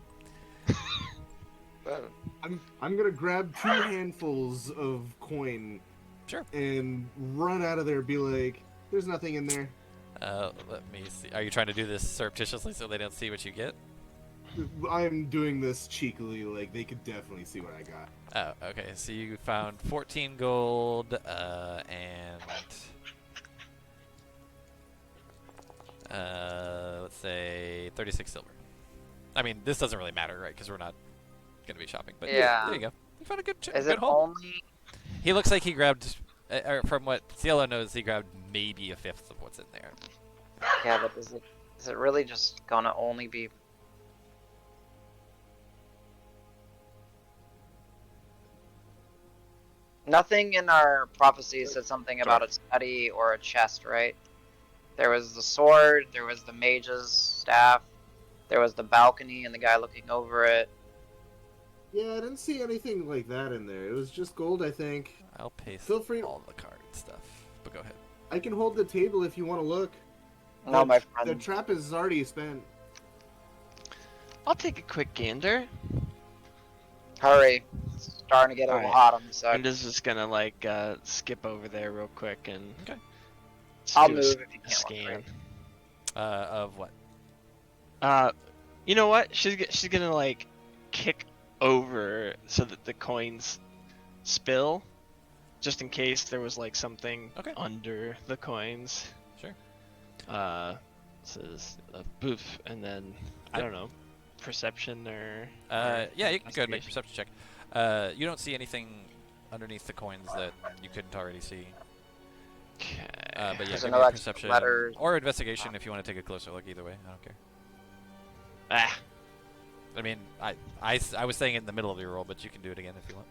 I'm gonna grab 2 handfuls of coin. Sure. And run out of there. Be like, there's nothing in there. Let me see. Are you trying to do this surreptitiously so they don't see what you get? I'm doing this cheekily. Like they could definitely see what I got. Oh, okay. So you found 14 gold and let's say 36 silver. I mean, this doesn't really matter, right? Because we're not gonna be shopping. But Yeah. there you go. You found a good. Is good it haul. only? He looks like he grabbed, or from what Cielo knows, he grabbed maybe a fifth of what's in there. Yeah, but is it really just gonna only be? Nothing in our prophecy said something about a study or a chest, right? There was the sword, there was the mage's staff, there was the balcony and the guy looking over it. Yeah, I didn't see anything like that in there. It was just gold, I think. I'll paste Feel free- all the card stuff, but go ahead. I can hold the table if you want to look. No, my The friend. trap is already spent. I'll take a quick gander. Hurry. It's starting to get a little Alright. hot on the side. Brenda's just gonna like skip over there real quick and Okay. just I'll do a move if you can't scan. look Of what? You know what? She's gonna like kick over so that the coins spill, just in case there was like something Okay. under the coins. Sure. Says boof, and then I Yep. don't know, perception or Yeah, you can go ahead and make a investigation? perception check. You don't see anything underneath the coins that you couldn't already see. Okay. But yeah, There's give no me a extra perception letters. or investigation if you want to take a closer look. Either way, I don't care. Ah, I mean, I was saying it in the middle of your roll, but you can do it again if you want.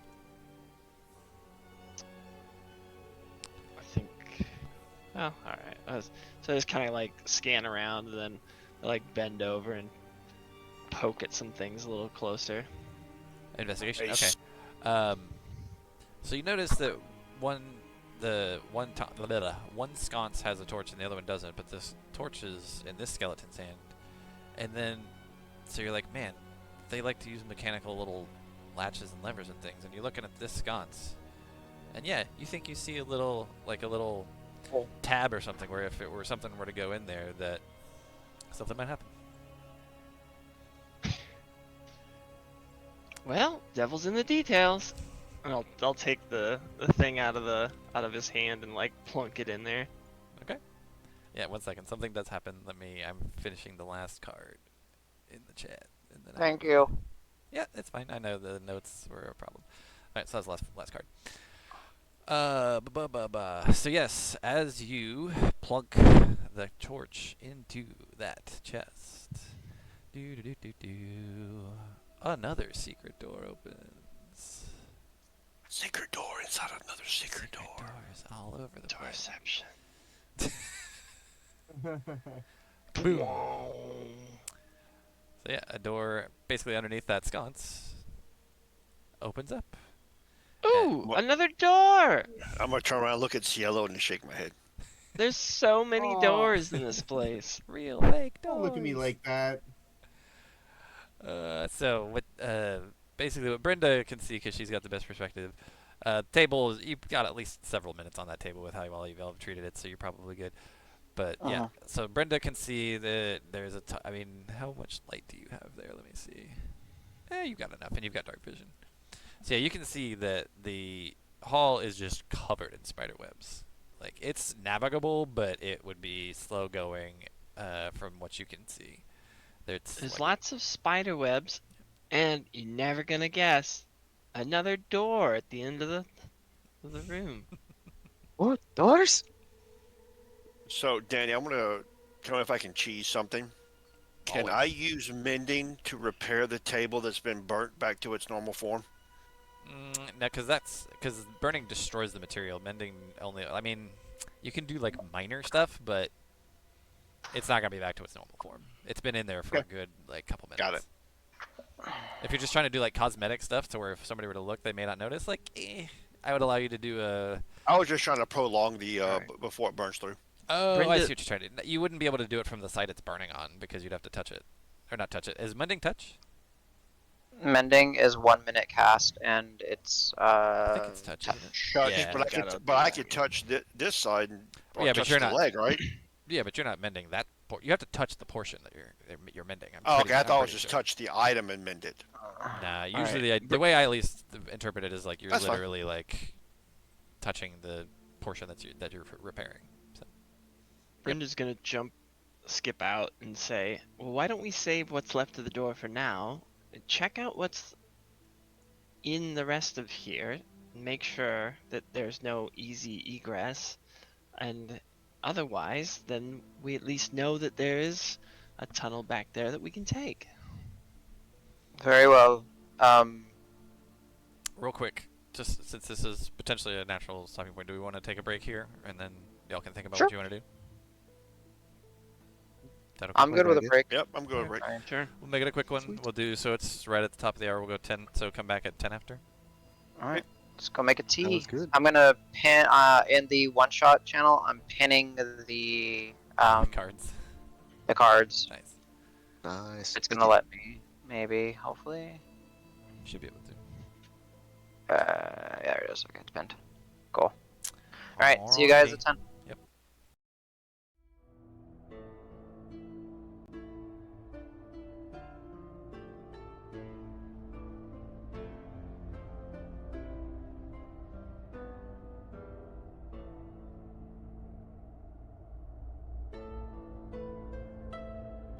I think. Oh, all right. So I just kind of like scan around and then like bend over and poke at some things a little closer. Investigation. Nice. Okay. So you notice that one sconce has a torch and the other one doesn't, but this torch is in this skeleton's hand. And then, so you're like, man, they like to use mechanical little latches and levers and things. And you're looking at this sconce, and yeah, you think you see a little Oh. tab or something where if it were something were to go in there, that something might happen. Well, devil's in the details. And I'll take the thing out of his hand and like plunk it in there. Yeah, 1 second. Something does happen. I'm finishing the last card in the chat. And then Thank you. Yeah, it's fine. I know the notes were a problem. Alright, so that's the last card. So yes, as you plunk the torch into that chest, another secret door opens. Secret door inside another secret door. Doors all over the place. Doorception. Boom. So yeah, a door basically underneath that sconce opens up. Ooh, What- another door! I'm gonna turn around, look at Cielo, and shake my head. There's so many Aw. doors in this place. Real fake doors. Don't look at me like that. So what? Basically, what Brenda can see because she's got the best perspective. Table, you've got at least several minutes on that table with how well you've all treated it, so you're probably good. But yeah, Uh-huh. so Brenda can see that there's I mean, how much light do you have there? Let me see. You've got enough, and you've got dark vision. So yeah, you can see that the hall is just covered in spider webs. Like, it's navigable, but it would be slow going from what you can see. There's like, lots of spider webs, and you're never gonna guess another door at the end of the room. What? Doors? So, Danny, I'm gonna tell me if I can cheese something. Can I use mending to repair the table that's been burnt back to its normal form? No, because burning destroys the material. Mending only. I mean, you can do like minor stuff, but it's not gonna be back to its normal form. It's been in there for a good like couple minutes. Got it. If you're just trying to do like cosmetic stuff, to where if somebody were to look, they may not notice. Like, I would allow you to do a. I was just trying to prolong the Alright. before it burns through. Oh, I Brenda- see what you're trying to. You wouldn't be able to do it from the side it's burning on because you'd have to touch it, or not touch it. Is mending touch? Mending is 1 minute cast, and it's I think it's touch. Isn't it? Touch, Yeah. but I could touch this side and Yeah, but touch you're the not- leg, right? Yeah, but you're not mending that. You have to touch the portion that you're mending. Oh, okay. I thought it was pretty just sure. touch the item and mend it. Nah, Alright. usually the way I at least interpret it is like you're That's fine. literally like touching the portion that you're repairing. So. Brenda's gonna skip out and say, well, why don't we save what's left of the door for now? And check out what's in the rest of here. Make sure that there's no easy egress. And otherwise, then we at least know that there is a tunnel back there that we can take. very well. Real quick, just since this is potentially a natural stopping point, do we want to take a break here and then y'all can think about Sure. what you want to do? Is that okay? I'm good with a idea. break. Yep, I'm good. Right. Alright. Sure. We'll make it a quick one. Sweet. We'll do so. It's right at the top of the hour. We'll go 10. So come back at 10 after. Alright, let's go make a tea. was good. I'm gonna pin in the one-shot channel. I'm pinning the Cards. the cards. Nice. Nice. It's gonna let me, maybe, hopefully. Should be able to. Yeah, there it is. Okay, it's pinned. Cool. Alright, see you guys Alrighty. at 10.